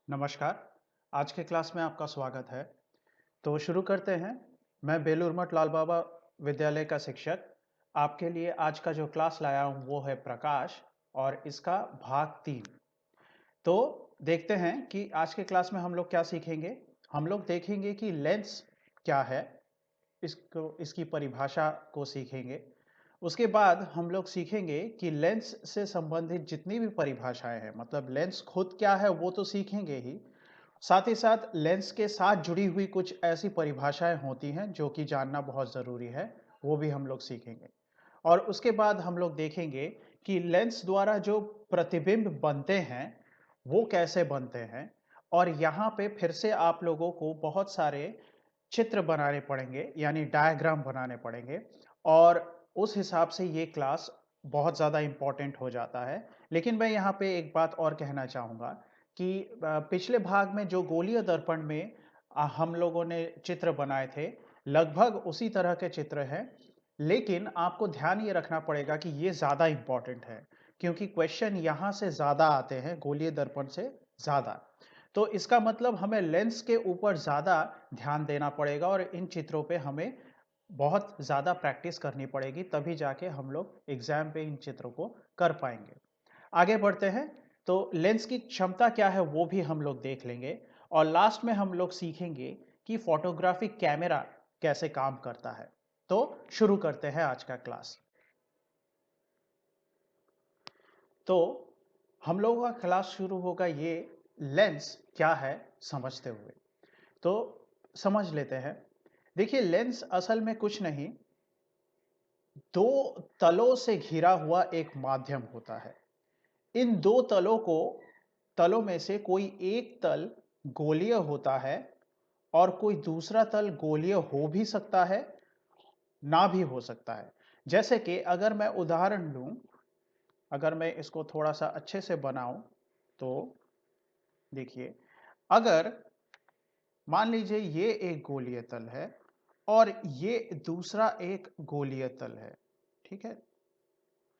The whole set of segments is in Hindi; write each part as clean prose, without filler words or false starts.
नमस्कार। आज के क्लास में आपका स्वागत है। तो शुरू करते हैं। मैं बेलूर मठ लाल बाबा विद्यालय का शिक्षक आपके लिए आज का जो क्लास लाया हूँ वो है प्रकाश और इसका भाग 3। तो देखते हैं कि आज के क्लास में हम लोग क्या सीखेंगे। हम लोग देखेंगे कि लेंस क्या है, इसकी परिभाषा को सीखेंगे। उसके बाद हम लोग सीखेंगे कि लेंस से संबंधित जितनी भी परिभाषाएं हैं, मतलब लेंस खुद क्या है वो तो सीखेंगे ही, साथ ही साथ लेंस के साथ जुड़ी हुई कुछ ऐसी परिभाषाएं होती हैं जो कि जानना बहुत ज़रूरी है, वो भी हम लोग सीखेंगे। और उसके बाद हम लोग देखेंगे कि लेंस द्वारा जो प्रतिबिंब बनते हैं वो कैसे बनते हैं। और यहाँ पे फिर से आप लोगों को बहुत सारे चित्र बनाने पड़ेंगे, यानी डायग्राम बनाने पड़ेंगे। और उस हिसाब से ये क्लास बहुत ज़्यादा इम्पोर्टेंट हो जाता है। लेकिन मैं यहाँ पे एक बात और कहना चाहूँगा कि पिछले भाग में जो गोलीय दर्पण में हम लोगों ने चित्र बनाए थे, लगभग उसी तरह के चित्र हैं। लेकिन आपको ध्यान ये रखना पड़ेगा कि ये ज़्यादा इम्पोर्टेंट है, क्योंकि क्वेश्चन यहाँ से ज़्यादा आते हैं, गोलीय दर्पण से ज़्यादा। तो इसका मतलब हमें लेंस के ऊपर ज़्यादा ध्यान देना पड़ेगा और इन चित्रों पे हमें बहुत ज़्यादा प्रैक्टिस करनी पड़ेगी, तभी जाके हम लोग एग्जाम पे इन चित्रों को कर पाएंगे। आगे बढ़ते हैं। तो लेंस की क्षमता क्या है वो भी हम लोग देख लेंगे। और लास्ट में हम लोग सीखेंगे कि फोटोग्राफिक कैमरा कैसे काम करता है। तो शुरू करते हैं आज का क्लास। तो हम लोगों का क्लास शुरू होगा ये लेंस क्या है समझते हुए। तो समझ लेते हैं। देखिए, लेंस असल में कुछ नहीं, दो तलों से घिरा हुआ एक माध्यम होता है। इन दो तलों में से कोई एक तल गोलीय होता है और कोई दूसरा तल गोलीय हो भी सकता है, ना भी हो सकता है। जैसे कि अगर मैं उदाहरण लूं, अगर मैं इसको थोड़ा सा अच्छे से बनाऊं, तो देखिए, अगर मान लीजिए ये एक गोलीय तल है और ये दूसरा एक गोलीय तल है, ठीक है।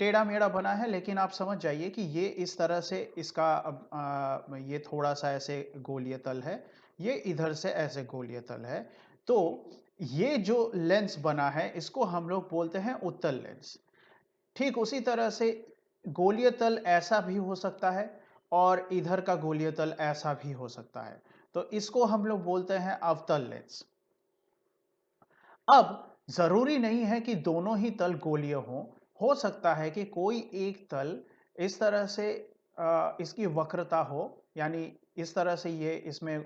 टेढ़ा मेढ़ा बना है, लेकिन आप समझ जाइए कि ये इस तरह से इसका ये थोड़ा सा ऐसे गोलीय तल है, ये इधर से ऐसे गोलीय तल है। तो ये जो लेंस बना है इसको हम लोग बोलते हैं उत्तल लेंस। ठीक उसी तरह से गोलीय तल ऐसा भी हो सकता है और इधर का गोलीय तल ऐसा भी हो सकता है। तो इसको हम लोग बोलते हैं अवतल लेंस। अब जरूरी नहीं है कि दोनों ही तल गोलीय हों। हो सकता है कि कोई एक तल इस तरह से इसकी वक्रता हो, यानी इस तरह से ये इसमें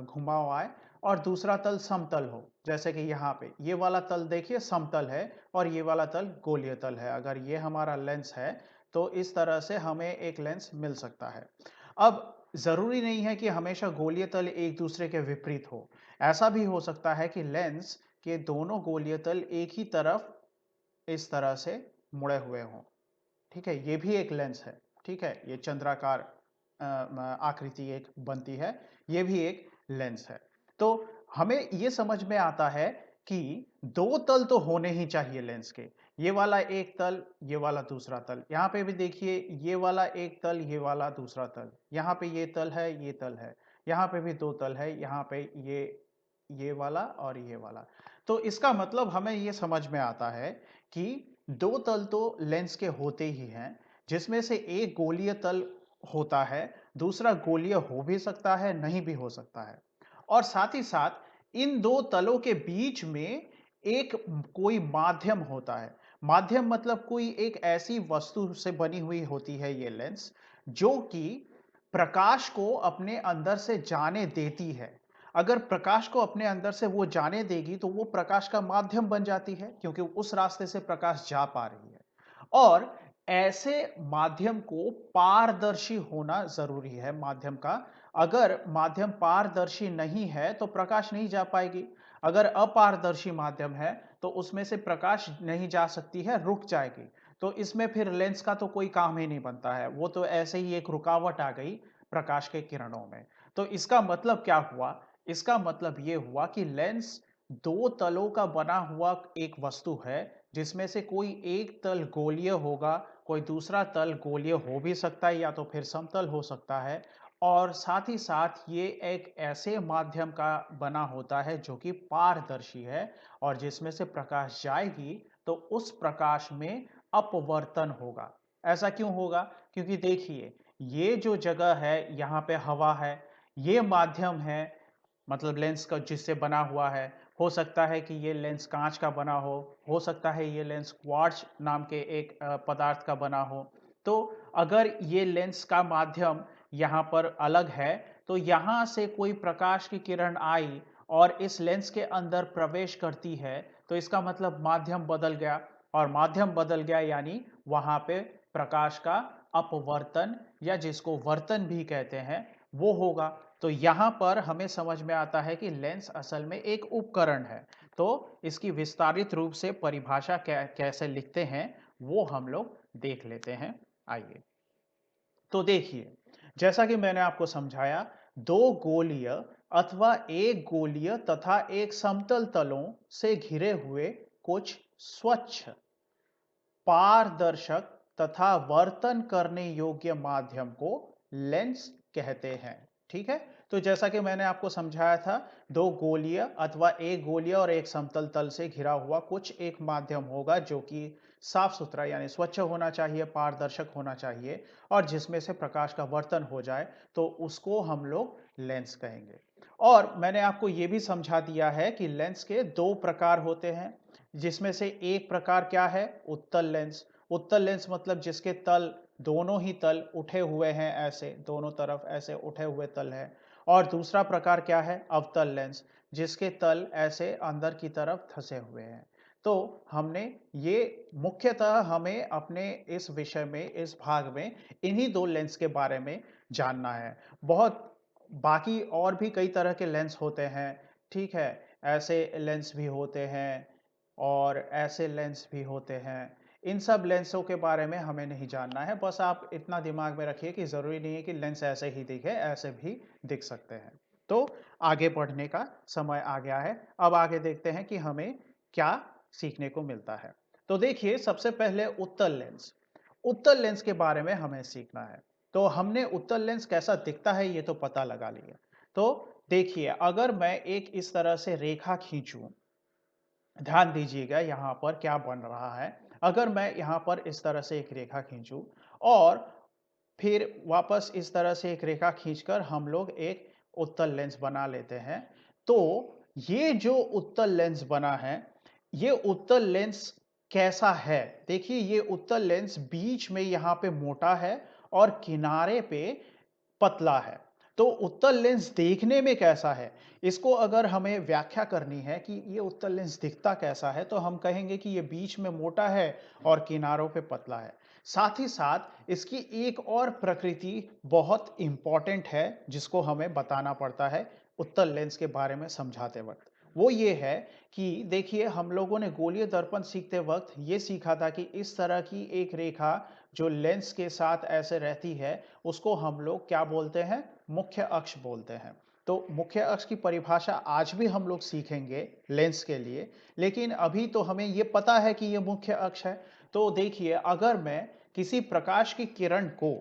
घुमाव आए, और दूसरा तल समतल हो। जैसे कि यहाँ पे ये वाला तल देखिए समतल है और ये वाला तल गोलीय तल है। अगर ये हमारा लेंस है तो इस तरह से हमें एक लेंस मिल सकता है। अब जरूरी नहीं है कि हमेशा गोलीय तल एक दूसरे के विपरीत हो। ऐसा भी हो सकता है कि लेंस कि दोनों गोलीय तल एक ही तरफ इस तरह से मुड़े हुए हों। ठीक है, ये भी एक लेंस है। ठीक है, ये चंद्राकार आकृति एक बनती है, ये भी एक लेंस है। तो हमें ये समझ में आता है कि दो तल तो होने ही चाहिए लेंस के। ये वाला एक तल, ये वाला दूसरा तल। यहाँ पे भी देखिए, ये वाला एक तल, ये वाला दूसरा तल। यहाँ पे ये तल है, ये तल है। यहाँ पे भी दो तल है, यहाँ पे ये वाला और ये वाला। तो इसका मतलब हमें ये समझ में आता है कि दो तल तो लेंस के होते ही हैं, जिसमें से एक गोलीय तल होता है, दूसरा गोलीय हो भी सकता है, नहीं भी हो सकता है। और साथ ही साथ इन दो तलों के बीच में एक कोई माध्यम होता है। माध्यम मतलब कोई एक ऐसी वस्तु से बनी हुई होती है ये लेंस, जो कि प्रकाश को अपने अंदर से जाने देती है। अगर प्रकाश को अपने अंदर से वो जाने देगी तो वो प्रकाश का माध्यम बन जाती है, क्योंकि उस रास्ते से प्रकाश जा पा रही है। और ऐसे माध्यम को पारदर्शी होना जरूरी है माध्यम का। अगर माध्यम पारदर्शी नहीं है तो प्रकाश नहीं जा पाएगी। अगर अपारदर्शी माध्यम है तो उसमें से प्रकाश नहीं जा सकती है, रुक जाएगी। तो इसमें फिर लेंस का तो कोई काम ही नहीं बनता है, वो तो ऐसे ही एक रुकावट आ गई प्रकाश के किरणों में। तो इसका मतलब क्या हुआ? इसका मतलब ये हुआ कि लेंस दो तलों का बना हुआ एक वस्तु है, जिसमें से कोई एक तल गोलीय होगा, कोई दूसरा तल गोलीय हो भी सकता है या तो फिर समतल हो सकता है। और साथ ही साथ ये एक ऐसे माध्यम का बना होता है जो कि पारदर्शी है और जिसमें से प्रकाश जाएगी तो उस प्रकाश में अपवर्तन होगा। ऐसा क्यों होगा? क्योंकि देखिए, ये जो जगह है यहाँ पे हवा है, ये माध्यम है, मतलब लेंस का जिससे बना हुआ है। हो सकता है कि ये लेंस कांच का बना हो सकता है ये लेंस क्वार्ट्ज नाम के एक पदार्थ का बना हो। तो अगर ये लेंस का माध्यम यहाँ पर अलग है, तो यहाँ से कोई प्रकाश की किरण आई और इस लेंस के अंदर प्रवेश करती है, तो इसका मतलब माध्यम बदल गया, और माध्यम बदल गया यानी वहाँ पे प्रकाश का अपवर्तन या जिसको वर्तन भी कहते हैं, वो होगा। तो यहाँ पर हमें समझ में आता है कि लेंस असल में एक उपकरण है। तो इसकी विस्तारित रूप से परिभाषा कैसे लिखते हैं वो हम लोग देख लेते हैं। आइए, तो देखिए, जैसा कि मैंने आपको समझाया, दो गोलीय अथवा एक गोलीय तथा एक समतल तलों से घिरे हुए कुछ स्वच्छ, पारदर्शक तथा वर्तन करने योग्य माध्यम को लेंस कहते हैं। ठीक है? तो जैसा कि मैंने आपको समझाया था, दो गोलीय अथवा एक गोलीय और एक समतल तल से घिरा हुआ कुछ एक माध्यम होगा जो कि साफ सुथरा यानी स्वच्छ होना चाहिए, पारदर्शक होना चाहिए, और जिसमें से प्रकाश का वर्तन हो जाए तो उसको हम लोग लेंस कहेंगे। और मैंने आपको यह भी समझा दिया है कि लेंस के दो प्रकार होते हैं, जिसमें से एक प्रकार क्या है? उत्तल लेंस। उत्तल लेंस मतलब जिसके तल, दोनों ही तल उठे हुए हैं, ऐसे दोनों तरफ ऐसे उठे हुए तल हैं। और दूसरा प्रकार क्या है? अवतल लेंस, जिसके तल ऐसे अंदर की तरफ धंसे हुए हैं। तो हमने ये मुख्यतः हमें अपने इस विषय में, इस भाग में इन्हीं दो लेंस के बारे में जानना है। बहुत बाकी और भी कई तरह के लेंस होते हैं, ठीक है? ऐसे लेंस भी होते हैं और ऐसे लेंस भी होते हैं। इन सब लेंसों के बारे में हमें नहीं जानना है, बस आप इतना दिमाग में रखिए कि ज़रूरी नहीं है कि लेंस ऐसे ही दिखे, ऐसे भी दिख सकते हैं। तो आगे बढ़ने का समय आ गया है। अब आगे देखते हैं कि हमें क्या सीखने को मिलता है। तो देखिए, सबसे पहले उत्तल लेंस। उत्तल लेंस के बारे में हमें सीखना है। तो हमने उत्तल लेंस कैसा दिखता है ये तो पता लगा लिया। तो देखिए, अगर मैं एक इस तरह से रेखा खींचूं, ध्यान दीजिएगा यहाँ पर क्या बन रहा है। अगर मैं यहाँ पर इस तरह से एक रेखा खींचूं और फिर वापस इस तरह से एक रेखा खींचकर हम लोग एक उत्तल लेंस बना लेते हैं, तो ये जो उत्तल लेंस बना है, ये उत्तल लेंस कैसा है? देखिए, ये उत्तल लेंस बीच में यहाँ पे मोटा है और किनारे पे पतला है। तो उत्तल लेंस देखने में कैसा है? इसको अगर हमें व्याख्या करनी है कि ये उत्तल लेंस दिखता कैसा है, तो हम कहेंगे कि ये बीच में मोटा है और किनारों पे पतला है। साथ ही साथ इसकी एक और प्रकृति बहुत इंपॉर्टेंट है जिसको हमें बताना पड़ता है उत्तल लेंस के बारे में समझाते वक्त। वो ये है कि देखिए, हम लोगों ने गोलीय दर्पण सीखते वक्त ये सीखा था कि इस तरह की एक रेखा जो लेंस के साथ ऐसे रहती है, उसको हम लोग क्या बोलते हैं? मुख्य अक्ष बोलते हैं। तो मुख्य अक्ष की परिभाषा आज भी हम लोग सीखेंगे लेंस के लिए, लेकिन अभी तो हमें ये पता है कि ये मुख्य अक्ष है। तो देखिए, अगर मैं किसी प्रकाश की किरण को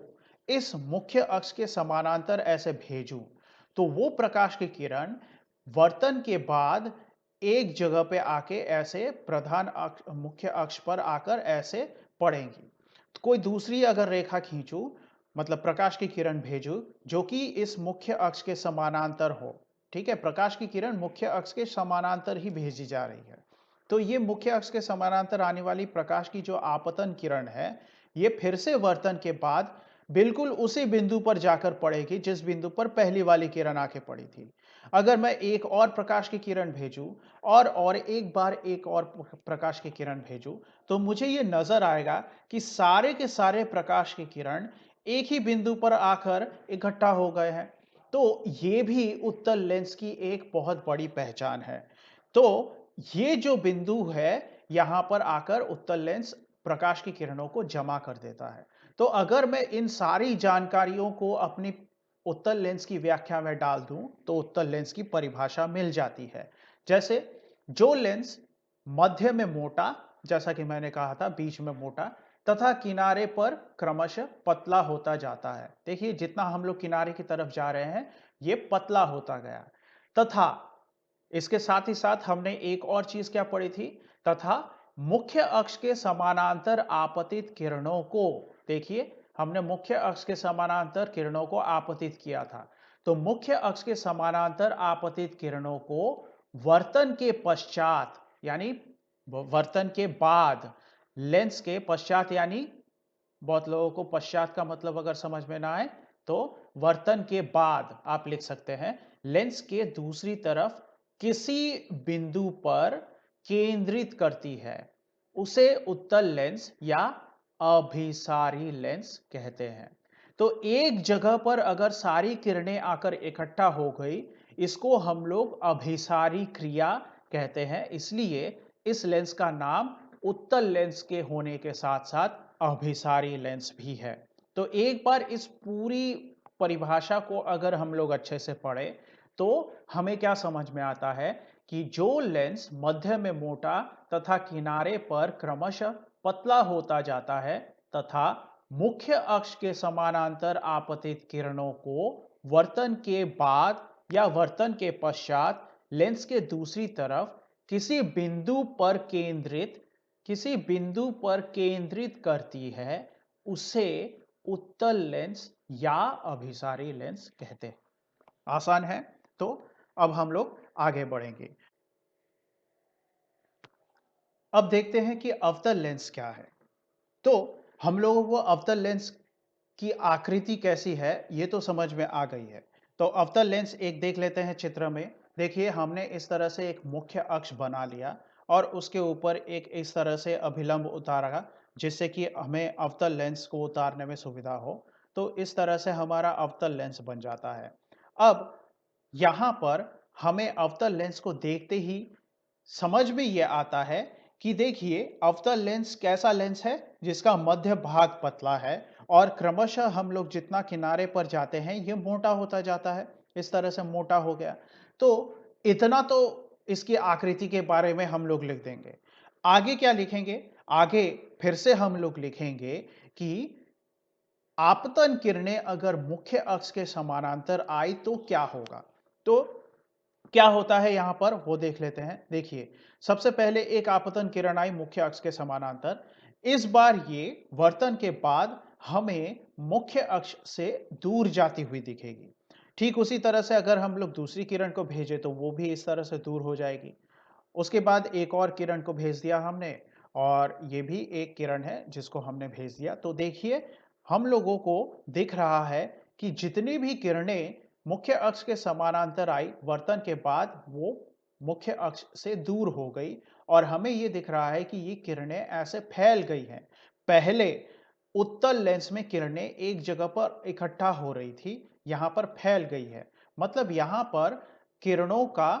इस मुख्य अक्ष के समानांतर ऐसे भेजूं, तो वो प्रकाश की किरण वर्तन के बाद एक जगह पे आके ऐसे प्रधान अक्ष, मुख्य अक्ष पर आकर ऐसे पड़ेंगी। तो कोई दूसरी अगर रेखा खींचूं, मतलब प्रकाश की किरण भेजूं जो कि इस मुख्य अक्ष के समानांतर हो, ठीक है? प्रकाश की किरण मुख्य अक्ष के समानांतर ही भेजी जा रही है। तो ये मुख्य अक्ष के समानांतर आने वाली प्रकाश की जो आपतन किरण है, ये फिर से वर्तन के बाद बिल्कुल उसी बिंदु पर जाकर पड़ेगी जिस बिंदु पर पहली वाली किरण आके पड़ी थी। अगर मैं एक और प्रकाश की किरण भेजूं और एक बार एक और प्रकाश की किरण भेजूं, तो मुझे ये नजर आएगा कि सारे के सारे प्रकाश की किरण एक ही बिंदु पर आकर इकट्ठा हो गए हैं। तो ये भी उत्तल लेंस की एक बहुत बड़ी पहचान है। तो ये जो बिंदु है, यहां पर आकर उत्तल लेंस प्रकाश की किरणों को जमा कर देता है। तो अगर मैं इन सारी जानकारियों को अपनी उत्तल लेंस की व्याख्या में डाल दूं, तो उत्तल लेंस की परिभाषा मिल जाती है। जैसे, जो लेंस मध्य में मोटा, जैसा कि मैंने कहा था बीच में मोटा, तथा किनारे पर क्रमशः पतला होता जाता है। देखिए जितना हम लोग किनारे की तरफ जा रहे हैं ये पतला होता गया। तथा इसके साथ ही साथ हमने एक और चीज क्या पढ़ी थी, तथा मुख्य अक्ष के समानांतर आपतित किरणों को, देखिए हमने मुख्य अक्ष के समानांतर किरणों को आपतित किया था। तो मुख्य अक्ष के समानांतर आपतित किरणों को वर्तन के पश्चात यानी वर्तन के बाद, लेंस के पश्चात यानी बहुत लोगों को पश्चात का मतलब अगर समझ में ना आए तो वर्तन के बाद आप लिख सकते हैं, लेंस के दूसरी तरफ किसी बिंदु पर केंद्रित करती है, उसे उत्तल लेंस या अभिसारी लेंस कहते हैं। तो एक जगह पर अगर सारी किरणें आकर इकट्ठा हो गई, इसको हम लोग अभिसारी क्रिया कहते हैं। इसलिए इस लेंस का नाम उत्तल लेंस के होने के साथ साथ अभिसारी लेंस भी है। तो एक बार इस पूरी परिभाषा को अगर हम लोग अच्छे से पढ़े तो हमें क्या समझ में आता है कि जो लेंस मध्य में मोटा तथा किनारे पर क्रमशः पतला होता जाता है तथा मुख्य अक्ष के समानांतर आपतित किरणों को वर्तन के बाद या वर्तन के पश्चात लेंस के दूसरी तरफ किसी बिंदु पर केंद्रित करती है, उसे उत्तल लेंस या अभिसारी लेंस कहते हैं। आसान है। तो अब हम लोग आगे बढ़ेंगे। अब देखते हैं कि अवतल लेंस क्या है। तो हम लोगों को अवतल लेंस की आकृति कैसी है ये तो समझ में आ गई है। तो अवतल लेंस एक देख लेते हैं चित्र में। देखिए हमने इस तरह से एक मुख्य अक्ष बना लिया और उसके ऊपर एक इस तरह से अभिलंब उतारा, जिससे कि हमें अवतल लेंस को उतारने में सुविधा हो। तो इस तरह से हमारा अवतल लेंस बन जाता है। अब यहां पर हमें अवतल लेंस को देखते ही समझ में यह आता है कि देखिए अवतल लेंस कैसा लेंस है, जिसका मध्य भाग पतला है और क्रमशः हम लोग जितना किनारे पर जाते हैं यह मोटा होता जाता है। इस तरह से मोटा हो गया। तो इतना तो इसकी आकृति के बारे में हम लोग लिख देंगे। आगे क्या लिखेंगे? आगे फिर से हम लोग लिखेंगे कि आपतन किरणें अगर मुख्य अक्ष के समानांतर आई तो क्या होगा। तो क्या होता है यहां पर वो देख लेते हैं। देखिए सबसे पहले एक आपतन किरण आई मुख्य अक्ष के समानांतर। इस बार ये वर्तन के बाद हमें मुख्य अक्ष से दूर जाती हुई दिखेगी। ठीक उसी तरह से अगर हम लोग दूसरी किरण को भेजें तो वो भी इस तरह से दूर हो जाएगी। उसके बाद एक और किरण को भेज दिया हमने और ये भी एक किरण है जिसको हमने भेज दिया। तो देखिए हम लोगों को दिख रहा है कि जितनी भी किरणें मुख्य अक्ष के समानांतर आई, वर्तन के बाद वो मुख्य अक्ष से दूर हो गई और हमें ये दिख रहा है कि ये किरणें ऐसे फैल गई हैं। पहले उत्तल लेंस में किरणें एक जगह पर इकट्ठा हो रही थी, यहां पर फैल गई है। मतलब यहां पर किरणों का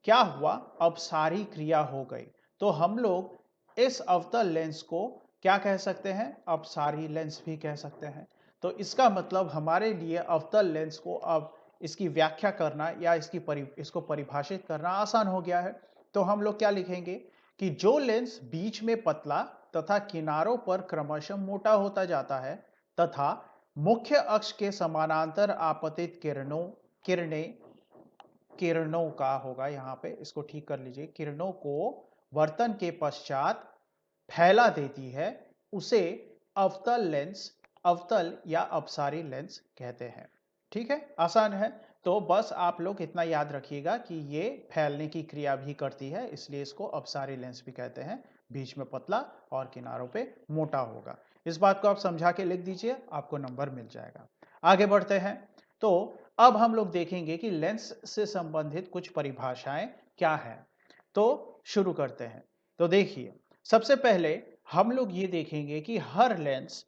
क्या हुआ, अपसारी क्रिया हो गई। तो हम लोग इस अवतल लेंस को क्या कह सकते हैं? अपसारी लेंस भी कह सकते हैं। तो इसका मतलब हमारे लिए अवतल लेंस को अब इसकी व्याख्या करना या इसको परिभाषित करना आसान हो गया है। तो हम लोग क्या लिखेंगे कि जो लेंस बीच में पतला तथा किनारों पर क्रमशः मोटा होता जाता है तथा मुख्य अक्ष के समानांतर आपतित किरणें किरणों का होगा, यहां पे इसको ठीक कर लीजिए, किरणों को वर्तन के पश्चात फैला देती है, उसे अवतल या अपसारी लेंस कहते हैं। ठीक है, आसान है। तो बस आप लोग इतना याद रखिएगा कि ये फैलने की क्रिया भी करती है, इसलिए इसको अपसारी लेंस भी कहते हैं। बीच में पतला और किनारों पे मोटा होगा। इस बात को आप समझा के लिख दीजिए, आपको नंबर मिल जाएगा। आगे बढ़ते हैं। तो अब हम लोग देखेंगे कि लेंस से संबंधित कुछ परिभाषाएं क्या हैं। तो शुरू करते हैं। तो देखिए सबसे पहले हम लोग ये देखेंगे कि हर लेंस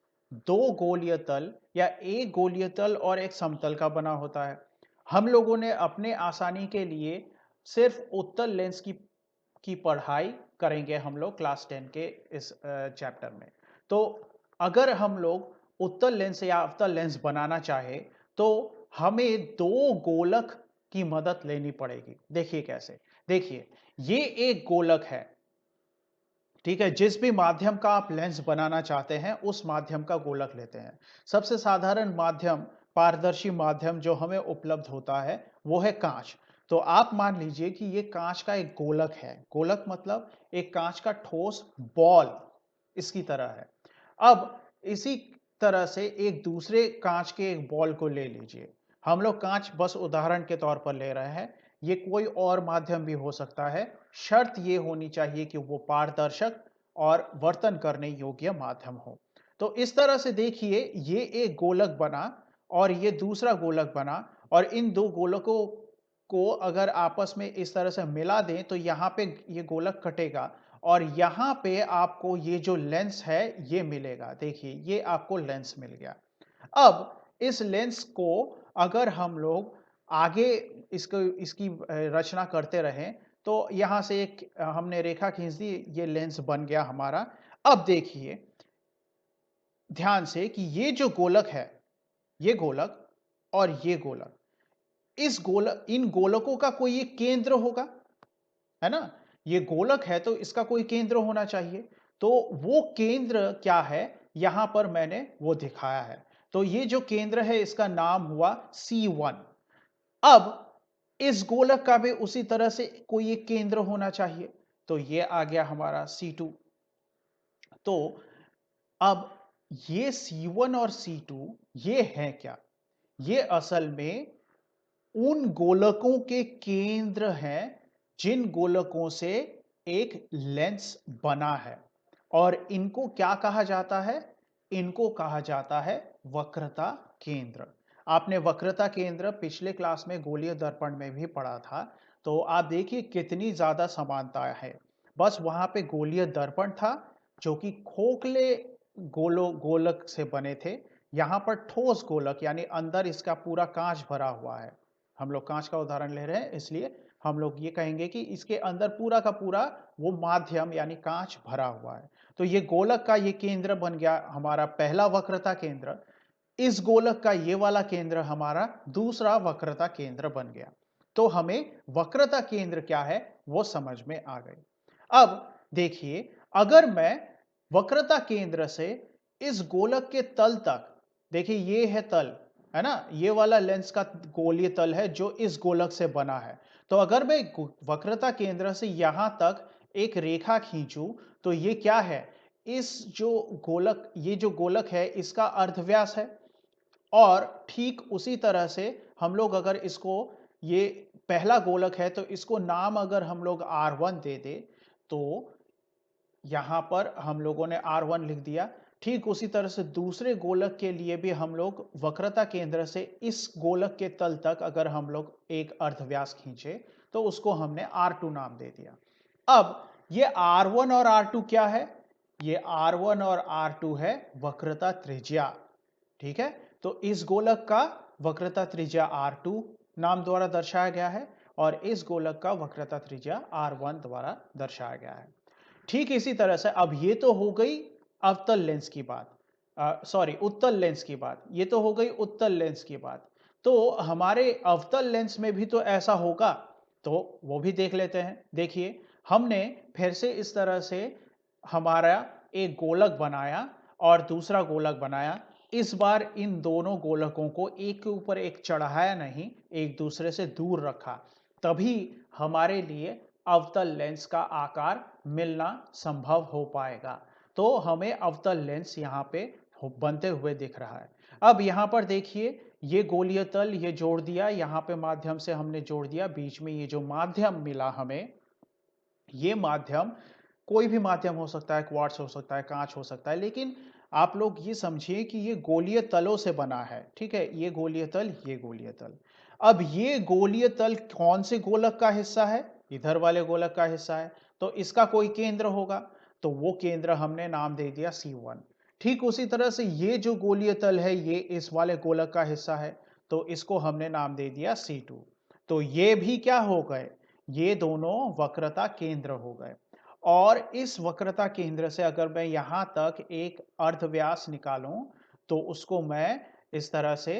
दो गोलीय तल या एक गोलीय तल और एक समतल का बना होता है। हम लोगों ने अपने आसानी के लिए सिर्फ उत्तल लेंस की पढ़ाई करेंगे हम लोग क्लास 10 के इस चैप्टर में। तो अगर हम लोग उत्तल लेंस या अवतल लेंस बनाना चाहे तो हमें दो गोलक की मदद लेनी पड़ेगी। देखिए कैसे। देखिए ये एक गोलक है, ठीक है, जिस भी माध्यम का आप लेंस बनाना चाहते हैं, उस माध्यम का गोलक लेते हैं। सबसे साधारण माध्यम, पारदर्शी माध्यम जो हमें उपलब्ध होता है, वो है काँच। तो आप मान लीजिए कि ये काँच का एक गोलक है। गोलक मतलब एक काँच का ठोस बॉल इसकी तरह है। अब इसी तरह से एक दूसरे काँच के एक बॉल को ले लीजिए। हम लोग काँच बस उदाहरण के तौर पर ले रहे हैं। ये कोई और माध्यम भी हो सकता है। शर्त ये होनी चाहिए कि वो पारदर्शक और वर्तन करने योग्य माध्यम हो। तो इस तरह से देखिए, ये एक गोलक बना और ये दूसरा गोलक बना और इन दो गोलकों को अगर आपस में इस तरह से मिला दें तो यहाँ पे ये गोलक कटेगा और यहाँ पे आपको ये जो लेंस है ये मिलेगा। देखिए, ये आपको लेंस मिल गया। अब इस लेंस को अगर हम लोग आगे इसको इसकी रचना करते रहें, तो यहाँ से एक हमने रेखा खींच दी, ये लेंस बन गया हमारा। अब देखिए ध्यान से कि ये जो गोलक है, ये गोलक और ये गोलक, इस गोलक इन गोलकों का कोई एक केंद्र होगा, है ना? ये गोलक है तो इसका कोई केंद्र होना चाहिए। तो वो केंद्र क्या है? यहाँ पर मैंने वो दिखाया है। तो ये जो केंद्र है इसका नाम हुआ C1। अब इस गोलक का भी उसी तरह से कोई एक केंद्र होना चाहिए। तो ये आ गया हमारा C2। तो अब ये C1 और C2 ये हैं क्या? ये असल में उन गोलकों के केंद्र हैं जिन गोलकों से एक लेंस बना है और इनको क्या कहा जाता है? इनको कहा जाता है वक्रता केंद्र। आपने वक्रता केंद्र पिछले क्लास में गोलीय दर्पण में भी पढ़ा था। तो आप देखिए कितनी ज्यादा समानता है। बस वहां पे गोलीय दर्पण था जो कि खोखले गोलक से बने थे। यहां पर ठोस गोलक यानी अंदर इसका पूरा कांच भरा हुआ है। हम लोग कांच का उदाहरण ले रहे हैं इसलिए हम लोग ये कहेंगे कि इसके अंदर पूरा का पूरा वो माध्यम यानी कांच भरा हुआ है। तो ये गोलक का ये केंद्र बन गया हमारा पहला वक्रता केंद्र। इस गोलक का ये वाला केंद्र हमारा दूसरा वक्रता केंद्र बन गया। तो हमें वक्रता केंद्र क्या है वो समझ में आ गई। अब देखिए, अगर मैं वक्रता केंद्र से इस गोलक के तल तक, देखिए ये है तल, है ना? ये वाला लेंस का गोलीय तल है जो इस गोलक से बना है। तो अगर मैं वक्रता केंद्र से यहां तक एक रेखा खींचूं तो ये क्या है? इस जो गोलक, ये जो गोलक है इसका अर्धव्यास है। और ठीक उसी तरह से हम लोग अगर इसको, ये पहला गोलक है तो इसको नाम अगर हम लोग R1 दे दे तो यहां पर हम लोगों ने R1 लिख दिया। ठीक उसी तरह से दूसरे गोलक के लिए भी हम लोग वक्रता केंद्र से इस गोलक के तल तक अगर हम लोग एक अर्धव्यास खींचे तो उसको हमने R2 नाम दे दिया। अब ये R1 और R2 क्या है? ये R1 और R2 है वक्रता त्रिज्या। ठीक है, तो इस गोलक का वक्रता त्रिज्या R2 नाम द्वारा दर्शाया गया है और इस गोलक का वक्रता त्रिज्या R1 द्वारा दर्शाया गया है। ठीक इसी तरह से अब ये तो हो गई अवतल लेंस की बात, सॉरी उत्तल लेंस की बात। ये तो हो गई उत्तल लेंस की बात। तो हमारे अवतल लेंस में भी तो ऐसा होगा, तो वो भी देख लेते हैं। देखिए, हमने फिर से इस तरह से हमारा एक गोलक बनाया और दूसरा गोलक बनाया। इस बार इन दोनों गोलकों को एक के ऊपर एक चढ़ाया नहीं, एक दूसरे से दूर रखा। तभी हमारे लिए अवतल लेंस का आकार मिलना संभव हो पाएगा। तो हमें अवतल लेंस यहाँ पे बनते हुए दिख रहा है। अब यहाँ पर देखिए, ये गोलीय तल ये जोड़ दिया, यहाँ पे माध्यम से हमने जोड़ दिया, बीच में ये जो माध्यम मिला हमें, ये माध्यम कोई भी माध्यम हो सकता है, क्वार्ट्ज हो सकता है, कांच हो सकता है, लेकिन आप लोग ये समझिए कि ये गोलीय तलों से बना है। ठीक है, ये गोलीय तल, ये गोलीय तल। अब ये गोलीय तल कौन से गोलक का हिस्सा है? इधर वाले गोलक का हिस्सा है। तो इसका कोई केंद्र होगा, तो वो केंद्र हमने नाम दे दिया C1। ठीक उसी तरह से ये जो गोलीय तल है ये इस वाले गोलक का हिस्सा है, तो इसको हमने नाम दे दिया C2। तो ये भी क्या हो गए? ये दोनों वक्रता केंद्र हो गए। और इस वक्रता केंद्र से अगर मैं यहां तक एक अर्धव्यास निकालूं तो उसको मैं इस तरह से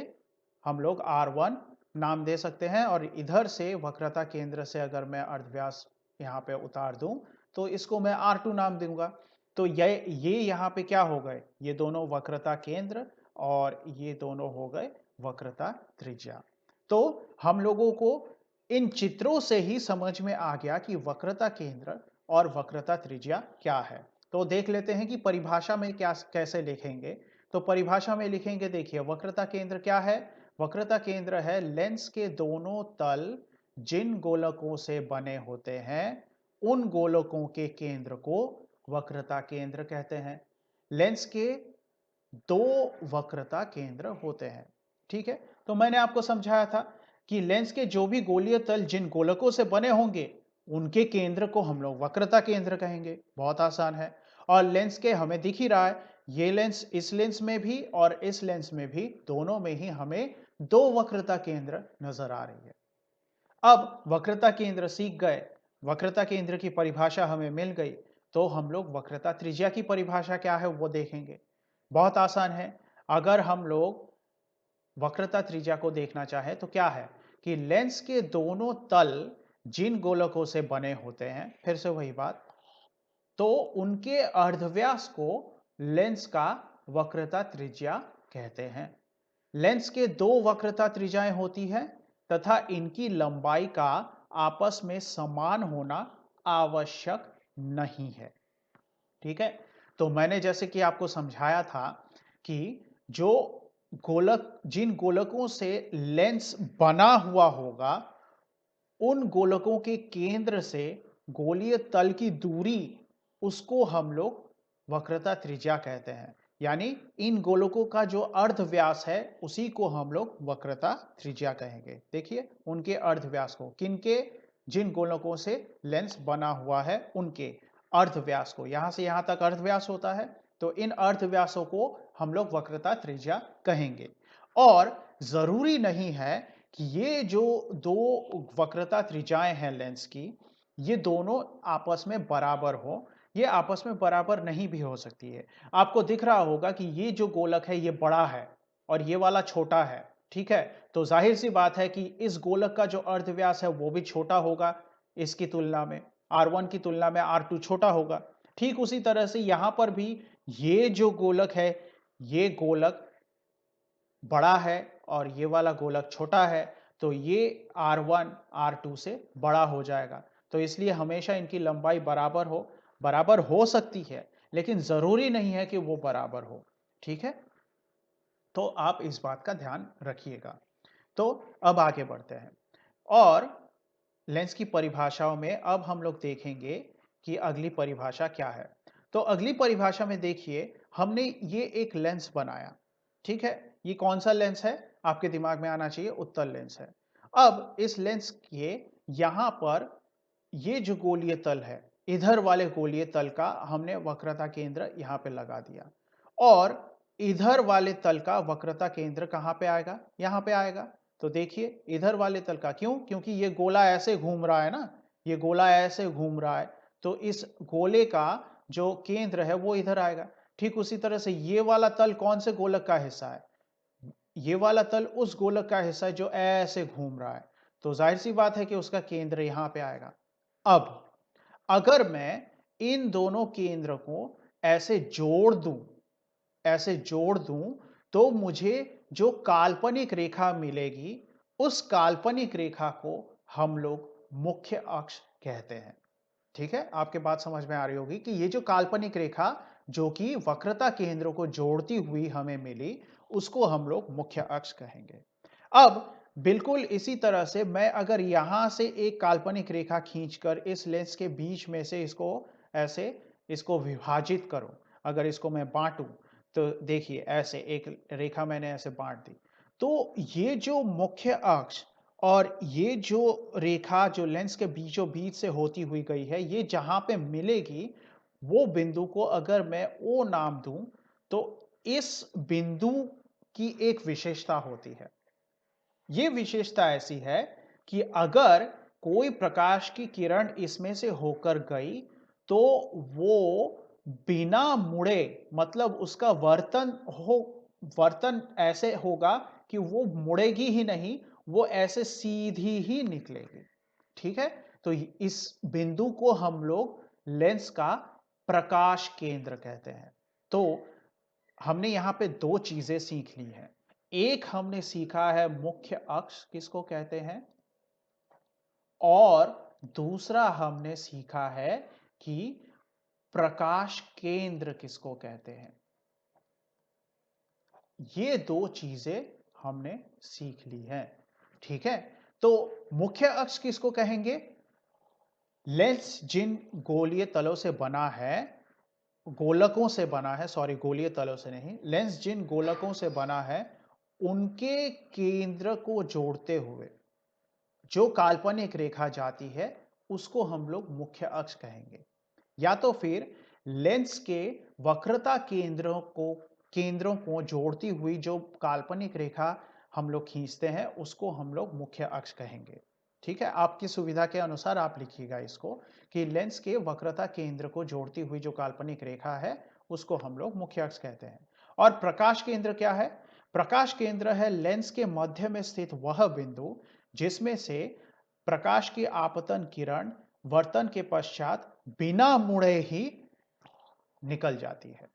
हम लोग R1 नाम दे सकते हैं और इधर से वक्रता केंद्र से अगर मैं अर्धव्यास यहां पे उतार दूं तो इसको मैं R2 नाम दूंगा। तो ये यहाँ पे क्या हो गए, ये दोनों वक्रता केंद्र और ये दोनों हो गए वक्रता त्रिज्या। तो हम लोगों को इन चित्रों से ही समझ में आ गया कि वक्रता केंद्र और वक्रता त्रिज्या क्या है। तो देख लेते हैं कि परिभाषा में क्या कैसे लिखेंगे। तो परिभाषा में लिखेंगे, देखिए वक्रता केंद्र क्या है। वक्रता केंद्र है लेंस के दोनों तल जिन गोलकों से बने होते हैं उन गोलकों के केंद्र को वक्रता केंद्र कहते हैं। लेंस के दो वक्रता केंद्र होते हैं। ठीक है, तो मैंने आपको समझाया था कि लेंस के जो भी गोलीय तल जिन गोलकों से बने होंगे उनके केंद्र को हम लोग वक्रता केंद्र कहेंगे। बहुत आसान है। और लेंस के हमें दिख ही रहा है, ये लेंस, इस लेंस में भी और इस लेंस में भी, दोनों में ही हमें दो वक्रता केंद्र नजर आ रही है। अब वक्रता केंद्र सीख गए, वक्रता केंद्र की परिभाषा हमें मिल गई, तो हम लोग वक्रता त्रिज्या की परिभाषा क्या है वो देखेंगे। बहुत आसान है। अगर हम लोग वक्रता त्रिज्या को देखना चाहे तो क्या है कि लेंस के दोनों तल जिन गोलकों से बने होते हैं, फिर से वही बात, तो उनके अर्धव्यास को लेंस का वक्रता त्रिज्या कहते हैं। लेंस के दो वक्रता त्रिज्याएं होती हैं तथा इनकी लंबाई का आपस में समान होना आवश्यक नहीं है। ठीक है, तो मैंने जैसे कि आपको समझाया था कि जो गोलक, जिन गोलकों से लेंस बना हुआ होगा उन गोलकों के केंद्र से गोलीय तल की दूरी, उसको हम लोग वक्रता त्रिज्या कहते हैं। यानी इन गोलकों का जो अर्धव्यास है उसी को हम लोग वक्रता त्रिज्या कहेंगे। देखिए उनके अर्धव्यास को, किनके, जिन गोलकों से लेंस बना हुआ है उनके अर्धव्यास को, यहां से यहां तक अर्धव्यास होता है, तो इन अर्धव्यासों को हम लोग वक्रता त्रिज्या कहेंगे। और जरूरी नहीं है कि ये जो दो वक्रता त्रिज्याएं हैं लेंस की, ये दोनों आपस में बराबर हो। ये आपस में बराबर नहीं भी हो सकती है। आपको दिख रहा होगा कि ये जो गोलक है ये बड़ा है और ये वाला छोटा है। ठीक है, तो जाहिर सी बात है कि इस गोलक का जो अर्धव्यास है वो भी छोटा होगा इसकी तुलना में, R1 की तुलना में R2 छोटा होगा। ठीक उसी तरह से यहां पर भी ये जो गोलक है, ये गोलक बड़ा है और ये वाला गोलक छोटा है, तो ये R1 R2 से बड़ा हो जाएगा। तो इसलिए हमेशा इनकी लंबाई बराबर हो सकती है, लेकिन जरूरी नहीं है कि वो बराबर हो। ठीक है, तो आप इस बात का ध्यान रखिएगा। तो अब आगे बढ़ते हैं और लेंस की परिभाषाओं में अब हम लोग देखेंगे कि अगली परिभाषा क्या है। तो अगली परिभाषा में देखिए, हमने ये एक लेंस बनाया। ठीक है, ये कौन सा लेंस है आपके दिमाग में आना चाहिए, उत्तल लेंस है। अब इस लेंस के यहां पर ये जो गोलीय तल है, इधर वाले गोलीय तल का हमने वक्रता केंद्र यहां पे लगा दिया और इधर वाले तल का वक्रता केंद्र कहां पे आएगा, यहां पे आएगा। तो देखिए इधर वाले तल का, क्यों, क्योंकि ये गोला ऐसे घूम रहा है ना, ये गोला ऐसे घूम रहा है, तो इस गोले का जो केंद्र है वो इधर आएगा। ठीक उसी तरह से ये वाला तल कौन से गोलक का हिस्सा है, ये वाला तल उस गोलक का हिस्सा है जो ऐसे घूम रहा है, तो जाहिर सी बात है कि उसका केंद्र यहां पे आएगा। अब अगर मैं इन दोनों केंद्र को ऐसे जोड़ दूं, ऐसे जोड़ दूं, तो मुझे जो काल्पनिक रेखा मिलेगी उस काल्पनिक रेखा को हम लोग मुख्य अक्ष कहते हैं। ठीक है, आपके बात समझ में आ रही होगी कि ये जो काल्पनिक रेखा जो कि वक्रता केंद्रों को जोड़ती हुई हमें मिली, उसको हम लोग मुख्य अक्ष कहेंगे। अब बिल्कुल इसी तरह से मैं अगर यहां से एक काल्पनिक रेखा खींचकर इस लेंस के बीच में से इसको ऐसे, इसको विभाजित करूं, अगर इसको मैं बांटूं, तो देखिए ऐसे एक रेखा मैंने ऐसे बांट दी, तो ये जो मुख्य अक्ष और ये जो रेखा जो लेंस के बीचों बीच से होती हुई गई है, ये जहां पे मिलेगी वो बिंदु को अगर मैं O नाम दूं, तो इस बिंदु की एक विशेषता होती है। ये विशेषता ऐसी है कि अगर कोई प्रकाश की किरण इसमें से होकर गई तो वो बिना मुड़े, मतलब उसका वर्तन ऐसे होगा कि वो मुड़ेगी ही नहीं, वो ऐसे सीधी ही निकलेगी। ठीक है, तो इस बिंदु को हम लोग लेंस का प्रकाश केंद्र कहते हैं। तो हमने यहां पे दो चीजें सीख ली हैं। एक हमने सीखा है मुख्य अक्ष किसको कहते हैं, और दूसरा हमने सीखा है कि प्रकाश केंद्र किसको कहते हैं। ये दो चीजें हमने सीख ली हैं। ठीक है, तो मुख्य अक्ष किसको कहेंगे? लेंस जिन गोलीय तलों से बना है, गोलकों से बना है, सॉरी गोलीय तलों से नहीं, लेंस जिन गोलकों से बना है उनके केंद्र को जोड़ते हुए जो काल्पनिक रेखा जाती है उसको हम लोग मुख्य अक्ष कहेंगे। या तो फिर लेंस के वक्रता केंद्रों को जोड़ती हुई जो काल्पनिक रेखा हम लोग खींचते हैं उसको हम लोग मुख्य अक्ष कहेंगे। ठीक है, आपकी सुविधा के अनुसार आप लिखिएगा इसको कि लेंस के वक्रता केंद्र को जोड़ती हुई जो काल्पनिक रेखा है उसको हम लोग मुख्य अक्ष कहते हैं। और प्रकाश केंद्र क्या है? प्रकाश केंद्र है लेंस के मध्य में स्थित वह बिंदु जिसमें से प्रकाश की आपतन किरण वर्तन के पश्चात बिना मुड़े ही निकल जाती है।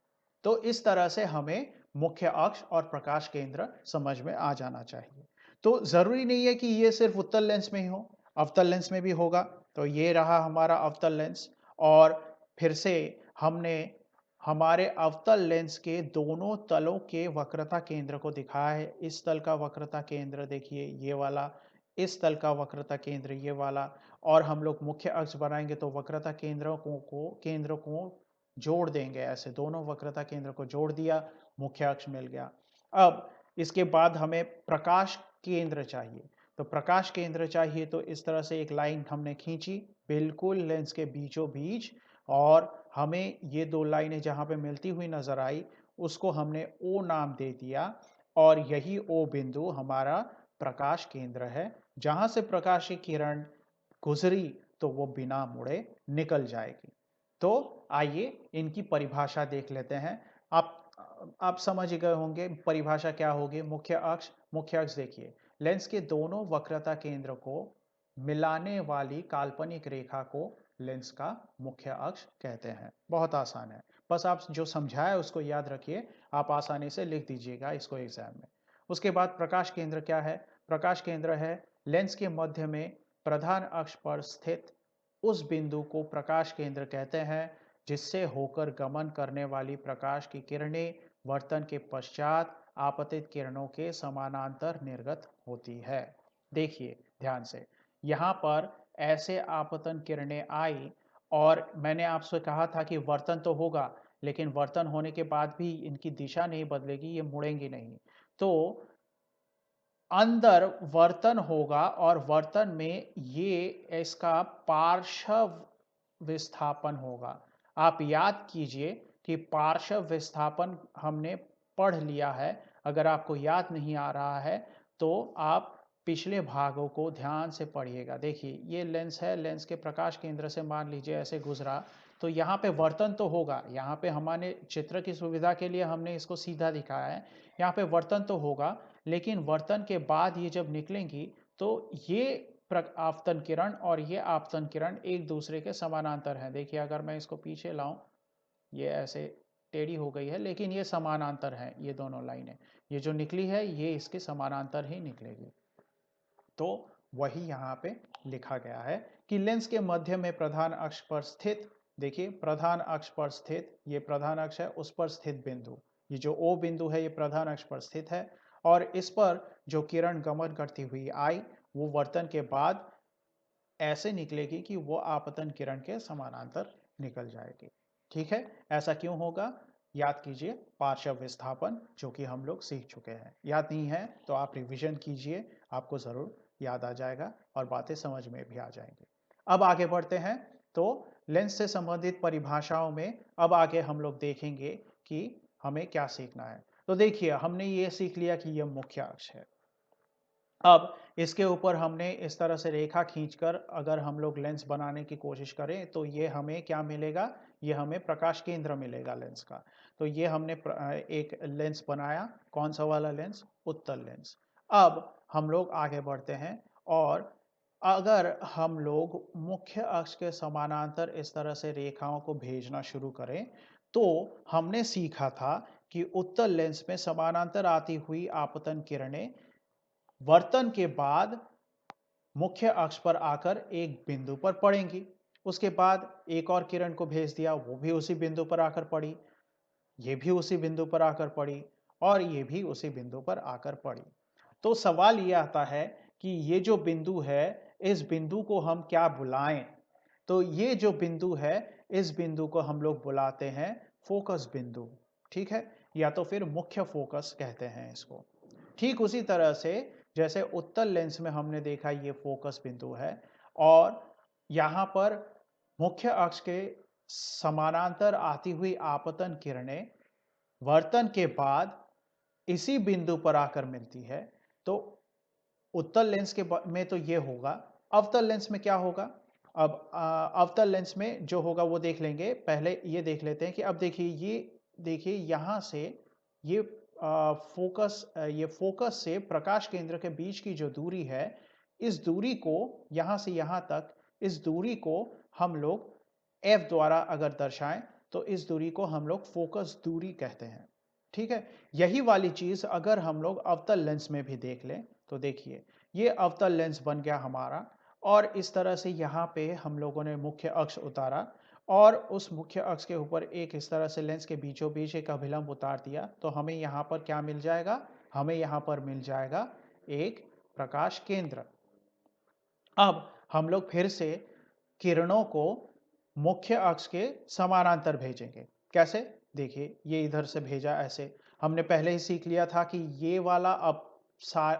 तो इस तरह से हमें मुख्य अक्ष और प्रकाश केंद्र समझ में आ जाना चाहिए। तो जरूरी नहीं है कि ये सिर्फ उत्तल लेंस में ही हो, अवतल लेंस में भी होगा। तो ये रहा हमारा अवतल लेंस, और फिर से हमने हमारे अवतल लेंस के दोनों तलों के वक्रता केंद्र को दिखाया है। इस तल का वक्रता केंद्र देखिए ये वाला, इस तल का वक्रता केंद्र ये वाला, और हम लोग मुख्य अक्ष बनाएंगे तो वक्रता केंद्रों को जोड़ देंगे। ऐसे दोनों वक्रता केंद्र को जोड़ दिया, मुख्य अक्ष मिल गया। अब इसके बाद हमें प्रकाश केंद्र चाहिए। तो प्रकाश केंद्र चाहिए तो इस तरह से एक लाइन हमने खींची बिल्कुल लेंस के बीचों बीच, और हमें ये दो लाइनें जहां पे मिलती हुई नजर आई उसको हमने ओ नाम दे दिया, और यही ओ बिंदु हमारा प्रकाश केंद्र है। जहां से प्रकाश की किरण गुजरी तो वो बिना मुड़े निकल जाएगी। तो आइए इनकी परिभाषा देख लेते हैं। आप समझ गए होंगे परिभाषा क्या होगी। मुख्य अक्ष देखिए, लेंस के दोनों वक्रता केंद्र को मिलाने वाली काल्पनिक रेखा को लेंस का मुख्य अक्ष कहते हैं। बहुत आसान है, बस आप जो समझाया उसको याद रखिए, आप आसानी से लिख दीजिएगा इसको एग्जाम में। उसके बाद प्रकाश केंद्र क्या है? प्रकाश केंद्र है लेंस के मध्य में प्रधान अक्ष पर स्थित उस बिंदु को प्रकाश केंद्र कहते हैं जिससे होकर गमन करने वाली प्रकाश की किरणें वर्तन के पश्चात आपतित किरणों के समानांतर निर्गत होती है। देखिए ध्यान से, यहां पर ऐसे आपतन किरणें आई, और मैंने आपसे कहा था कि वर्तन तो होगा, लेकिन वर्तन होने के बाद भी इनकी दिशा नहीं बदलेगी, ये मुड़ेंगी नहीं। तो अंदर वर्तन होगा, और वर्तन में ये इसका पार्श्व विस्थापन होगा। आप याद कीजिए कि पार्श्व विस्थापन हमने पढ़ लिया है। अगर आपको याद नहीं आ रहा है तो आप पिछले भागों को ध्यान से पढ़िएगा। देखिए ये लेंस है, लेंस के प्रकाश केंद्र से मान लीजिए ऐसे गुजरा, तो यहाँ पे वर्तन तो होगा। यहाँ पे हमारे चित्र की सुविधा के लिए हमने इसको सीधा दिखाया है। यहाँ पे वर्तन तो होगा, लेकिन वर्तन के बाद ये जब निकलेंगी तो ये आपतन किरण और ये आपतन किरण एक दूसरे के समानांतर हैं। देखिए अगर मैं इसको पीछे लाऊं, ये ऐसे टेढ़ी हो गई है, लेकिन ये समानांतर है। ये दोनों लाइनें ये जो निकली है ये इसके समानांतर ही निकलेगी। तो वही यहाँ पे लिखा गया है कि लेंस के मध्य में प्रधान अक्ष पर स्थित, देखिए प्रधान अक्ष पर स्थित, ये प्रधान अक्ष है, उस पर स्थित बिंदु, ये जो ओ बिंदु है ये प्रधान अक्ष पर स्थित है, और इस पर जो किरण गमन करती हुई आई वो वर्तन के बाद ऐसे निकलेगी कि वो आपतन किरण के समानांतर निकल जाएगी। ठीक है, ऐसा क्यों होगा? याद कीजिए पार्श्व विस्थापन, जो कि हम लोग सीख चुके हैं। याद नहीं है तो आप रिवीजन कीजिए, आपको जरूर याद आ जाएगा और बातें समझ में भी आ जाएंगी। अब आगे बढ़ते हैं। तो लेंस से संबंधित परिभाषाओं में अब आगे हम लोग देखेंगे कि हमें क्या सीखना है। तो देखिए हमने ये सीख लिया कि यह मुख्य अक्ष है। अब इसके ऊपर हमने इस तरह से रेखा खींचकर अगर हम लोग लेंस बनाने की कोशिश करें तो ये हमें क्या मिलेगा? ये हमें प्रकाश केंद्र मिलेगा लेंस का। तो ये हमने एक लेंस बनाया। कौन सा वाला लेंस? उत्तल लेंस। अब हम लोग आगे बढ़ते हैं और अगर हम लोग मुख्य अक्ष के समानांतर इस तरह से रेखाओं को भेजना शुरू करें, तो हमने सीखा था कि उत्तल लेंस में समानांतर आती हुई आपतन किरणें वर्तन के बाद मुख्य अक्ष पर आकर एक बिंदु पर पड़ेंगी। उसके बाद एक और किरण को भेज दिया, वो भी उसी बिंदु पर आकर पड़ी, ये भी उसी बिंदु पर आकर पड़ी और ये भी उसी बिंदु पर आकर पड़ी। तो सवाल ये आता है कि ये जो बिंदु है, इस बिंदु को हम क्या बुलाएं? तो ये जो बिंदु है, इस बिंदु को हम लोग बुलाते हैं फोकस बिंदु, ठीक है? या तो फिर मुख्य फोकस कहते हैं इसको। ठीक उसी तरह से जैसे उत्तल लेंस में हमने देखा ये फोकस बिंदु है और यहाँ पर मुख्य अक्ष के समानांतर आती हुई आपतन किरणें वर्तन के बाद इसी बिंदु पर आकर मिलती है। तो उत्तल लेंस में तो ये होगा। अवतल लेंस में क्या होगा? अब अवतल लेंस में जो होगा वो देख लेंगे। पहले ये देख लेते हैं कि अब देखिए यहाँ से ये ये फोकस से प्रकाश केंद्र के बीच की जो दूरी है, इस दूरी को यहाँ से यहाँ तक, इस दूरी को हम लोग f द्वारा अगर दर्शाएं तो इस दूरी को हम लोग फोकस दूरी कहते हैं। ठीक है, यही वाली चीज अगर हम लोग अवतल लेंस में भी देख लें तो देखिए ये अवतल लेंस बन गया हमारा और इस तरह से यहाँ पे हम लोगों ने मुख्य अक्ष उतारा और उस मुख्य अक्ष के ऊपर एक इस तरह से लेंस के बीचों बीच एक अभिलंब उतार दिया, तो हमें यहाँ पर क्या मिल जाएगा? हमें यहाँ पर मिल जाएगा एक प्रकाश केंद्र। अब हम लोग फिर से किरणों को मुख्य अक्ष के समानांतर भेजेंगे। कैसे? देखिए ये इधर से भेजा ऐसे। हमने पहले ही सीख लिया था कि ये वाला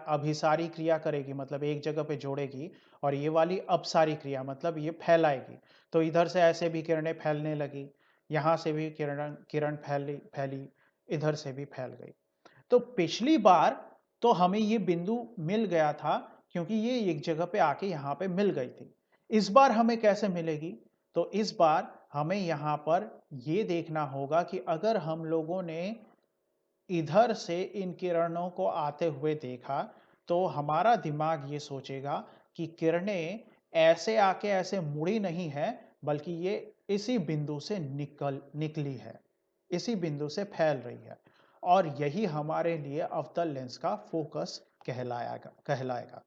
अभिसारी क्रिया करेगी, मतलब एक जगह पे जोड़ेगी, और ये वाली अपसारी क्रिया मतलब ये फैलाएगी। तो इधर से ऐसे भी किरणें फैलने लगी, यहाँ से भी किरण फैली, इधर से भी फैल गई। तो पिछली बार तो हमें ये बिंदु मिल गया था क्योंकि ये एक जगह पे आके यहाँ पे मिल गई थी। इस बार हमें कैसे मिलेगी? तो इस बार हमें यहाँ पर ये देखना होगा कि अगर हम लोगों ने इधर से इन किरणों को आते हुए देखा तो हमारा दिमाग ये सोचेगा कि किरणें ऐसे आके ऐसे मुड़ी नहीं है, बल्कि ये इसी बिंदु से निकली है, इसी बिंदु से फैल रही है और यही हमारे लिए अवतल लेंस का फोकस कहलाएगा।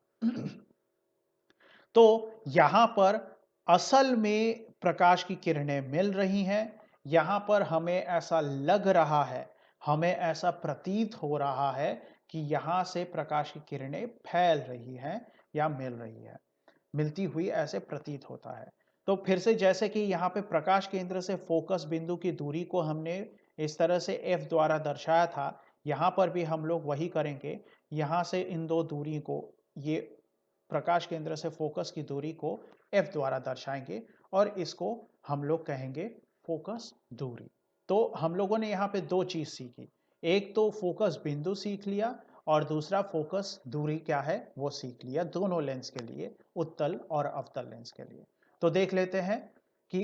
तो यहां पर असल में प्रकाश की किरणें मिल रही हैं, यहां पर हमें ऐसा लग रहा है, हमें ऐसा प्रतीत हो रहा है कि यहां से प्रकाश की किरणें फैल रही हैं या मिल रही है, मिलती हुई ऐसे प्रतीत होता है। तो फिर से जैसे कि यहाँ पे प्रकाश केंद्र से फोकस बिंदु की दूरी को हमने इस तरह से f द्वारा दर्शाया था, यहाँ पर भी हम लोग वही करेंगे। यहाँ से इन दो दूरी को, ये प्रकाश केंद्र से फोकस की दूरी को f द्वारा दर्शाएंगे और इसको हम लोग कहेंगे फोकस दूरी। तो हम लोगों ने यहाँ पे दो चीज सीखी, एक तो फोकस बिंदु सीख लिया और दूसरा फोकस दूरी क्या है वो सीख लिया, दोनों लेंस के लिए, उत्तल और अवतल लेंस के लिए। तो देख लेते हैं कि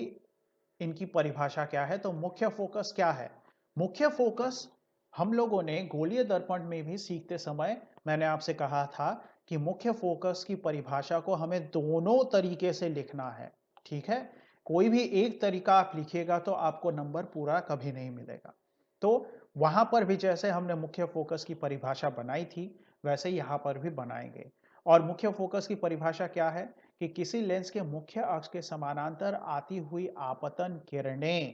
इनकी परिभाषा क्या है। तो मुख्य फोकस क्या है? मुख्य फोकस हम लोगों ने गोलीय दर्पण में भी सीखते समय मैंने आपसे कहा था कि मुख्य फोकस की परिभाषा को हमें दोनों तरीके से लिखना है। ठीक है, कोई भी एक तरीका आप लिखिएगा तो आपको नंबर पूरा कभी नहीं मिलेगा। तो वहां पर भी जैसे हमने मुख्य फोकस की परिभाषा बनाई थी वैसे यहां पर भी बनाएंगे। और मुख्य फोकस की परिभाषा क्या है कि किसी लेंस के मुख्य अक्ष के समानांतर आती हुई आपतन किरणें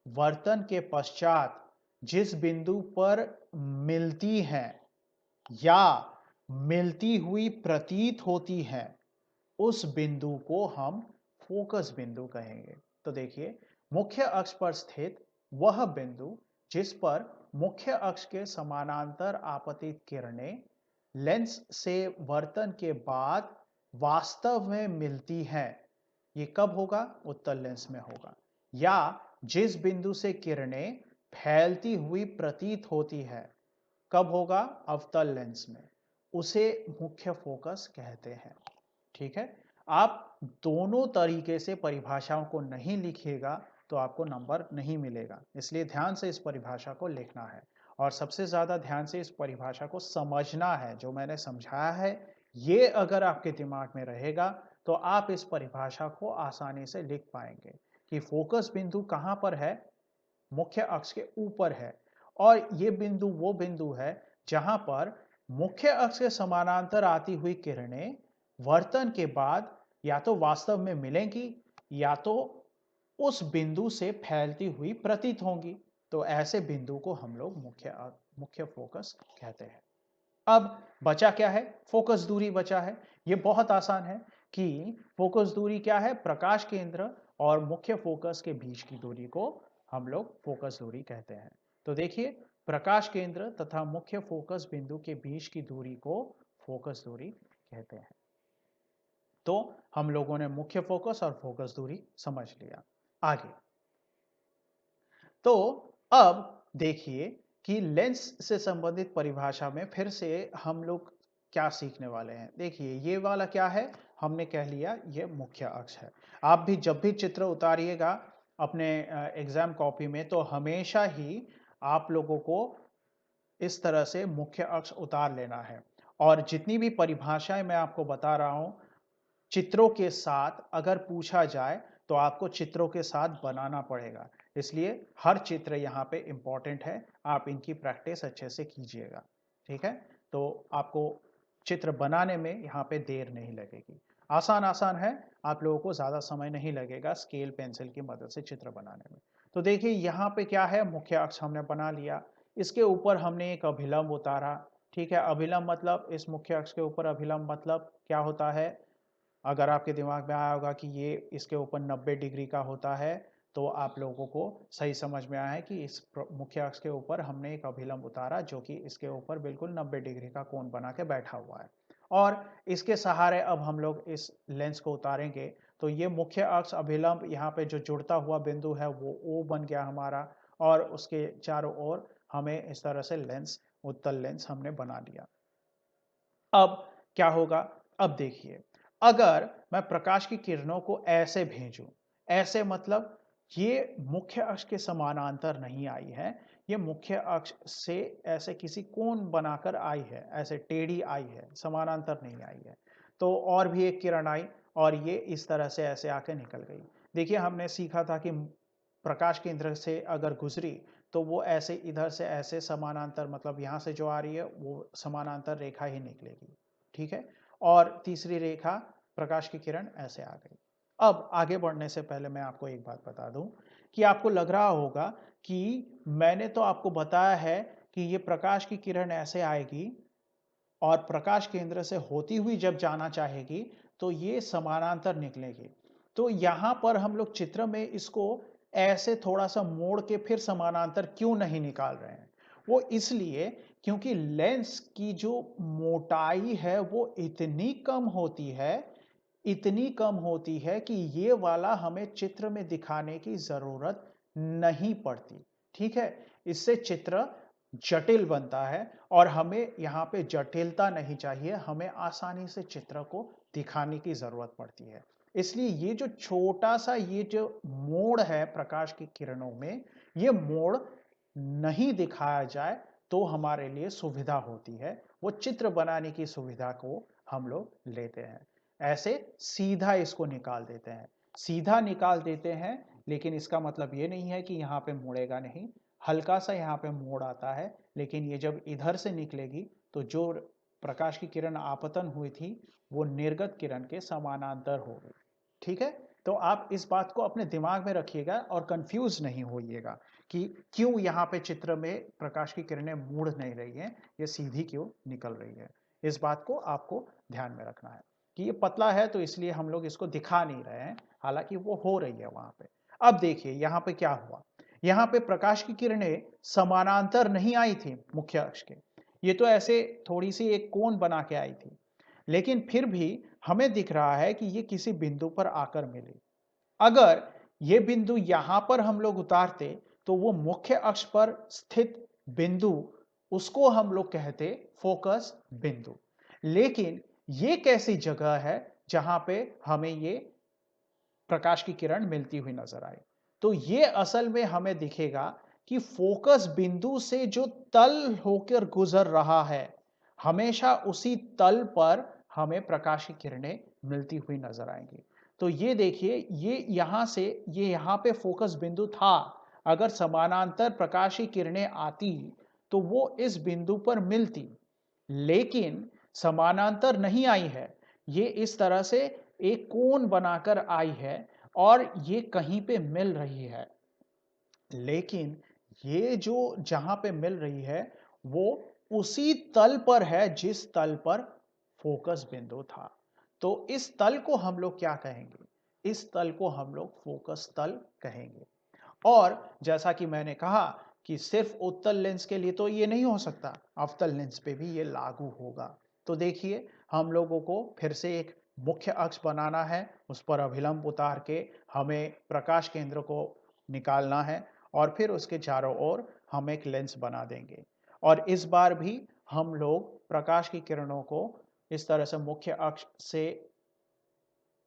वर्तन के पश्चात जिस बिंदु पर मिलती हैं या मिलती हुई प्रतीत होती हैं, उस बिंदु को हम फोकस बिंदु कहेंगे। तो देखिए, मुख्य अक्ष पर स्थित वह बिंदु जिस पर मुख्य अक्ष के समानांतर आपतित किरणें लेंस से वर्तन के बाद वास्तव में मिलती हैं, ये कब होगा? उत्तल लेंस में होगा। या जिस बिंदु से किरणें फैलती हुई प्रतीत होती है, कब होगा? अवतल लेंस में। उसे मुख्य फोकस कहते हैं। ठीक है, आप दोनों तरीके से परिभाषाओं को नहीं लिखिएगा तो आपको नंबर नहीं मिलेगा, इसलिए ध्यान से इस परिभाषा को लिखना है और सबसे ज्यादा ध्यान से इस परिभाषा को समझना है। जो मैंने समझाया है ये अगर आपके दिमाग में रहेगा तो आप इस परिभाषा को आसानी से लिख पाएंगे कि फोकस बिंदु कहां पर है, मुख्य अक्ष के ऊपर है। और ये बिंदु वो बिंदु है जहां पर मुख्य अक्ष के समानांतर आती हुई किरणें वर्तन के बाद या तो वास्तव में मिलेंगी या तो उस बिंदु से फैलती हुई प्रतीत होंगी। तो ऐसे बिंदु को हम लोग मुख्य फोकस कहते हैं। अब बचा क्या है, फोकस दूरी बचा है। यह बहुत आसान है कि फोकस दूरी क्या है, प्रकाश केंद्र और मुख्य फोकस के बीच की दूरी को हम लोग फोकस दूरी कहते हैं। तो देखिए, प्रकाश केंद्र तथा मुख्य फोकस बिंदु के बीच की दूरी को फोकस दूरी कहते हैं। तो हम लोगों ने मुख्य फोकस और फोकस दूरी समझ लिया। आगे तो अब देखिए कि लेंस से संबंधित परिभाषा में फिर से हम लोग क्या सीखने वाले हैं। देखिए ये वाला क्या है, हमने कह लिया ये मुख्य अक्ष है। आप भी जब भी चित्र उतारिएगा अपने एग्जाम कॉपी में तो हमेशा ही आप लोगों को इस तरह से मुख्य अक्ष उतार लेना है। और जितनी भी परिभाषाएं मैं आपको बता रहा हूं चित्रों के साथ अगर पूछा जाए तो आपको चित्रों के साथ बनाना पड़ेगा। इसलिए हर चित्र यहाँ पे इंपॉर्टेंट है, आप इनकी प्रैक्टिस अच्छे से कीजिएगा। ठीक है, तो आपको चित्र बनाने में यहाँ पे देर नहीं लगेगी। आसान आसान है, आप लोगों को ज़्यादा समय नहीं लगेगा स्केल पेंसिल की मदद से चित्र बनाने में। तो देखिए यहाँ पे क्या है, मुख्य अक्ष हमने बना लिया, इसके ऊपर हमने एक अभिलंब उतारा। ठीक है, अभिलंब मतलब इस मुख्य अक्ष के ऊपर अभिलंब मतलब क्या होता है, अगर आपके दिमाग में आया होगा कि ये इसके ऊपर 90 डिग्री का होता है तो आप लोगों को सही समझ में आया है कि इस मुख्य अक्ष के ऊपर हमने एक अभिलंब उतारा जो कि इसके ऊपर बिल्कुल 90 डिग्री का कोण बना के बैठा हुआ है। और इसके सहारे अब हम लोग इस लेंस को उतारेंगे तो ये मुख्य अक्ष अभिलंब यहाँ पे जो जुड़ता हुआ बिंदु है वो O बन गया हमारा। और उसके चारों ओर हमें इस तरह से लेंस, उत्तल लेंस हमने बना लिया। अब क्या होगा, अब देखिए अगर मैं प्रकाश की किरणों को ऐसे भेजूं, ऐसे मतलब ये मुख्य अक्ष के समानांतर नहीं आई है, ये मुख्य अक्ष से ऐसे किसी कोण बनाकर आई है, ऐसे टेढ़ी आई है, समानांतर नहीं आई है। तो और भी एक किरण आई और ये इस तरह से ऐसे आके निकल गई। देखिए हमने सीखा था कि प्रकाश केंद्र से अगर गुजरी तो वो ऐसे इधर से ऐसे समानांतर, मतलब यहां से जो आ रही है वो समानांतर रेखा ही निकलेगी। ठीक है, और तीसरी रेखा प्रकाश की किरण ऐसे आ गई। अब आगे बढ़ने से पहले मैं आपको एक बात बता दूं कि आपको लग रहा होगा कि मैंने तो आपको बताया है कि ये प्रकाश की किरण ऐसे आएगी और प्रकाश केंद्र से होती हुई जब जाना चाहेगी तो ये समानांतर निकलेगी। तो यहां पर हम लोग चित्र में इसको ऐसे थोड़ा सा मोड़ के फिर समानांतर क्यों नहीं निकाल रहे हैं, वो इसलिए क्योंकि लेंस की जो मोटाई है वो इतनी कम होती है, इतनी कम होती है कि ये वाला हमें चित्र में दिखाने की जरूरत नहीं पड़ती। ठीक है, इससे चित्र जटिल बनता है और हमें यहाँ पे जटिलता नहीं चाहिए, हमें आसानी से चित्र को दिखाने की जरूरत पड़ती है। इसलिए ये जो छोटा सा ये जो मोड़ है प्रकाश की किरणों में, ये मोड़ नहीं दिखाया जाए तो हमारे लिए सुविधा होती है, वो चित्र बनाने की सुविधा को हम लोग लेते हैं। ऐसे सीधा इसको निकाल देते हैं, सीधा निकाल देते हैं, लेकिन इसका मतलब ये नहीं है कि यहाँ पे मुड़ेगा नहीं, हल्का सा यहाँ पे मोड़ आता है, लेकिन ये जब इधर से निकलेगी तो जो प्रकाश की किरण आपतन हुई थी वो निर्गत किरण के समानांतर होगी। ठीक है, तो आप इस बात को अपने दिमाग में रखिएगा और कंफ्यूज नहीं होइएगा कि क्यों यहाँ पे चित्र में प्रकाश की किरणें मुड़ नहीं रही हैं, ये सीधी क्यों निकल रही है। इस बात को आपको ध्यान में रखना है कि ये पतला है तो इसलिए हम लोग इसको दिखा नहीं रहे हैं, हालांकि वो हो रही है वहां पे। अब देखिए यहाँ पे क्या हुआ, यहाँ पे प्रकाश की किरणें समानांतर नहीं आई थी मुख्य अक्ष के, ये तो ऐसे थोड़ी सी एक कोण बना के आई थी, लेकिन फिर भी हमें दिख रहा है कि ये किसी बिंदु पर आकर मिली। अगर ये बिंदु यहां पर हम लोग उतारते तो वो मुख्य अक्ष पर स्थित बिंदु, उसको हम लोग कहते फोकस बिंदु। लेकिन ये कैसी जगह है जहां पे हमें ये प्रकाश की किरण मिलती हुई नजर आई, तो ये असल में हमें दिखेगा कि फोकस बिंदु से जो तल होकर गुजर रहा है हमेशा उसी तल पर हमें प्रकाश की किरणें मिलती हुई नजर आएंगी। तो ये देखिए, ये यहां से ये यहां पे फोकस बिंदु था। अगर समानांतर प्रकाश की किरणें आती तो वो इस बिंदु पर मिलती, लेकिन समानांतर नहीं आई है। ये इस तरह से एक कोण बनाकर आई है और ये कहीं पे मिल रही है। लेकिन ये जो जहां पे मिल रही है वो उसी तल पर है जिस तल पर फोकस बिंदु था। तो इस तल को हम लोग क्या कहेंगे? इस तल को हम लोग फोकस तल कहेंगे। और जैसा कि मैंने कहा कि सिर्फ उत्तल लेंस के लिए तो ये नहीं हो सकता, अवतल लेंस पे भी ये लागू होगा। तो देखिए, हम लोगों को फिर से एक मुख्य अक्ष बनाना है, उस पर अभिलंब उतार के हमें प्रकाश केंद्र को निकालना है और फिर उसके चारों ओर हम एक लेंस बना देंगे। और इस बार भी हम लोग प्रकाश की किरणों को इस तरह से मुख्य अक्ष से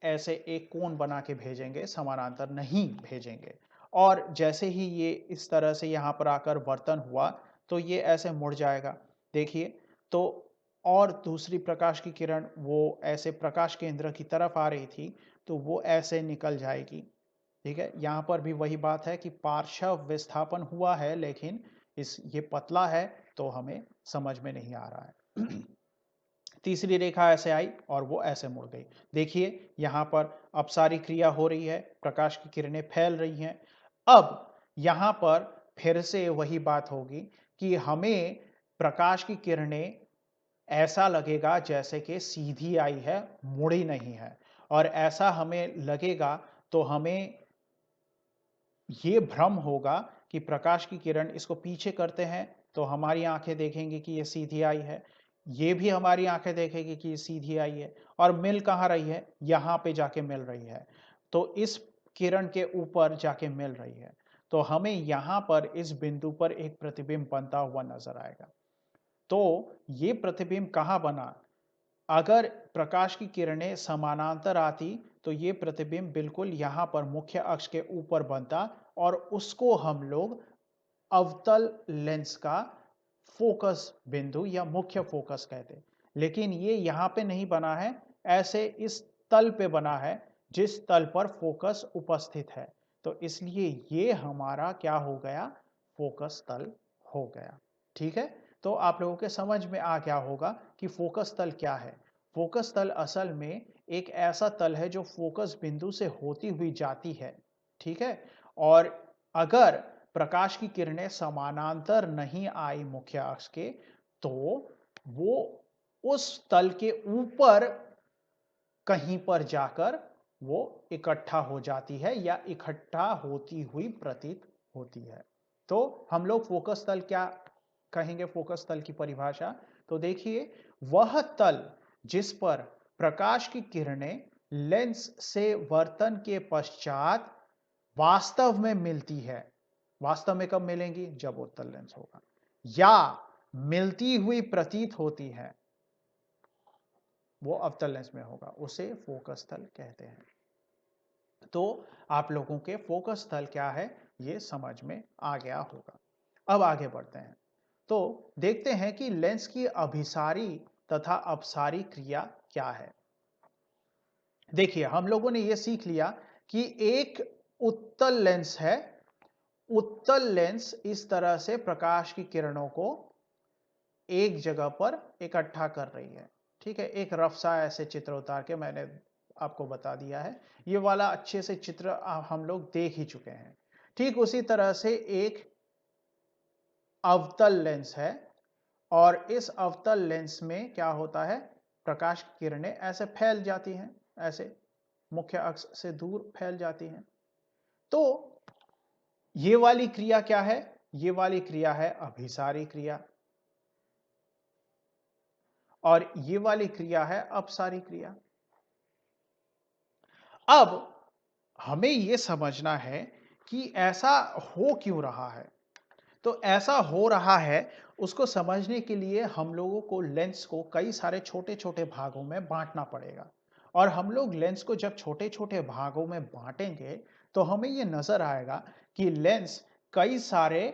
ऐसे एक कोण बना के भेजेंगे, समानांतर नहीं भेजेंगे। और जैसे ही ये इस तरह से यहाँ पर आकर वर्तन हुआ तो ये ऐसे मुड़ जाएगा। देखिए, तो और दूसरी प्रकाश की किरण वो ऐसे प्रकाश केंद्र की तरफ आ रही थी तो वो ऐसे निकल जाएगी। ठीक है, यहाँ पर भी वही बात है कि पार्श्व विस्थापन हुआ है, लेकिन ये पतला है तो हमें समझ में नहीं आ रहा है। तीसरी रेखा ऐसे आई और वो ऐसे मुड़ गई। देखिए, यहां पर अपसारी क्रिया हो रही है, प्रकाश की किरणें फैल रही हैं। अब यहां पर फिर से वही बात होगी कि हमें प्रकाश की किरणें ऐसा लगेगा जैसे कि सीधी आई है, मुड़ी नहीं है। और ऐसा हमें लगेगा तो हमें ये भ्रम होगा कि प्रकाश की किरण इसको पीछे करते हैं तो हमारी आंखें देखेंगी कि ये सीधी आई है, ये भी हमारी आंखें देखेंगी कि ये सीधी आई है, और मिल कहाँ रही है? यहाँ पे जाके मिल रही है। तो इस किरण के ऊपर जाके मिल रही है। तो हमें यहाँ पर इस बिंदु पर एक प्रतिबिंब बनता हुआ नजर आएगा। तो ये प्रतिबिंब कहाँ बना? अगर प्रकाश की किरणें समानांतर आती तो ये प्रतिबिंब बिल्कुल यहां पर मुख्य अक्ष के ऊपर बनता और उसको हम लोग अवतल लेंस का फोकस बिंदु या मुख्य फोकस कहते। लेकिन ये यहां पे नहीं बना है, ऐसे इस तल पे बना है जिस तल पर फोकस उपस्थित है। तो इसलिए ये हमारा क्या हो गया? फोकस तल हो गया। ठीक है, तो आप लोगों के समझ में आ गया होगा कि फोकस तल क्या है। फोकस तल असल में एक ऐसा तल है जो फोकस बिंदु से होती हुई जाती है। ठीक है, और अगर प्रकाश की किरणें समानांतर नहीं आई मुख्य अक्ष के तो वो उस तल के ऊपर कहीं पर जाकर वो इकट्ठा हो जाती है या इकट्ठा होती हुई प्रतीत होती है। तो हम लोग फोकस तल क्या कहेंगे? फोकस तल की परिभाषा तो देखिए, वह तल जिस पर प्रकाश की किरणें लेंस से वर्तन के पश्चात वास्तव में मिलती है। वास्तव में कब मिलेंगी? जब उत्तल लेंस होगा, या मिलती हुई प्रतीत होती है, वो अवतल लेंस में होगा, उसे फोकस तल कहते हैं। तो आप लोगों के फोकस तल क्या है ये समझ में आ गया होगा। अब आगे बढ़ते हैं तो देखते हैं कि लेंस की अभिसारी तथा अपसारी क्रिया क्या है। देखिए, हम लोगों ने यह सीख लिया कि एक उत्तल लेंस है। उत्तल लेंस इस तरह से प्रकाश की किरणों को एक जगह पर इकट्ठा कर रही है। ठीक है, एक रफ सा ऐसे चित्र उतार के मैंने आपको बता दिया है। ये वाला अच्छे से चित्र हम लोग देख ही चुके हैं। ठीक उसी तरह से एक अवतल लेंस है और इस अवतल लेंस में क्या होता है? प्रकाश की किरणें ऐसे फैल जाती हैं, ऐसे मुख्य अक्ष से दूर फैल जाती हैं। तो ये वाली क्रिया क्या है? ये वाली क्रिया है अभिसारी क्रिया, और ये वाली क्रिया है अपसारी क्रिया। अब हमें यह समझना है कि ऐसा हो क्यों रहा है। तो ऐसा हो रहा है उसको समझने के लिए हम लोगों को लेंस को कई सारे छोटे छोटे भागों में बांटना पड़ेगा। और हम लोग लेंस को जब छोटे छोटे भागों में बांटेंगे तो हमें यह नजर आएगा कि लेंस कई सारे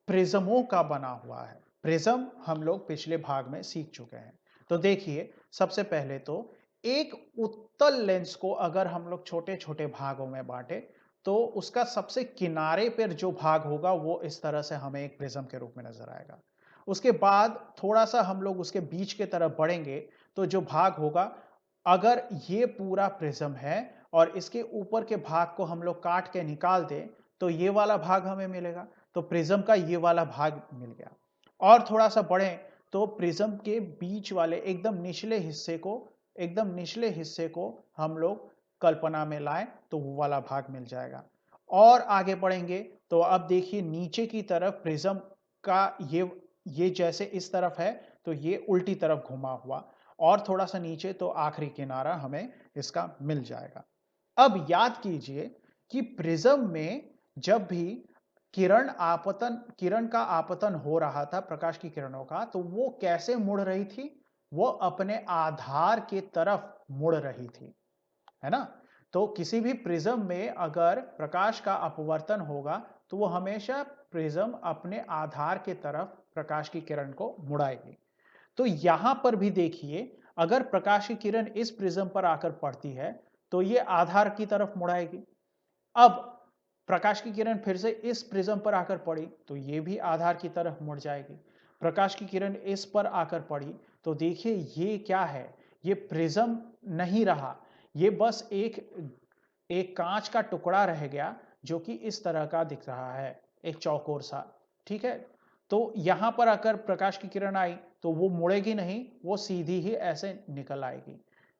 प्रिज्मों का बना हुआ है। प्रिज्म हम लोग पिछले भाग में सीख चुके हैं। तो देखिए, सबसे पहले तो एक उत्तल लेंस को अगर हम लोग छोटे-छोटे भागों में बाँटे, तो उसका सबसे किनारे पर जो भाग होगा, वो इस तरह से हमें एक प्रिज़्म के रूप में नज़र आएगा। उसके बाद थोड़ा-सा हम लोग उसके बीच की तरफ बढ़ेंगे, तो जो भाग होगा, अगर ये पूरा प्रिज़्म है और इसके ऊपर के भाग को हम लोग काट के निकाल दें, तो ये वाला भाग हमें मिलेगा। तो प्रिज़्म का ये वाला भाग मिल गया। और थोड़ा-सा बढ़ें, तो प्रिज़्म के बीच वाले एकदम निचले हिस्से को हम लोग कल्पना में लाएँ, तो वो वाला भाग मिल जाएगा। और आगे बढ़ेंगे, तो अब देखिए नीचे की तरफ प्रिज़्म का ये जैसे इस तरफ है, तो ये उल्टी तरफ घुमा हुआ और थोड़ा-सा नीचे तो आखिरी किनारा हमें इसका मिल जाएगा। अब याद कीजिए कि प्रिज़्म में जब भी किरण का आपतन हो रहा था, प्रकाश की किरणों का, तो वो कैसे मुड़ रही थी? वो अपने आधार की तरफ मुड़ रही थी, है ना? तो किसी भी प्रिज़्म में अगर प्रकाश का अपवर्तन होगा, तो वो हमेशा प्रिज़्म अपने आधार की तरफ प्रकाश की किरण को मुड़ाएगी। तो यहां पर भी देखिए, अगर प्रकाश की किरण इस प्रिज्म पर आकर पड़ती है, तो ये आधार की तरफ मुड़ाएगी। अब प्रकाश की किरण फिर से इस प्रिज्म पर आकर पड़ी, तो ये भी आधार की तरफ मुड़ जाएगी। प्रकाश की किरण इस पर आकर पड़ी, तो देखिए ये क्या है? ये प्रिज्म नहीं रहा, ये बस एक एक कांच का टुकड़ा रह गया, जो कि इस तरह का दिख रहा है, एक चौकोर सा, ठीक है? तो यहां पर आकर प्रकाश की किरण आई, तो वो मुड़ेगी नहीं, वो सीधी ही ऐसे निकल आएगी,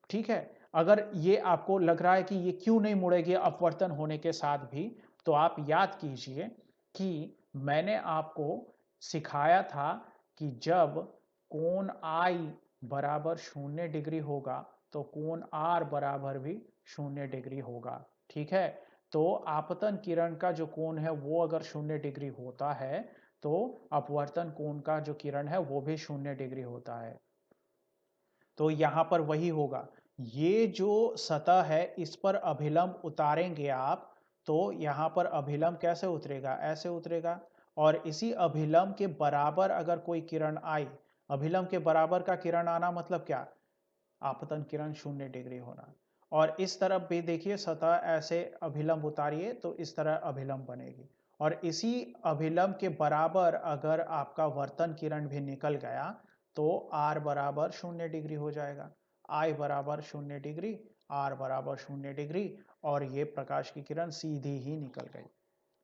ठीक है? अगर ये आपको लग रहा है कि ये क्यों नहीं मुड़ेगी अपवर्तन होने के साथ भी, तो आप याद कीजिए कि मैंने आपको सिखाया था कि जब कोण I बराबर 0 डिग्री होगा, तो कोण R बराबर भी 0 डिग्री होगा, ठीक है? तो आपतन किरण का जो कोण है, वो अगर 0 डिग्री होता है, तो अपवर्तन कोण का जो किरण है, वो भी 0 डिग्री होता है। तो यहां पर वही होगा। ये जो सतह है, इस पर अभिलंब उतारेंगे आप, तो यहां पर अभिलंब कैसे उतरेगा? ऐसे उतरेगा। और इसी अभिलंब के बराबर अगर कोई किरण आई, अभिलंब के बराबर का किरण आना मतलब क्या? आपतन किरण 0 डिग्री होना। और इस तरफ भी देखिए, सतह ऐसे अभिलंब उतारिए, तो इस तरह अभिलंब बनेगी। और इसी अभिलंब के बराबर अगर आपका वर्तन किरण भी निकल गया, तो R बराबर 0 डिग्री हो जाएगा। I बराबर 0 डिग्री, R बराबर 0 डिग्री, और ये प्रकाश की किरण सीधी ही निकल गई,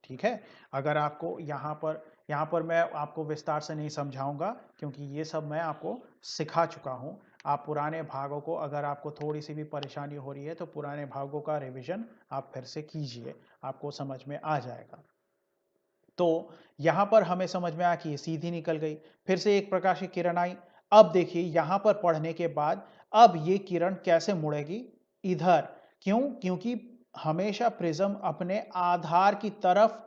ठीक है? अगर आपको यहाँ पर मैं आपको विस्तार से नहीं समझाऊंगा, क्योंकि ये सब मैं आपको सिखा चुका हूं। आप पुराने भागों को, अगर आपको थोड़ी सी भी परेशानी हो रही है, तो पुराने भागों का रिवीजन आप फिर से कीजिए, आपको समझ में आ जाएगा। तो यहां पर हमें समझ में आया कि ये सीधी निकल गई। फिर से एक प्रकाश की किरण आई। अब देखिए यहां पर पढ़ने के बाद अब ये किरण कैसे मुड़ेगी? इधर। क्यों? क्योंकि हमेशा प्रिज्म अपने आधार की तरफ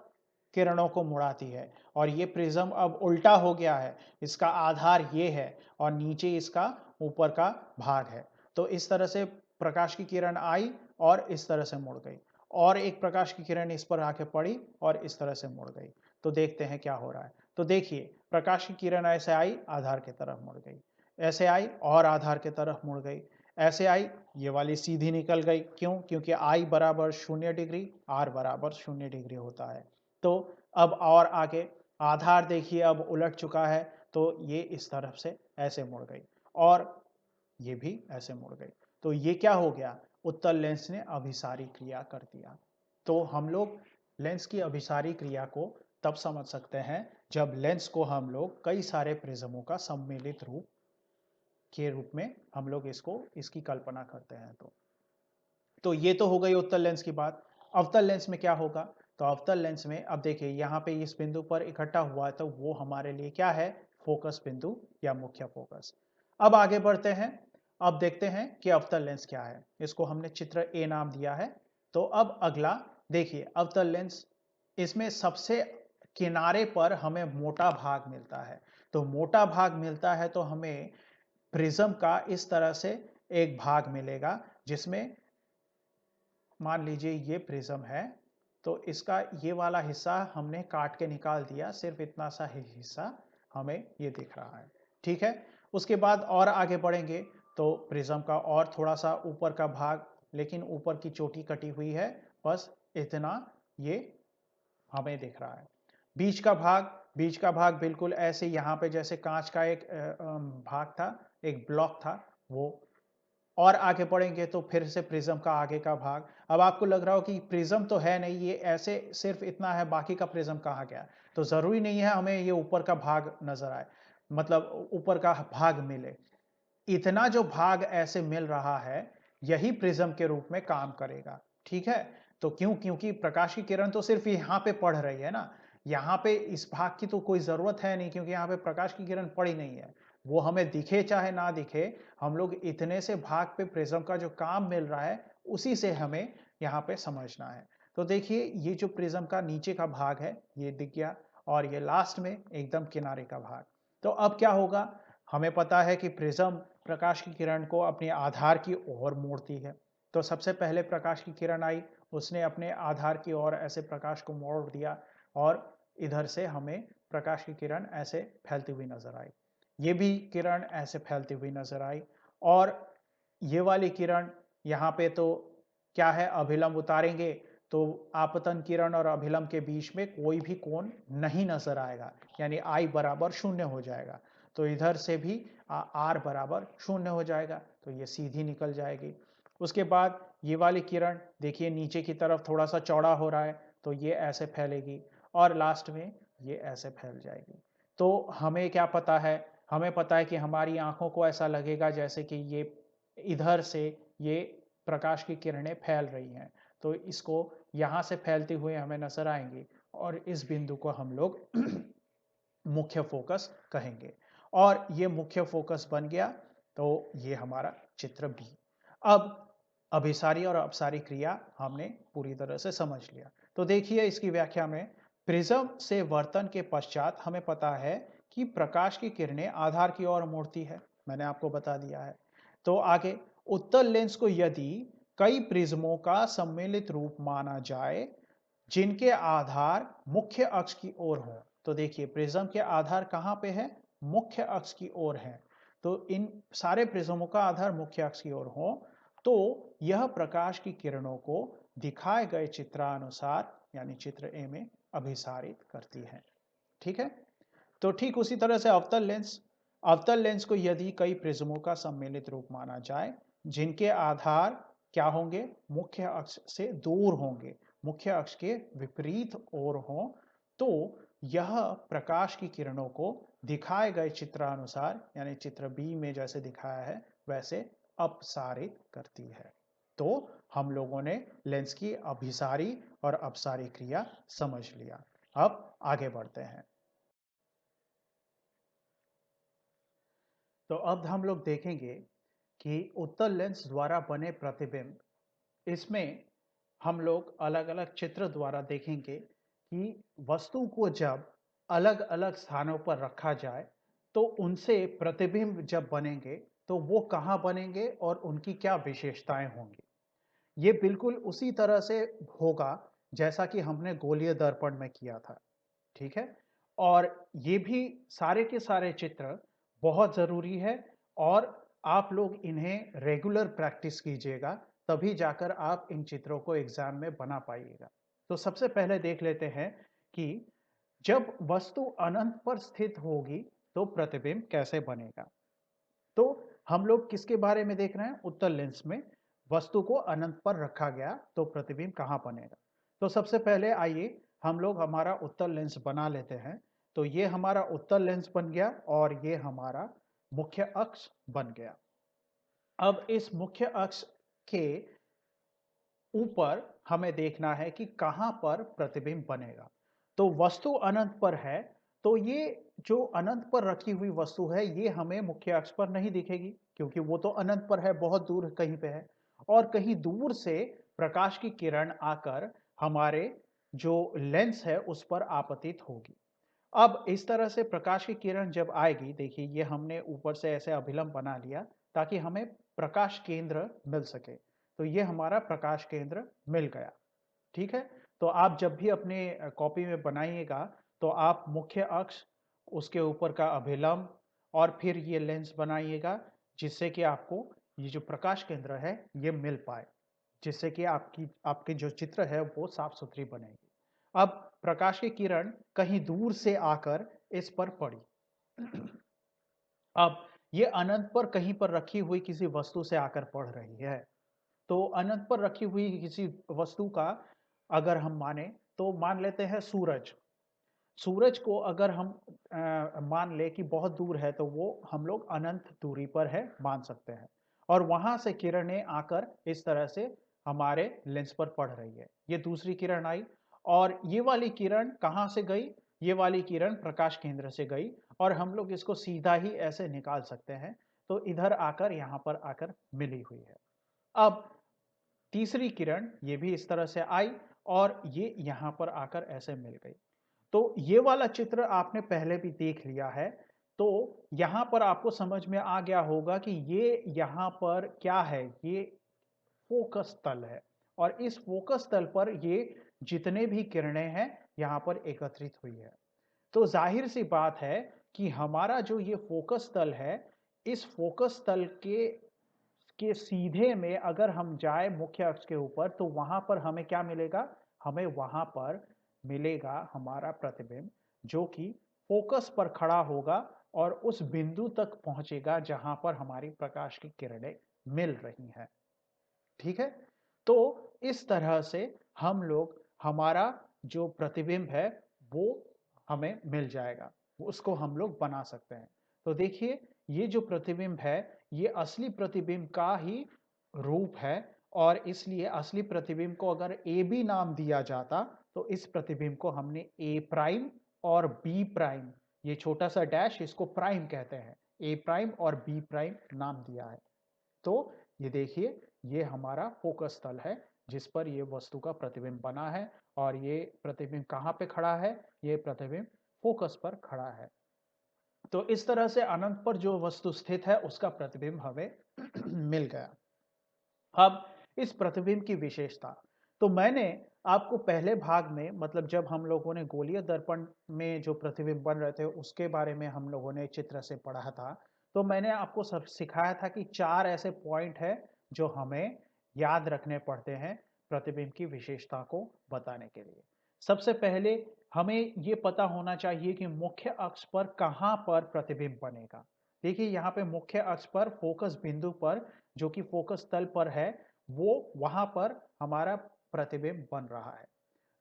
किरणों को मुड़ाती है, और ये प्रिज्म अब उल्टा हो गया है। इसका आधार ये है और नीचे इसका ऊपर का भाग है। तो इस तरह से प्रकाश की किरण आई और इस तरह से मुड़ गई, और एक प्रकाश की किरण इस पर आके पड़ी और इस तरह से मुड़ गई। तो देखते हैं क्या हो रहा है। तो देखिए, प्रकाश की किरण ऐसे आई, आधार की तरफ मुड़ गई, ऐसे आई और आधार की तरफ मुड़ गई, ऐसे आई, ये वाली सीधी निकल गई। क्यों? क्योंकि I बराबर 0 डिग्री, R बराबर 0 डिग्री होता है। तो अब और आगे आधार देखिए अब उलट चुका है, तो ये इस तरफ से ऐसे मुड़ गई और ये भी ऐसे मुड़ गई। तो ये क्या हो गया? उत्तल लेंस ने अभिसारी क्रिया कर दिया। तो हम लोग लेंस की अभिसारी क्रिया को तब समझ सकते हैं जब लेंस को हम लोग कई सारे प्रिज्मों का सम्मिलित रूप के रूप में हम लोग इसकी कल्पना करते हैं। तो ये तो हो गई उत्तल लेंस की बात। अवतल लेंस में क्या होगा? तो अवतल लेंस में अब देखिए यहाँ पे इस बिंदु पर इकट्ठा हुआ है, तो वो हमारे लिए क्या है? फोकस बिंदु या मुख्य फोकस। अब आगे बढ़ते हैं। अब देखते हैं कि अवतल लेंस क्या है। इसको हमने चित्र ए नाम दिया है। तो अब अगला देखिए, अवतल लेंस, इसमें सबसे किनारे पर हमें मोटा भाग मिलता है। तो मोटा भाग मिलता है तो हमें प्रिज्म का इस तरह से एक भाग मिलेगा, जिसमें मान लीजिए ये प्रिज्म है, तो इसका ये वाला हिस्सा हमने काट के निकाल दिया, सिर्फ इतना सा ही हिस्सा हमें ये दिख रहा है, ठीक है? उसके बाद और आगे बढ़ेंगे तो प्रिज्म का और थोड़ा सा ऊपर का भाग, लेकिन ऊपर की चोटी कटी हुई है, बस इतना ये हमें दिख रहा है। बीच का भाग बिल्कुल ऐसे यहाँ पे जैसे कांच का एक भाग था, एक ब्लॉक था वो। और आगे बढ़ेंगे तो फिर से प्रिज्म का आगे का भाग। अब आपको लग रहा हो कि प्रिज्म तो है नहीं, ये ऐसे सिर्फ इतना है, बाकी का प्रिज्म कहाँ गया? तो जरूरी नहीं है हमें ये ऊपर का भाग नजर आए, मतलब ऊपर का भाग मिले। इतना जो भाग ऐसे मिल रहा है, यही प्रिज्म के रूप में काम करेगा। ठीक है, तो क्यों? क्योंकि प्रकाश की किरण तो सिर्फ यहाँ पे पड़ रही है ना, यहाँ पे इस भाग की तो कोई जरूरत है नहीं, क्योंकि यहाँ पे प्रकाश की किरण पड़ी नहीं है। वो हमें दिखे चाहे ना दिखे, हम लोग इतने से भाग पे प्रिज्म का जो काम मिल रहा है, उसी से हमें यहाँ पे समझना है। तो देखिए, ये जो प्रिज्म का नीचे का भाग है ये दिख गया, और ये लास्ट में एकदम किनारे का भाग। तो अब क्या होगा? हमें पता है कि प्रिज्म प्रकाश की किरण को अपने आधार की ओर मोड़ती है। तो सबसे पहले प्रकाश की किरण आई, उसने अपने आधार की ओर ऐसे प्रकाश को मोड़ दिया, और इधर से हमें प्रकाश की किरण ऐसे फैलती हुई नजर आई। ये भी किरण ऐसे फैलती हुई नजर आई, और ये वाली किरण यहाँ पे तो क्या है, अभिलंब उतारेंगे तो आपतन किरण और अभिलंब के बीच में कोई भी कोण नहीं नजर आएगा, यानी आई बराबर 0 हो जाएगा। तो इधर से भी आर बराबर 0 हो जाएगा, तो ये सीधी निकल जाएगी। उसके बाद ये वाली किरण देखिए नीचे की तरफ थोड़ा सा चौड़ा हो रहा है, तो ये ऐसे फैलेगी, और लास्ट में ये ऐसे फैल जाएगी। तो हमें क्या पता है? हमें पता है कि हमारी आंखों को ऐसा लगेगा जैसे कि ये इधर से ये प्रकाश की किरणें फैल रही हैं। तो इसको यहाँ से फैलते हुए हमें नजर आएंगी, और इस बिंदु को हम लोग मुख्य फोकस कहेंगे। और ये मुख्य फोकस बन गया, तो ये हमारा चित्र बी। अब अभिसारी और अपसारी क्रिया हमने पूरी तरह से समझ लिया। तो देखिए इसकी व्याख्या में, प्रिज्म से वर्तन के पश्चात हमें पता है कि प्रकाश की किरणें आधार की ओर मुड़ती है, मैंने आपको बता दिया है। तो आगे, उत्तल लेंस को यदि कई प्रिज्मों का सम्मिलित रूप माना जाए जिनके आधार मुख्य अक्ष की ओर हो। तो देखिए प्रिज्म के आधार कहां पे है? मुख्य अक्ष की ओर है। तो इन सारे प्रिज्मों का आधार मुख्य अक्ष की ओर हो, तो यह प्रकाश की किरणों को दिखाए गए चित्रानुसार, यानी चित्र ए में अभिसारित करती है। ठीक है, तो ठीक उसी तरह से अवतल लेंस को यदि कई प्रिज्मों का सम्मिलित रूप माना जाए जिनके आधार क्या होंगे? मुख्य अक्ष से दूर होंगे, मुख्य अक्ष के विपरीत ओर हो, तो यह प्रकाश की किरणों को दिखाए गए चित्रानुसार, यानी चित्र बी में जैसे दिखाया है वैसे अपसारित करती है। तो हम लोगों ने लेंस की अभिसारी और अपसारी क्रिया समझ लिया। अब आगे बढ़ते हैं। तो अब हम लोग देखेंगे कि उत्तल लेंस द्वारा बने प्रतिबिंब, इसमें हम लोग अलग अलग चित्र द्वारा देखेंगे कि वस्तु को जब अलग अलग स्थानों पर रखा जाए तो उनसे प्रतिबिंब जब बनेंगे तो वो कहाँ बनेंगे और उनकी क्या विशेषताएं होंगी। ये बिल्कुल उसी तरह से होगा जैसा कि हमने गोलीय दर्पण में किया था। ठीक है, और ये भी सारे के सारे चित्र बहुत ज़रूरी है, और आप लोग इन्हें रेगुलर प्रैक्टिस कीजिएगा, तभी जाकर आप इन चित्रों को एग्जाम में बना पाइएगा। तो सबसे पहले देख लेते हैं कि जब वस्तु अनंत पर स्थित होगी तो प्रतिबिंब कैसे बनेगा। तो हम लोग किसके बारे में देख रहे हैं? उत्तल लेंस में वस्तु को अनंत पर रखा गया तो प्रतिबिंब कहाँ बनेगा। तो सबसे पहले आइए हम लोग हमारा उत्तल लेंस बना लेते हैं। तो ये हमारा उत्तल लेंस बन गया, और ये हमारा मुख्य अक्ष बन गया। अब इस मुख्य अक्ष के ऊपर हमें देखना है कि कहां पर प्रतिबिंब बनेगा। तो वस्तु अनंत पर है, तो ये जो अनंत पर रखी हुई वस्तु है ये हमें मुख्य अक्ष पर नहीं दिखेगी, क्योंकि वो तो अनंत पर है, बहुत दूर कहीं पे है। और कहीं दूर से प्रकाश की किरण आकर हमारे जो लेंस है उस पर आपतित होगी। अब इस तरह से प्रकाश की किरण जब आएगी, देखिए ये हमने ऊपर से ऐसे अभिलंब बना लिया ताकि हमें प्रकाश केंद्र मिल सके। तो ये हमारा प्रकाश केंद्र मिल गया। ठीक है, तो आप जब भी अपने कॉपी में बनाइएगा तो आप मुख्य अक्ष, उसके ऊपर का अभिलंब और फिर ये लेंस बनाइएगा जिससे कि आपको ये जो प्रकाश केंद्र है ये मिल पाए, जिससे कि आपकी जो चित्र है वो साफ सुथरी बनेगी। अब प्रकाश की किरण कहीं दूर से आकर इस पर पड़ी। अब ये अनंत पर कहीं पर रखी हुई किसी वस्तु से आकर पड़ रही है। तो अनंत पर रखी हुई किसी वस्तु का अगर हम माने तो मान लेते हैं सूरज। सूरज को अगर हम मान ले कि बहुत दूर है तो वो हम लोग अनंत दूरी पर है मान सकते हैं, और वहां से किरणें आकर इस तरह से हमारे लेंस पर पड़ रही है। ये दूसरी किरण आई और ये वाली किरण कहाँ से गई? ये वाली किरण प्रकाश केंद्र से गई और हम लोग इसको सीधा ही ऐसे निकाल सकते हैं। तो इधर आकर यहाँ पर आकर मिली हुई है। अब तीसरी किरण ये भी इस तरह से आई और ये यहाँ पर आकर ऐसे मिल गई। तो ये वाला चित्र आपने पहले भी देख लिया है। तो यहाँ पर आपको समझ में आ गया होगा कि ये यहाँ पर क्या है, ये फोकस तल है और इस फोकस तल पर ये जितने भी किरणें हैं यहाँ पर एकत्रित हुई है। तो जाहिर सी बात है कि हमारा जो ये फोकस तल है, इस फोकस तल के सीधे में अगर हम जाए मुख्य अक्ष के ऊपर तो वहां पर हमें क्या मिलेगा? हमें वहां पर मिलेगा हमारा प्रतिबिंब, जो कि फोकस पर खड़ा होगा और उस बिंदु तक पहुंचेगा जहां पर हमारी प्रकाश की किरणें मिल रही हैं। ठीक है? तो इस तरह से हम लोग हमारा जो प्रतिबिंब है वो हमें मिल जाएगा, उसको हम लोग बना सकते हैं। तो देखिए, ये जो प्रतिबिंब है ये असली प्रतिबिंब का ही रूप है और इसलिए असली प्रतिबिंब को अगर ए बी नाम दिया जाता तो इस प्रतिबिंब को हमने ए प्राइम और बी प्राइम, ये छोटा सा डैश इसको प्राइम कहते हैं, ए प्राइम और बी प्राइम नाम दिया है। तो ये देखिए, ये हमारा फोकस तल है जिस पर ये वस्तु का प्रतिबिंब बना है और ये प्रतिबिंब कहाँ पे खड़ा है? ये प्रतिबिंब फोकस पर खड़ा है। तो इस तरह से अनंत पर जो वस्तु स्थित है उसका प्रतिबिंब हमें मिल गया। अब इस प्रतिबिंब की विशेषता, तो मैंने आपको पहले भाग में मतलब जब हम लोगों ने गोलीय दर्पण में जो प्रतिबिंब बन रहे थे उसके बारे में हम लोगों ने चित्र से पढ़ा था। तो मैंने आपको सब सिखाया था कि 4 ऐसे पॉइंट है जो हमें याद रखने पड़ते हैं प्रतिबिंब की विशेषता को बताने के लिए। सबसे पहले हमें ये पता होना चाहिए कि मुख्य अक्ष पर कहाँ पर प्रतिबिंब बनेगा। देखिए, यहाँ पे मुख्य अक्ष पर फोकस बिंदु पर जो कि फोकस तल पर है वो वहां पर हमारा प्रतिबिंब बन रहा है।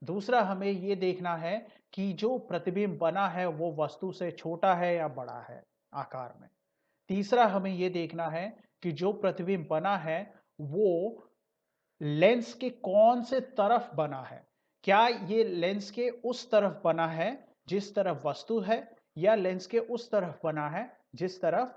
दूसरा, हमें ये देखना है कि जो प्रतिबिंब बना है वो वस्तु से छोटा है या बड़ा है आकार में। तीसरा, हमें ये देखना है कि जो प्रतिबिंब बना है वो लेंस के कौन से तरफ बना है। क्या ये लेंस के उस तरफ बना है जिस तरफ वस्तु है, या लेंस के उस तरफ बना है जिस तरफ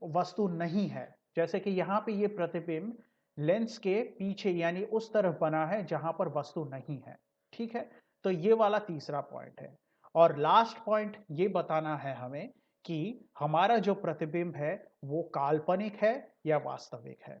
वस्तु नहीं है। जैसे कि यहाँ पे ये प्रतिबिंब लेंस के पीछे यानी उस तरफ बना है जहां पर वस्तु नहीं है। ठीक है? तो ये वाला तीसरा पॉइंट है। और लास्ट पॉइंट ये बताना है हमें कि हमारा जो प्रतिबिंब है वो काल्पनिक है या वास्तविक है।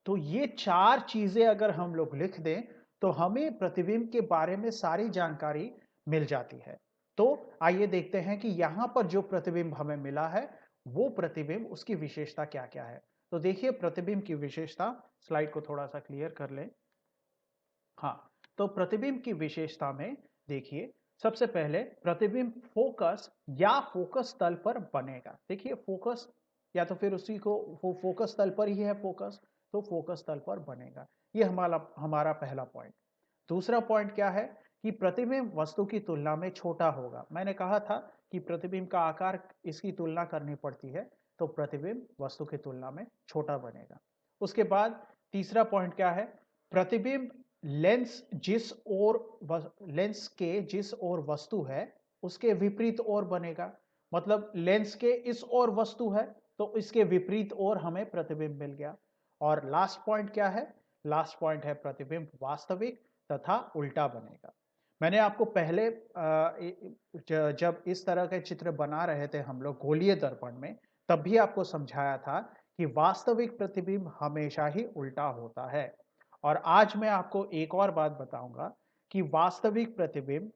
तो ये 4 चीजें अगर हम लोग लिख दें तो हमें प्रतिबिंब के बारे में सारी जानकारी मिल जाती है। तो आइए देखते हैं कि यहां पर जो प्रतिबिंब हमें मिला है वो प्रतिबिंब उसकी विशेषता क्या-क्या है। तो देखिए, प्रतिबिंब की विशेषता, स्लाइड को थोड़ा सा क्लियर कर लें। हाँ, तो प्रतिबिंब की विशेषता में देखिए, सबसे पहले प्रतिबिंब फोकस या फोकस तल पर बनेगा। देखिए, फोकस या तो फिर उसी को फोकस तल पर ही है फोकस, तो फोकस तल पर बनेगा। ये हमारा हमारा पहला पॉइंट। दूसरा पॉइंट क्या है कि प्रतिबिंब वस्तु की तुलना में छोटा होगा। मैंने कहा था कि प्रतिबिंब का आकार इसकी तुलना करनी पड़ती है, तो प्रतिबिंब वस्तु की तुलना में छोटा बनेगा। उसके बाद तीसरा पॉइंट क्या है? प्रतिबिंब लेंस के जिस ओर वस्तु है उसके विपरीत ओर बनेगा। मतलब लेंस के इस ओर वस्तु है तो इसके विपरीत ओर हमें प्रतिबिंब मिल गया। और लास्ट पॉइंट क्या है? लास्ट पॉइंट है प्रतिबिंब वास्तविक तथा उल्टा बनेगा। मैंने आपको पहले जब इस तरह के चित्र बना रहे थे हम लोग गोलीय दर्पण में, तब भी आपको समझाया था कि वास्तविक प्रतिबिंब हमेशा ही उल्टा होता है। और आज मैं आपको एक और बात बताऊंगा कि वास्तविक प्रतिबिंब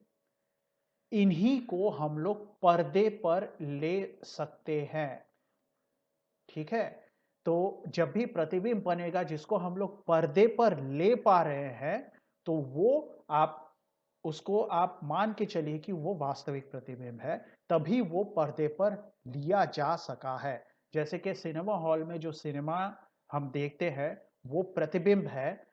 इन्हीं को हम लोग पर्दे पर ले सकते हैं। ठीक है, तो जब भी प्रतिबिंब बनेगा जिसको हम लोग पर्दे पर ले पा रहे हैं, तो वो आप उसको आप मान के चलिए कि वो वास्तविक प्रतिबिंब है, तभी वो पर्दे पर लिया जा सका है। जैसे कि सिनेमा हॉल में जो सिनेमा हम देखते हैं वो प्रतिबिंब है,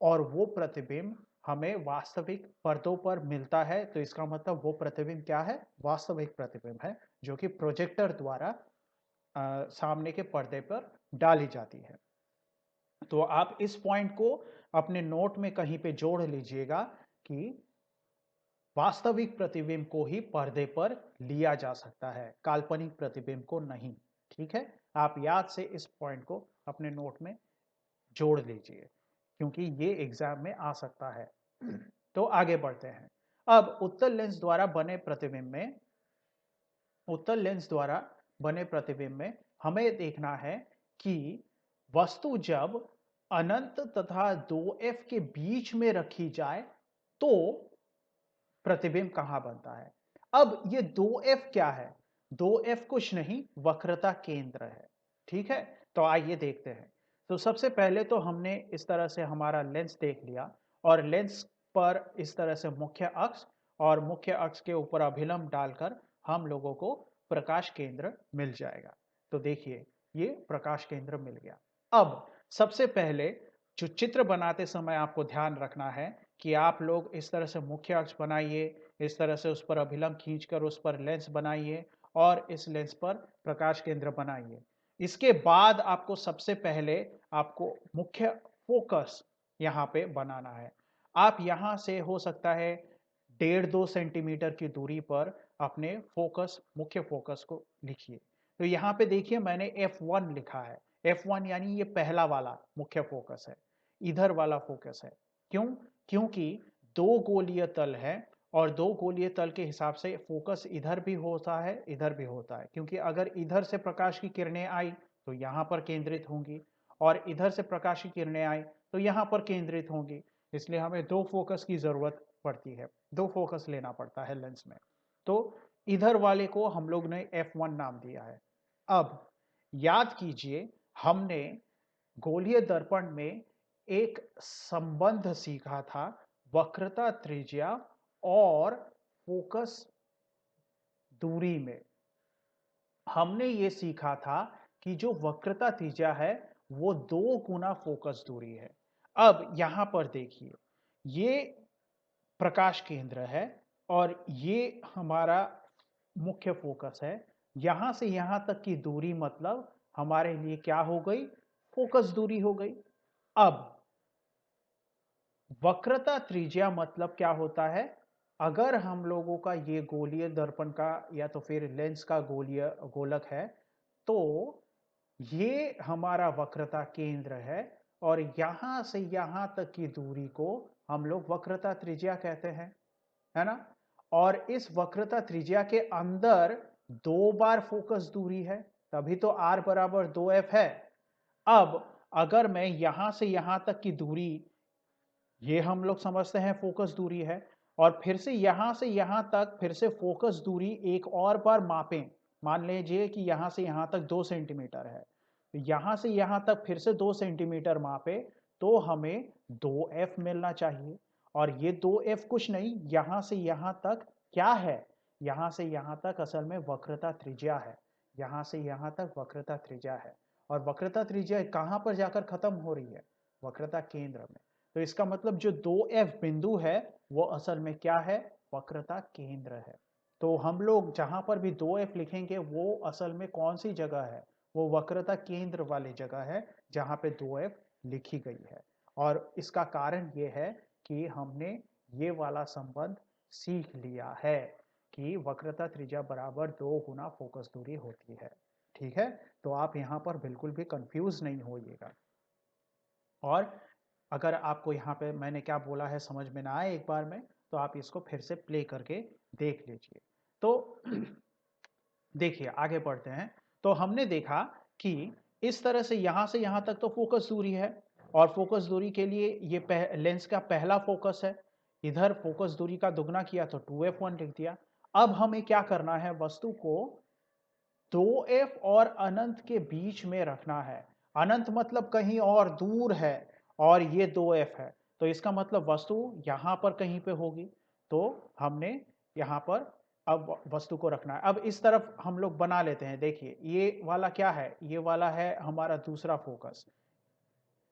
और वो प्रतिबिंब हमें वास्तविक पर्दों पर मिलता है, तो इसका मतलब वो प्रतिबिंब क्या है? वास्तविक प्रतिबिंब है, जो कि प्रोजेक्टर द्वारा सामने के पर्दे पर डाली जाती है। तो आप इस पॉइंट को अपने नोट में कहीं पे जोड़ लीजिएगा कि वास्तविक प्रतिबिंब को ही पर्दे पर लिया जा सकता है, काल्पनिक प्रतिबिंब को नहीं। ठीक है, आप याद से इस पॉइंट को अपने नोट में जोड़ लीजिए, क्योंकि ये एग्जाम में आ सकता है। तो आगे बढ़ते हैं। अब उत्तल लेंस द्वारा बने प्रतिबिंब में हमें देखना है कि वस्तु जब अनंत तथा 2f के बीच में रखी जाए तो प्रतिबिंब कहां बनता है। अब ये 2f क्या है? 2f कुछ नहीं, वक्रता केंद्र है। ठीक है, तो आइए देखते हैं। तो सबसे पहले तो हमने इस तरह से हमारा लेंस देख लिया, और लेंस पर इस तरह से मुख्य अक्ष, और मुख्य अक्ष के ऊपर अभिलंब डालकर हम लोगों को प्रकाश केंद्र मिल जाएगा। तो देखिए, ये प्रकाश केंद्र मिल गया। अब सबसे पहले जो चित्र बनाते समय आपको ध्यान रखना है कि आप लोग इस तरह से मुख्य अक्ष बनाइए, इस तरह से उस पर अभिलंब खींचकर उस पर लेंस बनाइए, और इस लेंस पर प्रकाश केंद्र बनाइए। इसके बाद आपको सबसे पहले आपको मुख्य फोकस यहाँ पे बनाना है। आप यहाँ से हो सकता है 1.5-2 सेंटीमीटर की दूरी पर अपने मुख्य फोकस को लिखिए। तो यहाँ पे देखिए मैंने F1 लिखा है। F1 यानी ये पहला वाला मुख्य फोकस है, इधर वाला फोकस है। क्यों? क्योंकि दो गोलीय तल है, और दो गोलीय तल के हिसाब से फोकस इधर भी होता है, इधर भी होता है। क्योंकि अगर इधर से प्रकाश की किरणें आई तो यहां पर केंद्रित होंगी, और इधर से प्रकाश की किरणें आई तो यहां पर केंद्रित होंगी। इसलिए हमें दो फोकस की जरूरत पड़ती है, दो फोकस लेना पड़ता है लेंस में। तो इधर वाले को हम लोग ने F1 नाम दिया है। अब याद कीजिए, हमने गोलीय दर्पण में एक संबंध सीखा था, वक्रता त्रिज्या और फोकस दूरी में। हमने ये सीखा था कि जो वक्रता त्रिज्या है वो 2 गुना फोकस दूरी है। अब यहां पर देखिए, ये प्रकाश केंद्र है, और ये हमारा मुख्य फोकस है। यहां से यहां तक की दूरी मतलब हमारे लिए क्या हो गई? फोकस दूरी हो गई। अब वक्रता त्रिज्या मतलब क्या होता है? अगर हम लोगों का ये गोलीय दर्पण का या तो फिर लेंस का गोलक है, तो ये हमारा वक्रता केंद्र है, और यहां से यहां तक की दूरी को हम लोग वक्रता त्रिज्या कहते हैं, है ना? और इस वक्रता त्रिज्या के अंदर 2 बार फोकस दूरी है, तभी तो r बराबर 2f है। अब अगर मैं यहां से यहां तक की दूरी, ये हम लोग समझते हैं फोकस दूरी है, और फिर से यहां तक फिर से फोकस दूरी एक और बार मापें। मान लीजिए कि यहां से यहां तक 2 सेंटीमीटर है, तो यहां से यहां तक फिर से 2 सेंटीमीटर मापे, तो हमें 2f मिलना चाहिए। और ये 2f कुछ नहीं, यहां से यहां तक क्या है? यहां से यहां तक असल में वक्रता त्रिज्या है। यहां से यहां तक वक्रता त्रिज्या है, और वक्रता त्रिज्या कहां पर जाकर खत्म हो रही है? वक्रता केंद्र में। तो इसका मतलब जो 2f बिंदु है वो असल में क्या है? वक्रता केंद्र है। तो हम लोग जहां पर भी 2f लिखेंगे वो असल में कौन सी जगह है? वो वक्रता केंद्र वाली जगह है जहां पे 2f लिखी गई है। और इसका कारण ये है कि हमने ये वाला संबंध सीख लिया है कि वक्रता त्रिज्या बराबर 2 गुना फोकस दूरी होती है। ठीक है, तो आप यहां पर बिल्कुल भी कंफ्यूज नहीं होइएगा। और अगर आपको यहाँ पे मैंने क्या बोला है समझ में ना आए एक बार में, तो आप इसको फिर से प्ले करके देख लीजिए। तो देखिए, आगे बढ़ते हैं। तो हमने देखा कि इस तरह से यहाँ तक तो फोकस दूरी है, और फोकस दूरी के लिए ये लेंस का पहला फोकस है। इधर फोकस दूरी का दुगना किया तो 2f1 लिख दिया। अब हमें क्या करना है, वस्तु को 2f और अनंत के बीच में रखना है। अनंत मतलब कहीं और दूर है और ये 2f है, तो इसका मतलब वस्तु यहां पर कहीं पे होगी। तो हमने यहां पर अब वस्तु को रखना है। अब इस तरफ हम लोग बना लेते हैं। देखिए ये वाला क्या है, ये वाला है हमारा दूसरा फोकस।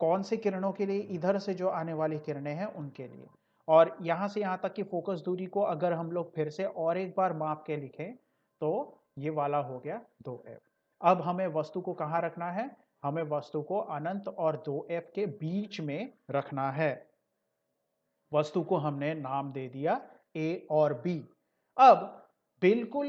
कौन से किरणों के लिए, इधर से जो आने वाली किरणें हैं उनके लिए। और यहां से यहां तक की फोकस दूरी को अगर हम लोग फिर से और एक बार माप के लिखें तो ये वाला हो गया 2f। अब हमें वस्तु को कहां रखना है, हमें वस्तु को अनंत और 2f के बीच में रखना है। वस्तु को हमने नाम दे दिया a और b। अब बिल्कुल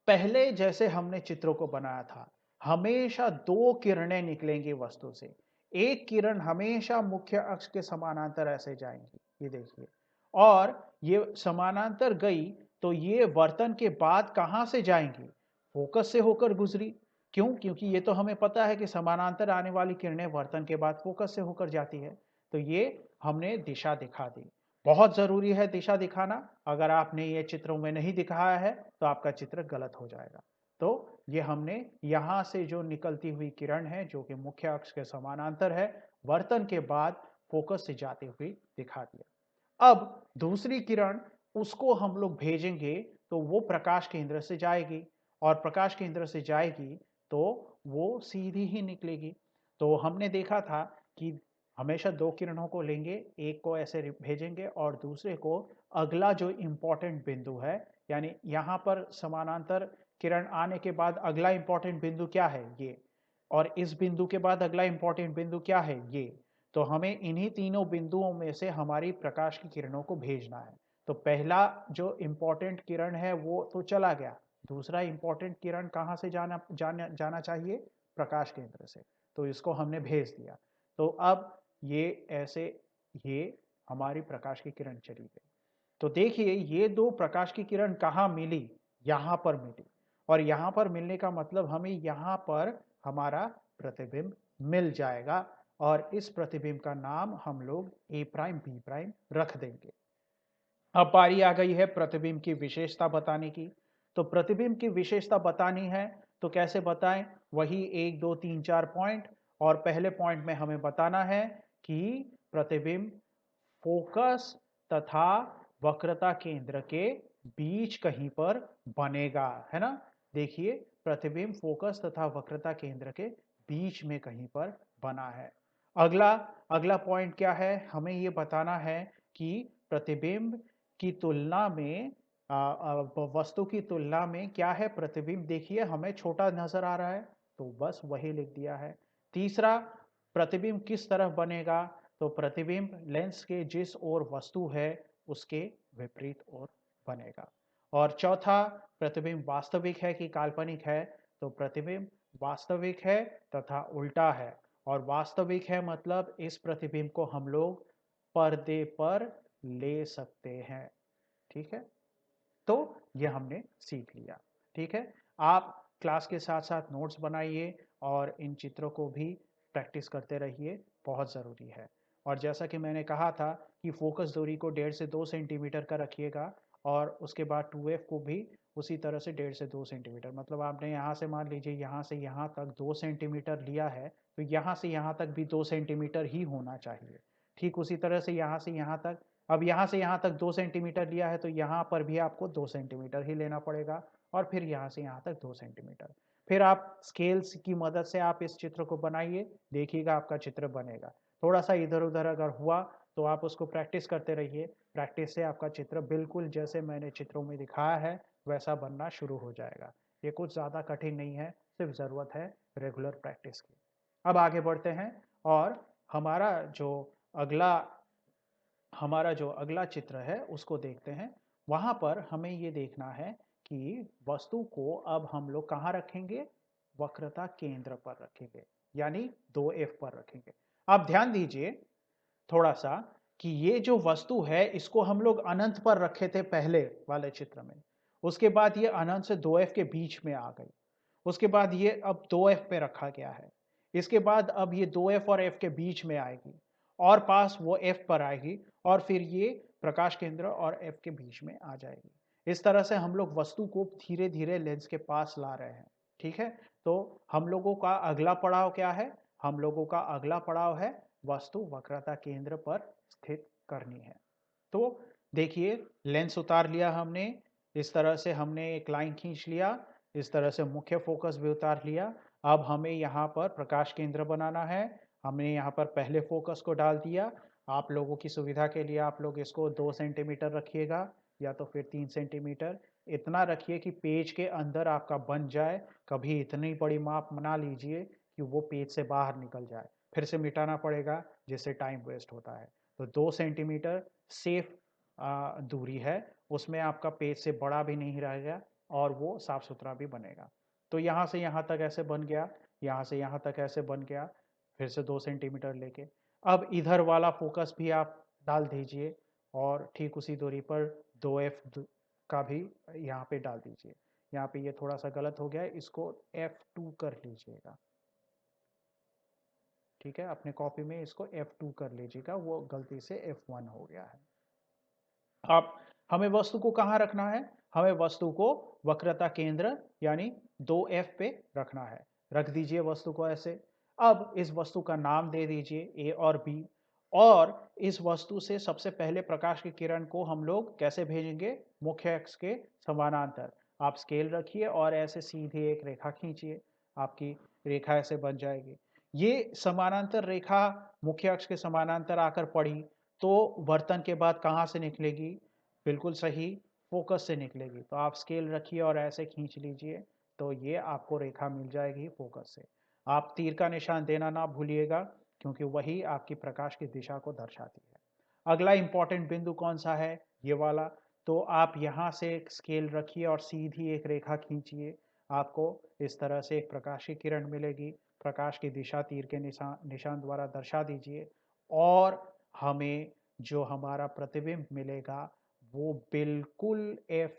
पहले जैसे हमने चित्रों को बनाया था, हमेशा दो किरणें निकलेंगी वस्तु से। एक किरण हमेशा मुख्य अक्ष के समानांतर ऐसे जाएंगी, ये देखिए। और ये समानांतर गई तो ये वर्तन के बाद कहां से जाएंगी, फोकस से होकर गुजरी। क्यों, क्योंकि ये तो हमें पता है कि समानांतर आने वाली किरणें वर्तन के बाद फोकस से होकर जाती है। तो ये हमने दिशा दिखा दी। बहुत जरूरी है दिशा दिखाना। अगर आपने ये चित्रों में नहीं दिखाया है तो आपका चित्र गलत हो जाएगा। तो ये हमने यहां से जो निकलती हुई किरण है जो कि मुख्य अक्ष के समानांतर है, वर्तन के बाद फोकस से जाती हुई दिखा दिया। अब दूसरी किरण, उसको हम लोग भेजेंगे तो वो प्रकाश केंद्र से जाएगी, और प्रकाश केंद्र से जाएगी तो वो सीधी ही निकलेगी। तो हमने देखा था कि हमेशा दो किरणों को लेंगे, एक को ऐसे भेजेंगे और दूसरे को अगला जो इंपॉर्टेंट बिंदु है, यानी यहां पर समानांतर किरण आने के बाद अगला इंपॉर्टेंट बिंदु क्या है, ये। और इस बिंदु के बाद अगला इंपॉर्टेंट बिंदु क्या है, ये। तो हमें इन्हीं तीनों बिंदुओं में से हमारी प्रकाश की किरणों को भेजना है। तो पहला जो इंपॉर्टेंट किरण है वो तो चला गया, दूसरा इंपॉर्टेंट किरण कहां से जाना चाहिए, प्रकाश केंद्र से। तो इसको हमने भेज दिया। तो अब ये ऐसे, ये हमारी प्रकाश की किरण चली गई। तो देखिए ये दो प्रकाश की किरण कहाँ मिली, यहां पर मिली। और यहां पर मिलने का मतलब हमें यहां पर हमारा प्रतिबिंब मिल जाएगा, और इस प्रतिबिंब का नाम हम लोग ए प्राइम बी प्राइम रख देंगे। अब बारी आ गई है प्रतिबिंब की विशेषता बताने की। तो प्रतिबिंब की विशेषता बतानी है तो कैसे बताएं, वही 1 2 3 4 पॉइंट। और पहले पॉइंट में हमें बताना है कि प्रतिबिंब फोकस तथा वक्रता केंद्र के बीच कहीं पर बनेगा, है ना। देखिए प्रतिबिंब फोकस तथा वक्रता केंद्र के बीच में कहीं पर बना है। अगला अगला पॉइंट क्या है, हमें यह बताना है कि प्रतिबिंब की तुलना में वस्तु की तुलना में क्या है प्रतिबिंब, देखिए हमें छोटा नजर आ रहा है तो बस वही लिख दिया है। तीसरा, प्रतिबिंब किस तरफ बनेगा, तो प्रतिबिंब लेंस के जिस ओर वस्तु है उसके विपरीत ओर बनेगा। और चौथा, प्रतिबिंब वास्तविक है कि काल्पनिक है, तो प्रतिबिंब वास्तविक है तथा उल्टा है। और वास्तविक है मतलब इस प्रतिबिंब को हम लोग पर्दे पर ले सकते हैं, ठीक है। तो ये हमने सीख लिया, ठीक है। आप क्लास के साथ साथ नोट्स बनाइए और इन चित्रों को भी प्रैक्टिस करते रहिए, बहुत ज़रूरी है। और जैसा कि मैंने कहा था कि फोकस दूरी को 1.5 से 2 सेंटीमीटर का रखिएगा, और उसके बाद 2f को भी उसी तरह से 1.5 से 2 सेंटीमीटर। मतलब आपने यहाँ से मान लीजिए यहाँ से यहाँ तक 2 सेंटीमीटर लिया है, तो यहाँ से यहाँ तक भी 2 सेंटीमीटर ही होना चाहिए। ठीक उसी तरह से यहाँ से यहाँ तक, अब यहाँ से यहाँ तक 2 सेंटीमीटर लिया है तो यहाँ पर भी आपको 2 सेंटीमीटर ही लेना पड़ेगा, और फिर यहाँ से यहाँ तक 2 सेंटीमीटर। फिर आप स्केल्स की मदद से आप इस चित्र को बनाइए, देखिएगा आपका चित्र बनेगा। थोड़ा सा इधर उधर अगर हुआ तो आप उसको प्रैक्टिस करते रहिए। प्रैक्टिस से आपका चित्र बिल्कुल जैसे मैंने चित्रों में दिखाया है वैसा बनना शुरू हो जाएगा। ये कुछ ज़्यादा कठिन नहीं है, सिर्फ ज़रूरत है रेगुलर प्रैक्टिस की। अब आगे बढ़ते हैं, और हमारा जो अगला चित्र है उसको देखते हैं। वहां पर हमें ये देखना है कि वस्तु को अब हम लोग कहाँ रखेंगे, वक्रता केंद्र पर रखेंगे, यानी 2f पर रखेंगे। आप ध्यान दीजिए थोड़ा सा कि ये जो वस्तु है इसको हम लोग अनंत पर रखे थे पहले वाले चित्र में, उसके बाद ये अनंत से 2f के बीच में आ गई, उसके बाद ये अब 2f पे रखा गया है, इसके बाद अब ये 2f और f के बीच में आएगी, और पास वो F पर आएगी और फिर ये प्रकाश केंद्र और F के बीच में आ जाएगी। इस तरह से हम लोग वस्तु को धीरे-धीरे लेंस के पास ला रहे हैं, ठीक है? तो हम लोगों का अगला पड़ाव क्या है? हम लोगों का अगला पड़ाव है वस्तु वक्रता केंद्र पर स्थित करनी है। तो देखिए, लेंस उतार लिया हमने, इस तरह से हमने एक लाइन खींच लिया, इस तरह से मुख्य फोकस भी उतार लिया। अब हमें यहाँ पर प्रकाश केंद्र बनाना है। हमने यहाँ पर पहले फोकस को डाल दिया। आप लोगों की सुविधा के लिए आप लोग इसको 2 सेंटीमीटर रखिएगा या तो फिर 3 सेंटीमीटर। इतना रखिए कि पेज के अंदर आपका बन जाए। कभी इतनी बड़ी माप बना लीजिए कि वो पेज से बाहर निकल जाए। फिर से मिटाना पड़ेगा, जिससे टाइम वेस्ट होता है। तो 2 सेंटीमीटर सेफ दूरी है, उसमें आपका पेज से बड़ा भी नहीं रहेगा और वो साफ सुथरा भी बनेगा। तो यहाँ से यहाँ तक ऐसे बन गया, यहाँ से यहाँ तक ऐसे बन गया, फिर से 2 सेंटीमीटर लेके। अब इधर वाला फोकस भी आप डाल दीजिए और ठीक उसी दूरी पर 2F का भी यहाँ पे डाल दीजिए। यहाँ पे ये थोड़ा सा गलत हो गया है, इसको F2 कर लीजिएगा, ठीक है? अपने कॉपी में इसको F2 कर लीजिएगा, वो गलती से F1 हो गया है। अब हमें वस्तु को कहाँ रखना है? हमें वस्तु को वक्रता केंद्र यानी 2F पे रखना है। रख दीजिए वस्तु को ऐसे। अब इस वस्तु का नाम दे दीजिए A और B और इस वस्तु से सबसे पहले प्रकाश की किरण को हम लोग कैसे भेजेंगे? मुख्य अक्ष के समानांतर। आप स्केल रखिए और ऐसे सीधी एक रेखा खींचिए, आपकी रेखा ऐसे बन जाएगी। ये समानांतर रेखा मुख्य अक्ष के समानांतर आकर पड़ी तो वर्तन के बाद कहाँ से निकलेगी? बिल्कुल सही, फोकस से निकलेगी। तो आप स्केल रखिए और ऐसे खींच लीजिए, तो ये आपको रेखा मिल जाएगी फोकस से। आप तीर का निशान देना ना भूलिएगा, क्योंकि वही आपकी प्रकाश की दिशा को दर्शाती है। अगला इंपॉर्टेंट बिंदु कौन सा है? ये वाला। तो आप यहाँ से एक स्केल रखिए और सीधी एक रेखा खींचिए। आपको इस तरह से एक प्रकाश की किरण मिलेगी। प्रकाश की दिशा तीर के निशान निशान द्वारा दर्शा दीजिए और हमें जो हमारा प्रतिबिंब मिलेगा वो बिल्कुल F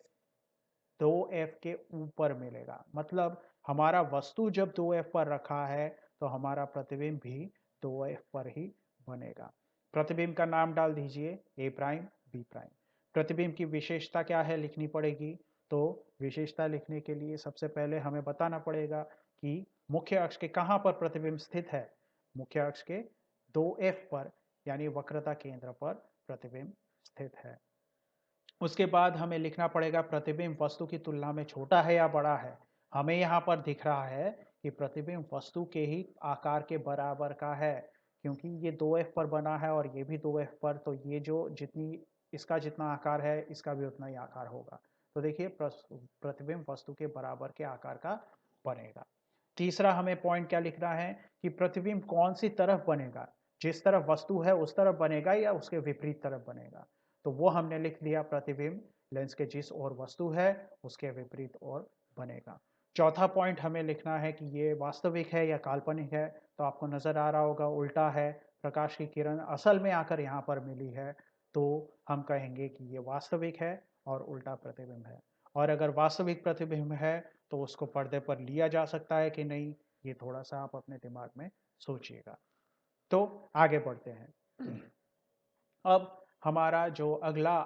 2F के ऊपर मिलेगा। मतलब हमारा वस्तु जब 2F पर रखा है तो हमारा प्रतिबिंब भी 2F पर ही बनेगा। प्रतिबिंब का नाम डाल दीजिए A प्राइम B प्राइम। प्रतिबिंब की विशेषता क्या है लिखनी पड़ेगी। तो विशेषता लिखने के लिए सबसे पहले हमें बताना पड़ेगा कि मुख्य अक्ष के कहाँ पर प्रतिबिंब स्थित है। मुख्य अक्ष के 2F पर यानी वक्रता केंद्र पर प्रतिबिंब स्थित है। उसके बाद हमें लिखना पड़ेगा प्रतिबिंब वस्तु की तुलना में छोटा है या बड़ा है। हमें यहाँ पर दिख रहा है कि प्रतिबिंब वस्तु के ही आकार के बराबर का है, क्योंकि ये 2F पर बना है और ये भी 2F पर, तो ये जो जितनी इसका जितना आकार है इसका भी उतना ही आकार होगा। तो देखिए प्रतिबिंब वस्तु के बराबर के आकार का बनेगा। तीसरा हमें पॉइंट क्या लिखना है कि प्रतिबिंब कौन सी तरफ बनेगा, जिस तरफ वस्तु है उस तरफ बनेगा या उसके विपरीत तरफ बनेगा। तो वो हमने लिख दिया, प्रतिबिंब लेंस के जिस ओर वस्तु है उसके विपरीत ओर बनेगा। चौथा पॉइंट हमें लिखना है कि ये वास्तविक है या काल्पनिक है। तो आपको नजर आ रहा होगा उल्टा है, प्रकाश की किरण असल में आकर यहाँ पर मिली है, तो हम कहेंगे कि ये वास्तविक है और उल्टा प्रतिबिंब है। और अगर वास्तविक प्रतिबिंब है तो उसको पर्दे पर लिया जा सकता है कि नहीं, ये थोड़ा सा आप अपने दिमाग में सोचिएगा। तो आगे बढ़ते हैं। अब हमारा जो अगला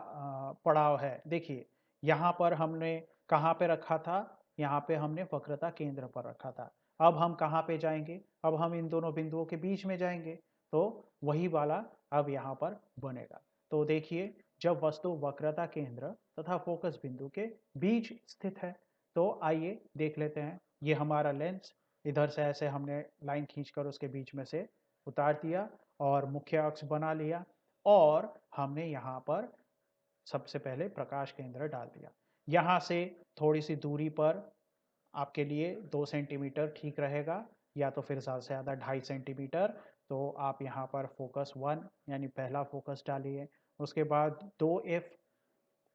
पड़ाव है, देखिए यहाँ पर हमने कहाँ पे रखा था? यहाँ पे हमने वक्रता केंद्र पर रखा था। अब हम कहाँ पे जाएंगे? अब हम इन दोनों बिंदुओं के बीच में जाएंगे, तो वही वाला अब यहाँ पर बनेगा। तो देखिए, जब वस्तु वक्रता केंद्र तथा फोकस बिंदु के बीच स्थित है, तो आइए देख लेते हैं। ये हमारा लेंस, इधर से ऐसे हमने लाइन खींचकर उसके बीच में से उतार दिया और मुख्य अक्ष बना लिया और हमने यहाँ पर सबसे पहले प्रकाश केंद्र डाल दिया। यहाँ से थोड़ी सी दूरी पर आपके लिए 2 सेंटीमीटर ठीक रहेगा, या तो फिर ज़्यादा से ज़्यादा 2.5 सेंटीमीटर। तो आप यहाँ पर फोकस 1 यानी पहला फोकस डालिए। उसके बाद 2F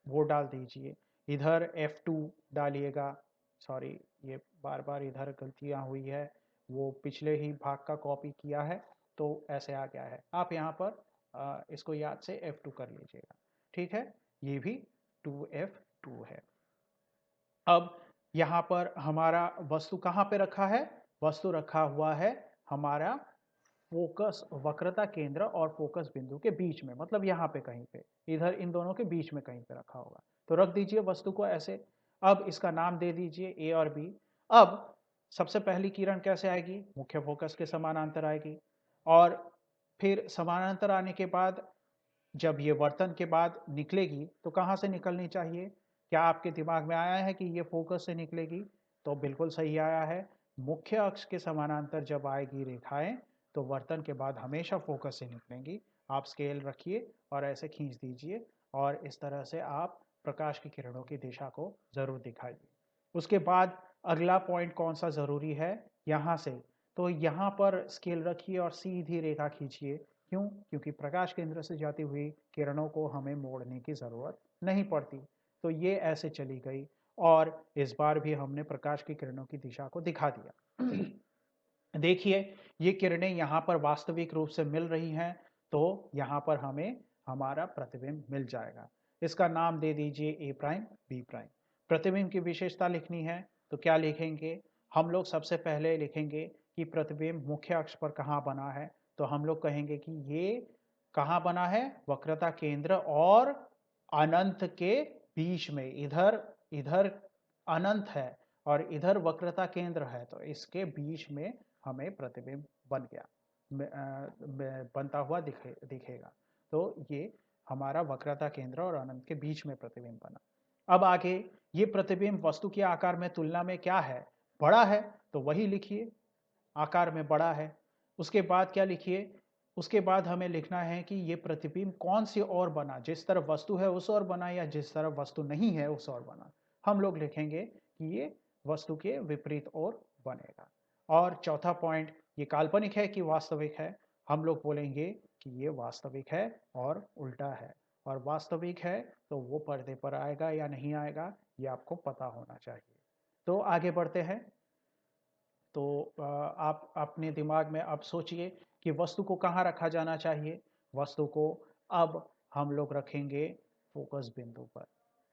वो डाल दीजिए। इधर F2 डालिएगा। सॉरी, ये बार बार इधर गलतियाँ हुई है, वो पिछले ही भाग का कॉपी किया है तो ऐसे आ गया है। आप यहाँ पर इसको याद से F2 कर लीजिएगा, ठीक है? ये भी 2F2 है। अब यहाँ पर हमारा वस्तु कहाँ पे रखा है? वस्तु रखा हुआ है हमारा फोकस वक्रता केंद्र और फोकस बिंदु के बीच में, मतलब यहाँ पे कहीं पे, इधर इन दोनों के बीच में कहीं पे रखा होगा। तो रख दीजिए वस्तु को ऐसे। अब इसका नाम दे दीजिए ए और बी। अब सबसे पहली किरण कैसे आएगी? मुख्य फोकस के समानांतर आएगी, और फिर समानांतर आने के बाद जब ये वर्तन के बाद निकलेगी तो कहाँ से निकलनी चाहिए? क्या आपके दिमाग में आया है कि ये फोकस से निकलेगी? तो बिल्कुल सही आया है। मुख्य अक्ष के समानांतर जब आएगी रेखाएं तो वर्तन के बाद हमेशा फोकस से निकलेंगी। आप स्केल रखिए और ऐसे खींच दीजिए, और इस तरह से आप प्रकाश की किरणों की दिशा को जरूर दिखाइए। उसके बाद अगला पॉइंट कौन सा जरूरी है? यहाँ से, तो यहाँ पर स्केल रखिए और सीधी रेखा खींचिए। क्यों? क्योंकि प्रकाश केंद्र से जाती हुई किरणों को हमें मोड़ने की जरूरत नहीं पड़ती। तो ये ऐसे चली गई, और इस बार भी हमने प्रकाश की किरणों की दिशा को दिखा दिया। देखिए, ये किरणें यहाँ पर वास्तविक रूप से मिल रही हैं, तो यहाँ पर हमें हमारा प्रतिबिंब मिल जाएगा। इसका नाम दे दीजिए ए प्राइम बी प्राइम। प्रतिबिंब की विशेषता लिखनी है तो क्या लिखेंगे? हम लोग सबसे पहले लिखेंगे कि प्रतिबिंब मुख्य अक्ष पर कहाँ बना है। तो हम लोग कहेंगे कि ये कहाँ बना है? वक्रता केंद्र और अनंत के बीच में। इधर इधर अनंत है और इधर वक्रता केंद्र है, तो इसके बीच में हमें प्रतिबिंब बन गया, बनता हुआ दिखेगा। तो ये हमारा वक्रता केंद्र और अनंत के बीच में प्रतिबिंब बना। अब आगे, ये प्रतिबिंब वस्तु के आकार में तुलना में क्या है? बड़ा है, तो वही लिखिए, आकार में बड़ा है। उसके बाद क्या लिखिए? उसके बाद हमें लिखना है कि ये प्रतिबिंब कौन सी ओर बना, जिस तरफ वस्तु है उस ओर बना या जिस तरफ वस्तु नहीं है उस ओर बना। हम लोग लिखेंगे कि ये वस्तु के विपरीत ओर बनेगा। और चौथा पॉइंट, ये काल्पनिक है कि वास्तविक है? हम लोग बोलेंगे कि ये वास्तविक है और उल्टा है। और वास्तविक है तो वो पर्दे पर आएगा या नहीं आएगा, ये आपको पता होना चाहिए। तो आगे बढ़ते हैं। तो आप अपने दिमाग में अब सोचिए कि वस्तु को कहाँ रखा जाना चाहिए। वस्तु को अब हम लोग रखेंगे फोकस बिंदु पर,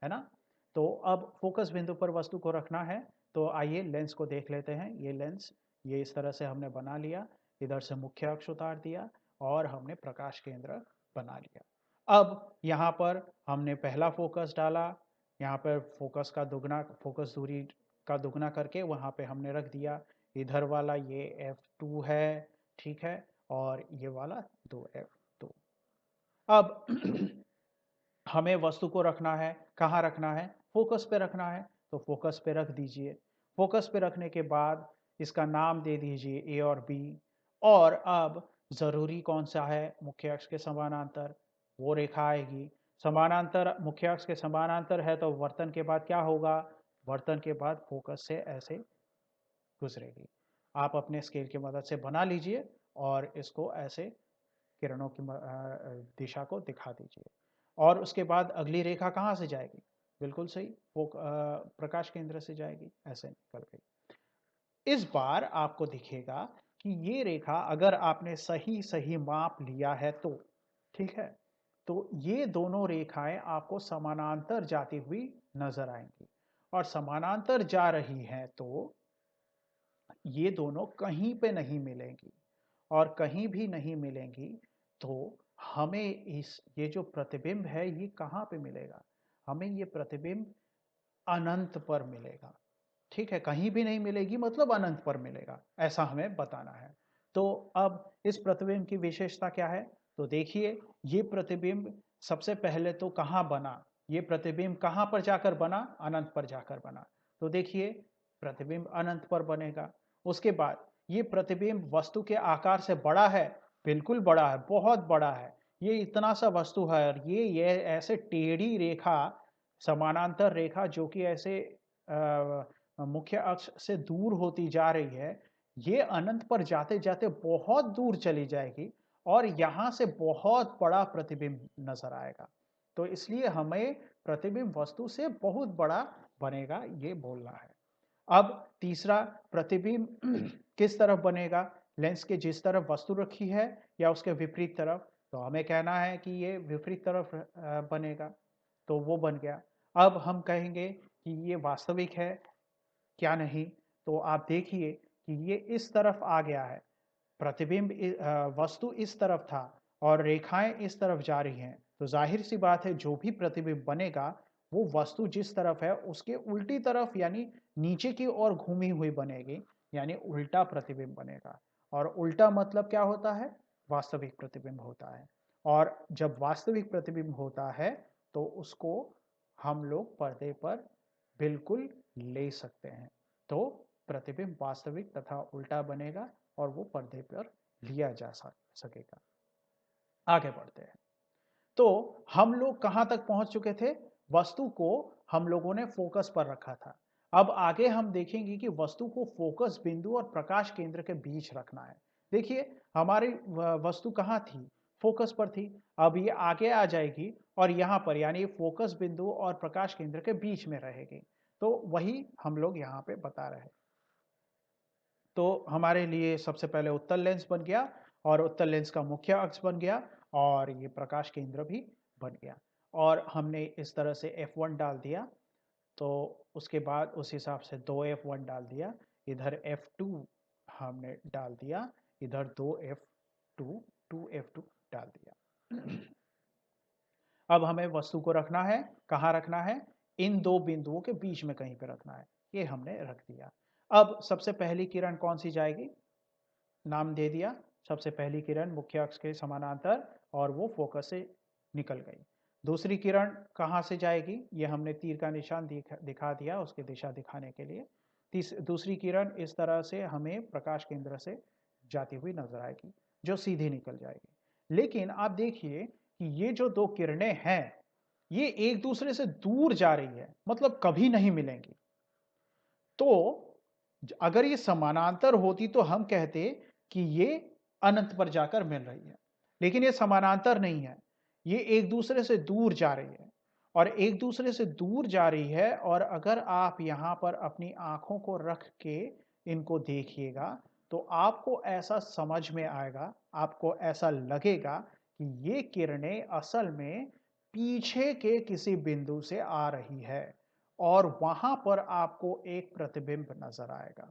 है ना? तो अब फोकस बिंदु पर वस्तु को रखना है, तो आइए लेंस को देख लेते हैं। ये लेंस, ये इस तरह से हमने बना लिया, इधर से मुख्य अक्ष उतार दिया और हमने प्रकाश केंद्र बना लिया। अब यहाँ पर हमने पहला फोकस डाला, यहाँ पर फोकस का दुगना, फोकस दूरी का दुगना करके वहाँ पे हमने रख दिया। इधर वाला ये F2 है, ठीक है, और ये वाला 2F2। अब हमें वस्तु को रखना है, कहाँ रखना है? फोकस पे रखना है, तो फोकस पे रख दीजिए। फोकस पे रखने के बाद इसका नाम दे दीजिए ए और बी। और अब जरूरी कौन सा है? मुख्य अक्ष के समानांतर वो रेखा आएगी। समानांतर, मुख्य अक्ष के समानांतर है तो वर्तन के बाद क्या होगा? वर्तन के बाद फोकस से ऐसे गुजरेगी। आप अपने स्केल की मदद से बना लीजिए और इसको ऐसे किरणों की दिशा को दिखा दीजिए। और उसके बाद अगली रेखा कहाँ से जाएगी? बिल्कुल सही, वो प्रकाश केंद्र से जाएगी, ऐसे निकल गई। इस बार आपको दिखेगा कि ये रेखा, अगर आपने सही सही माप लिया है तो, ठीक है, तो ये दोनों रेखाएं आपको समानांतर जाती हुई नजर आएंगी। और समानांतर जा रही हैं तो ये दोनों कहीं पे नहीं मिलेंगी, और कहीं भी नहीं मिलेंगी तो हमें इस, ये जो प्रतिबिंब है ये कहाँ पे मिलेगा? हमें ये प्रतिबिंब अनंत पर मिलेगा। ठीक है, कहीं भी नहीं मिलेगी मतलब अनंत पर मिलेगा, ऐसा हमें बताना है। तो अब इस प्रतिबिंब की विशेषता क्या है? तो देखिए, ये प्रतिबिंब सबसे पहले तो कहाँ बना? ये प्रतिबिंब कहाँ पर जाकर बना? अनंत पर जाकर बना। तो देखिए, प्रतिबिंब अनंत पर बनेगा। उसके बाद ये प्रतिबिंब वस्तु के आकार से बड़ा है? बिल्कुल बड़ा है, बहुत बड़ा है। ये इतना सा वस्तु है और ये ऐसे टेढ़ी रेखा, समानांतर रेखा जो कि ऐसे मुख्य अक्ष से दूर होती जा रही है, ये अनंत पर जाते जाते बहुत दूर चली जाएगी और यहाँ से बहुत बड़ा प्रतिबिंब नजर आएगा। तो इसलिए हमें प्रतिबिंब वस्तु से बहुत बड़ा बनेगा, ये बोलना है। अब तीसरा, प्रतिबिंब किस तरफ बनेगा? लेंस के जिस तरफ वस्तु रखी है या उसके विपरीत तरफ? तो हमें कहना है कि ये विपरीत तरफ बनेगा, तो वो बन गया। अब हम कहेंगे कि ये वास्तविक है क्या नहीं? तो आप देखिए कि ये इस तरफ आ गया है, वस्तु इस तरफ था और रेखाएं इस तरफ जा रही हैं, तो जाहिर सी बात है जो भी प्रतिबिंब बनेगा वो वस्तु जिस तरफ है उसके उल्टी तरफ यानी नीचे की ओर घूमी हुई बनेगी, यानी उल्टा प्रतिबिंब बनेगा। और उल्टा मतलब क्या होता है? वास्तविक प्रतिबिंब होता है। और जब वास्तविक प्रतिबिंब होता है तो उसको हम लोग पर्दे पर बिल्कुल ले सकते हैं। तो प्रतिबिंब वास्तविक तथा उल्टा बनेगा और वो पर्दे पर लिया जा सकेगा। आगे बढ़ते हैं। तो हम लोग कहां तक पहुंच चुके थे? वस्तु को हम लोगों ने फोकस पर रखा था। अब आगे हम देखेंगे कि वस्तु को फोकस बिंदु और प्रकाश केंद्र के बीच रखना है। देखिए, हमारी वस्तु कहां थी? फोकस पर थी। अब ये आगे आ जाएगी और यहां पर यानी फोकस बिंदु और प्रकाश केंद्र के बीच में रहेगी। तो वही हम लोग यहां पे बता रहे हैं। तो हमारे लिए सबसे पहले उत्तल लेंस बन गया और उत्तल लेंस का मुख्य अक्ष बन गया और ये प्रकाश केंद्र भी बन गया। और हमने इस तरह से F1 डाल दिया, तो उसके बाद उस हिसाब से 2F1 डाल दिया, इधर F2 हमने डाल दिया, इधर 2F2 2F2 डाल दिया। अब हमें वस्तु को रखना है, कहाँ रखना है? इन दो बिंदुओं के बीच में कहीं पे रखना है। ये हमने रख दिया। अब सबसे पहली किरण कौन सी जाएगी? नाम दे दिया, सबसे पहली किरण मुख्य अक्ष के समानांतर और वो फोकस से निकल गई। दूसरी किरण कहाँ से जाएगी? ये हमने तीर का निशान दिखा दिया उसकी दिशा दिखाने के लिए। दूसरी किरण इस तरह से हमें प्रकाश केंद्र से जाती हुई नजर आएगी, जो सीधी निकल जाएगी। लेकिन आप देखिए कि ये जो दो किरणें हैं, ये एक दूसरे से दूर जा रही है, मतलब कभी नहीं मिलेंगी। तो अगर ये समानांतर होती तो हम कहते कि ये अनंत पर जाकर मिल रही है, लेकिन ये समानांतर नहीं है, ये एक दूसरे से दूर जा रही है। और एक दूसरे से दूर जा रही है और अगर आप यहां पर अपनी आंखों को रख के इनको देखिएगा तो आपको ऐसा समझ में आएगा, आपको ऐसा लगेगा कि ये किरणें असल में पीछे के किसी बिंदु से आ रही है और वहां पर आपको एक प्रतिबिंब नजर आएगा।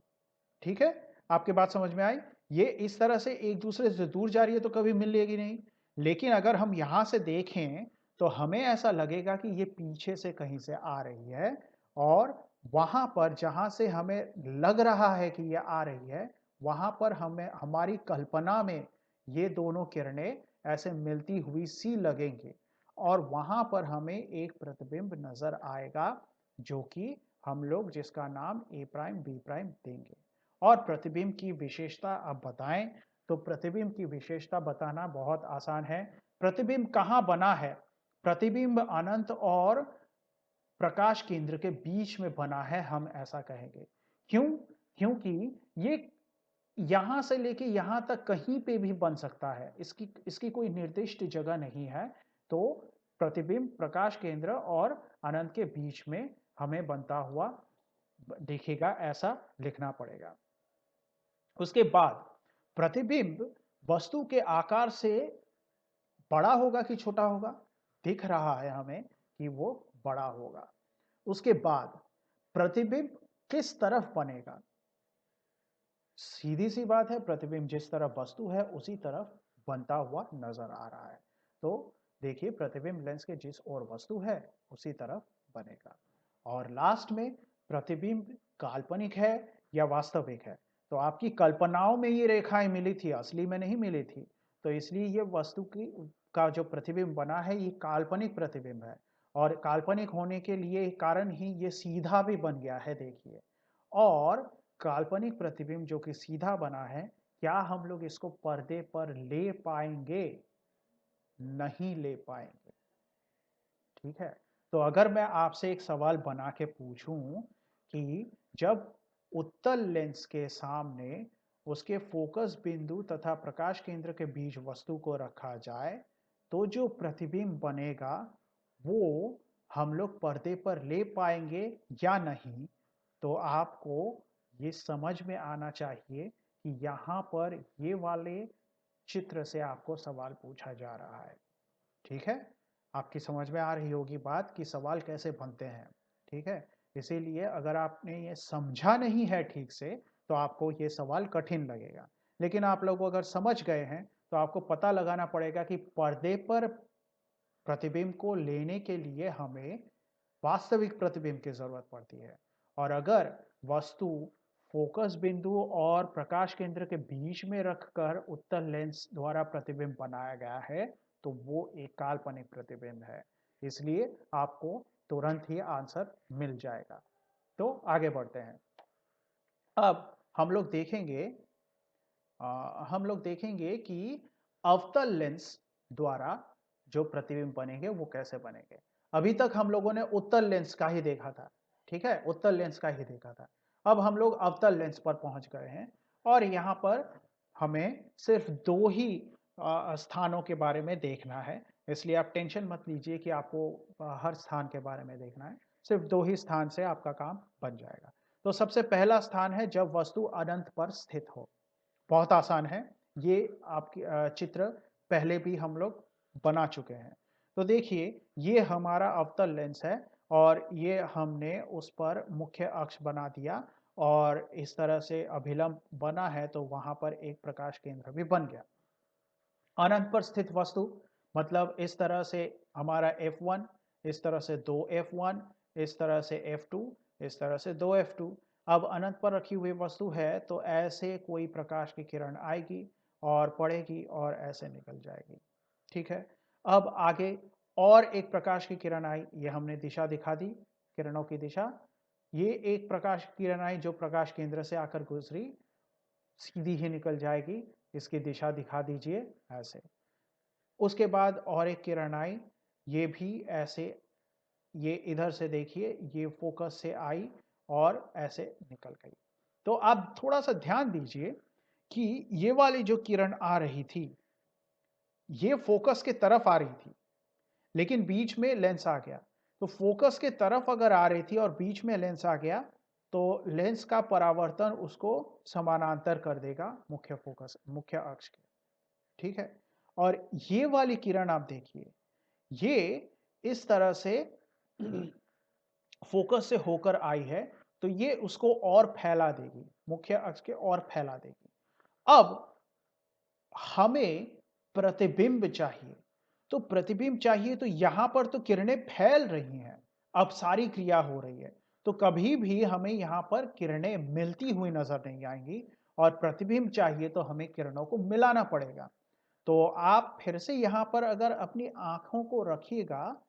ठीक है? आपकी बात समझ में आई? ये इस तरह से एक दूसरे से दूर जा रही है तो कभी मिलेगी नहीं, लेकिन अगर हम यहां से देखें तो हमें ऐसा लगेगा कि ये पीछे से कहीं से आ रही है और वहां पर जहां से हमें लग रहा है कि ये आ रही है, वहां पर हमें हमारी कल्पना में ये दोनों किरणें ऐसे मिलती हुई सी लगेंगी और वहां पर हमें एक प्रतिबिंब नजर आएगा, जो कि हम लोग जिसका नाम ए प्राइम बी प्राइम देंगे। और प्रतिबिंब की विशेषता अब बताएं, तो प्रतिबिंब की विशेषता बताना बहुत आसान है। प्रतिबिंब कहां बना है? प्रतिबिंब अनंत और प्रकाश केंद्र के बीच में बना है, हम ऐसा कहेंगे। क्यों? क्योंकि ये यहां से लेके यहां तक कहीं पे भी बन सकता है, इसकी इसकी कोई निर्दिष्ट जगह नहीं है। तो प्रतिबिंब प्रकाश केंद्र और अनंत के बीच में हमें बनता हुआ दिखेगा, ऐसा लिखना पड़ेगा। उसके बाद प्रतिबिंब वस्तु के आकार से बड़ा होगा कि छोटा होगा? दिख रहा है हमें कि वो बड़ा होगा। उसके बाद प्रतिबिंब किस तरफ बनेगा? सीधी सी बात है, प्रतिबिंब जिस तरफ वस्तु है उसी तरफ बनता हुआ नजर आ रहा है। तो देखिए, प्रतिबिंब लेंस के जिस ओर वस्तु है उसी तरफ बनेगा। और लास्ट में प्रतिबिंब काल्पनिक है या वास्तविक है? तो आपकी कल्पनाओं में ये रेखाएं मिली थी, असली में नहीं मिली थी। तो इसलिए ये वस्तु की का जो प्रतिबिंब बना है ये काल्पनिक प्रतिबिंब है और काल्पनिक होने के लिए कारण ही ये सीधा भी बन गया है, देखिए। और काल्पनिक प्रतिबिंब जो कि सीधा बना है, क्या हम लोग इसको पर्दे पर ले पाएंगे? नहीं ले पाएंगे। ठीक है? तो अगर मैं आपसे एक सवाल बना के पूछूं कि जब उत्तल लेंस के सामने उसके फोकस बिंदु तथा प्रकाश केंद्र के बीच वस्तु को रखा जाए तो जो प्रतिबिंब बनेगा वो हम लोग पर्दे पर ले पाएंगे या नहीं? तो आपको ये समझ में आना चाहिए कि यहाँ पर ये वाले चित्र से आपको सवाल पूछा जा रहा है। ठीक है? आपकी समझ में आ रही होगी बात कि सवाल कैसे बनते हैं। ठीक है? इसीलिए अगर आपने ये समझा नहीं है ठीक से तो आपको ये सवाल कठिन लगेगा। लेकिन आप लोग अगर समझ गए हैं तो आपको पता लगाना पड़ेगा कि पर्दे पर प्रतिबिंब को लेने के लिए हमें वास्तविक प्रतिबिंब की जरूरत पड़ती है। और अगर वस्तु फोकस बिंदु और प्रकाश केंद्र के बीच में रखकर उत्तल लेंस द्वारा प्रतिबिंब बनाया गया है तो वो एक काल्पनिक प्रतिबिंब है। इसलिए आपको तुरंत ही आंसर मिल जाएगा। तो आगे बढ़ते हैं। अब हम लोग देखेंगे कि अवतल लेंस द्वारा जो प्रतिबिंब बनेंगे वो कैसे बनेंगे। अभी तक हम लोगों ने उत्तल लेंस का ही देखा था, ठीक है, उत्तल लेंस का ही देखा था। अब हम लोग अवतल लेंस पर पहुंच गए हैं और यहाँ पर हमें सिर्फ दो ही स्थानों के बारे में देखना है। इसलिए आप टेंशन मत लीजिए कि आपको हर स्थान के बारे में देखना है, सिर्फ दो ही स्थान से आपका काम बन जाएगा। तो सबसे पहला स्थान है जब वस्तु अनंत पर स्थित हो। बहुत आसान है, ये आपकी चित्र पहले भी हम लोग बना चुके हैं। तो देखिए ये हमारा अवतल लेंस है और ये हमने उस पर मुख्य अक्ष बना दिया और इस तरह से अभिलंब बना है तो वहां पर एक प्रकाश केंद्र भी बन गया। अनंत पर स्थित वस्तु मतलब इस तरह से हमारा F1, इस तरह से दो F1, इस तरह से F2, इस तरह से दो F2। अब अनंत पर रखी हुई वस्तु है तो ऐसे कोई प्रकाश की किरण आएगी और पड़ेगी और ऐसे निकल जाएगी, ठीक है। अब आगे और एक प्रकाश की किरण आई, ये हमने दिशा दिखा दी, किरणों की दिशा। ये एक प्रकाश की किरण आई जो प्रकाश केंद्र से आकर गुजरी, सीधी ही निकल जाएगी, इसकी दिशा दिखा दीजिए ऐसे। उसके बाद और एक किरण आई, ये भी ऐसे, ये इधर से देखिए, ये फोकस से आई और ऐसे निकल गई। तो आप थोड़ा सा ध्यान दीजिए कि ये वाली जो किरण आ रही थी ये फोकस के तरफ आ रही थी, लेकिन बीच में लेंस आ गया। तो फोकस के तरफ अगर आ रही थी और बीच में लेंस आ गया तो लेंस का परावर्तन उसको समानांतर कर देगा मुख्य अक्ष के, ठीक है। और ये वाली किरण आप देखिए, ये इस तरह से फोकस से होकर आई है तो ये उसको और फैला देगी, मुख्य अक्ष के और फैला देगी। अब हमें प्रतिबिंब चाहिए, तो प्रतिबिंब चाहिए तो यहां पर तो किरणें फैल रही हैं, अब सारी क्रिया हो रही है, तो कभी भी हमें यहां पर किरणें मिलती हुई नजर नहीं आएंगी और प्रतिबिंब चाहिए तो हमें किरणों को मिलाना पड़ेगा। तो आप फिर से यहां पर अगर अपनी आंखों को रखिएगा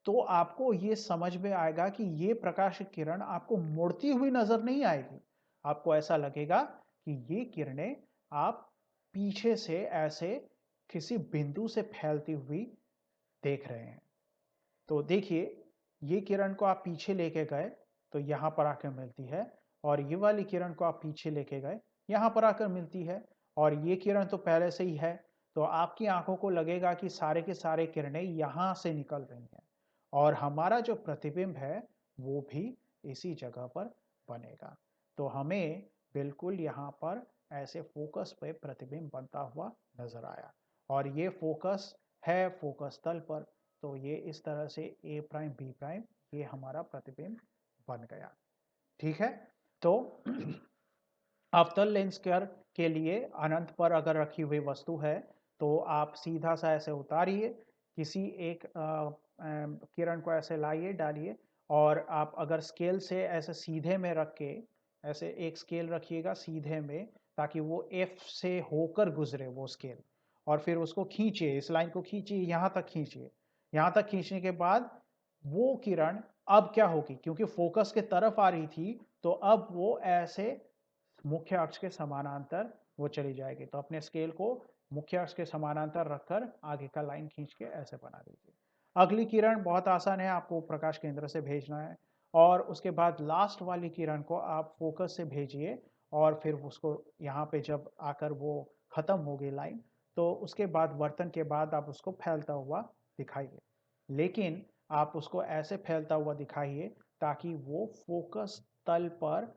तो आपको ये समझ में आएगा कि ये प्रकाश किरण आपको मुड़ती हुई नजर नहीं आएगी। आपको ऐसा लगेगा कि ये किरणें आप पीछे से ऐसे किसी बिंदु से फैलती हुई देख रहे हैं। तो देखिए ये किरण को आप पीछे लेके गए तो यहां पर आकर मिलती है और ये वाली किरण को आप पीछे लेके गए यहां पर आकर मिलती है और ये किरण तो पहले से ही है। तो आपकी आंखों को लगेगा कि सारे के सारे किरणें यहां से निकल रही हैं और हमारा जो प्रतिबिंब है वो भी इसी जगह पर बनेगा। तो हमें बिल्कुल यहाँ पर ऐसे फोकस पे प्रतिबिंब बनता हुआ नजर आया और ये फोकस है फोकस तल पर, तो ये इस तरह से ए प्राइम बी प्राइम ये हमारा प्रतिबिंब बन गया, ठीक है। तो अवतल लेंस के लिए अनंत पर अगर रखी हुई वस्तु है तो आप सीधा सा ऐसे उतारिए, किसी एक किरण को ऐसे लाइए डालिए और आप अगर स्केल से ऐसे सीधे में रख के ऐसे एक स्केल रखिएगा सीधे में ताकि वो एफ से होकर गुजरे वो स्केल, और फिर उसको खींचिए, इस लाइन को खींचिए, यहाँ तक खींचिए। यहाँ तक खींचने के बाद वो किरण अब क्या होगी, क्योंकि फोकस के तरफ आ रही थी तो अब वो ऐसे मुख्य अक्ष के समानांतर वो चली जाएगी। तो अपने स्केल को मुख्य अक्ष के समानांतर रखकर आगे का लाइन खींच के ऐसे बना दीजिए। अगली किरण बहुत आसान है, आपको प्रकाश केंद्र से भेजना है और उसके बाद लास्ट वाली किरण को आप फोकस से भेजिए और फिर उसको यहाँ पे जब आकर वो खत्म हो गई लाइन तो उसके बाद वर्तन के बाद आप उसको फैलता हुआ दिखाइए, लेकिन आप उसको ऐसे फैलता हुआ दिखाइए ताकि वो फोकस तल पर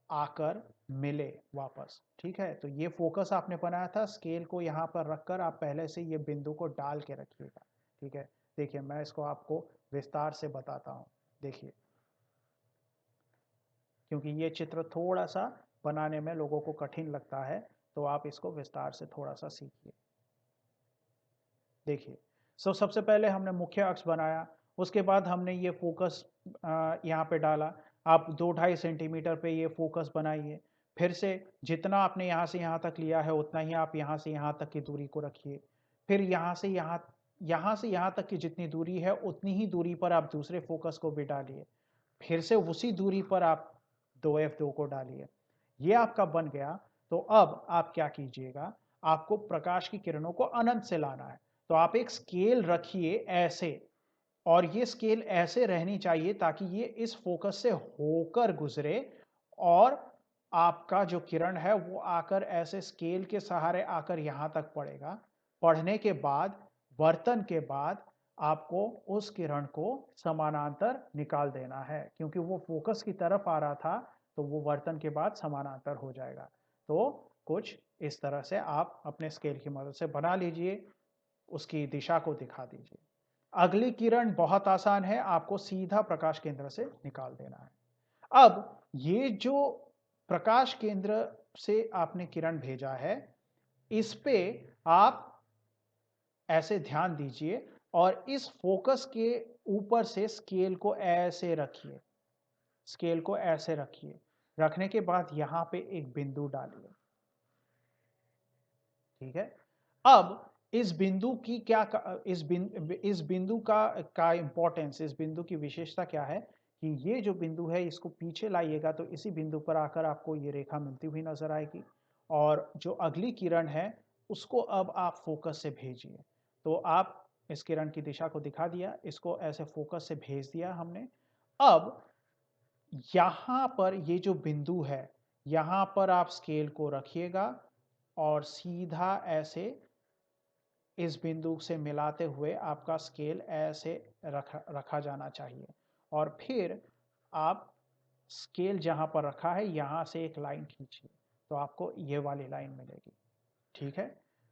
आकर मिले वापस, ठीक है। तो ये फोकस आपने बनाया था, स्केल को यहाँ पर रखकर आप पहले से ये बिंदु को डाल के रखिएगा, ठीक है। देखिए मैं इसको आपको विस्तार से बताता हूँ, देखिए क्योंकि ये चित्र थोड़ा सा बनाने में लोगों को कठिन लगता है तो आप इसको विस्तार से थोड़ा सा सीखिए। देखिए, सबसे पहले हमने मुख्य अक्ष बनाया, उसके बाद हमने ये फोकस यहाँ पे डाला। आप 2-2.5 सेंटीमीटर पे ये फोकस बनाइए। फिर से जितना आपने यहाँ से यहाँ तक लिया है उतना ही आप यहाँ से यहाँ तक की दूरी को रखिए। फिर यहाँ से यहाँ तक की जितनी दूरी है उतनी ही दूरी पर आप दूसरे फोकस को भी डालिए। फिर से उसी दूरी पर आप 2F2 को डालिए। ये आपका बन गया। तो अब आप क्या कीजिएगा, आपको प्रकाश की किरणों को अनंत से लाना है। तो आप एक स्केल रखिए ऐसे, और ये स्केल ऐसे रहनी चाहिए ताकि ये इस फोकस से होकर गुजरे, और आपका जो किरण है वो आकर ऐसे स्केल के सहारे आकर यहां तक पड़ेगा। पढ़ने के बाद, वर्तन के बाद आपको उस किरण को समानांतर निकाल देना है, क्योंकि वो फोकस की तरफ आ रहा था, तो वो वर्तन के बाद समानांतर हो जाएगा। तो कुछ इस तरह से आप अपने स्केल की मदद से बना लीजिए, उसकी दिशा को दिखा दीजिए। अगली किरण बहुत आसान है, आपको सीधा प्रकाश केंद्र से निकाल देना है। अब ये जो प्रकाश केंद्र से आपने किरण भेजा है, इस पे आप ऐसे ध्यान दीजिए और इस फोकस के ऊपर से स्केल को ऐसे रखिए। स्केल को ऐसे रखिए। रखने के बाद यहां पे एक बिंदु डालिए। ठीक है। अब इस बिंदु की क्या इस बिंदु का इंपॉर्टेंस, इस बिंदु की विशेषता क्या है कि ये जो बिंदु है इसको पीछे लाइएगा तो इसी बिंदु पर आकर आपको ये रेखा मिलती हुई नजर आएगी, और जो अगली किरण है उसको अब आप फोकस से भेजिए। तो आप इस किरण की दिशा को दिखा दिया, इसको ऐसे फोकस से भेज दिया हमने। अब यहां पर ये जो बिंदु है, यहां पर आप स्केल को रखिएगा और सीधा ऐसे इस बिंदु से मिलाते हुए आपका स्केल ऐसे रखा जाना चाहिए, और फिर आप स्केल जहां पर रखा है यहां से एक लाइन खींचिए, तो आपको ये वाली लाइन मिलेगी। ठीक है।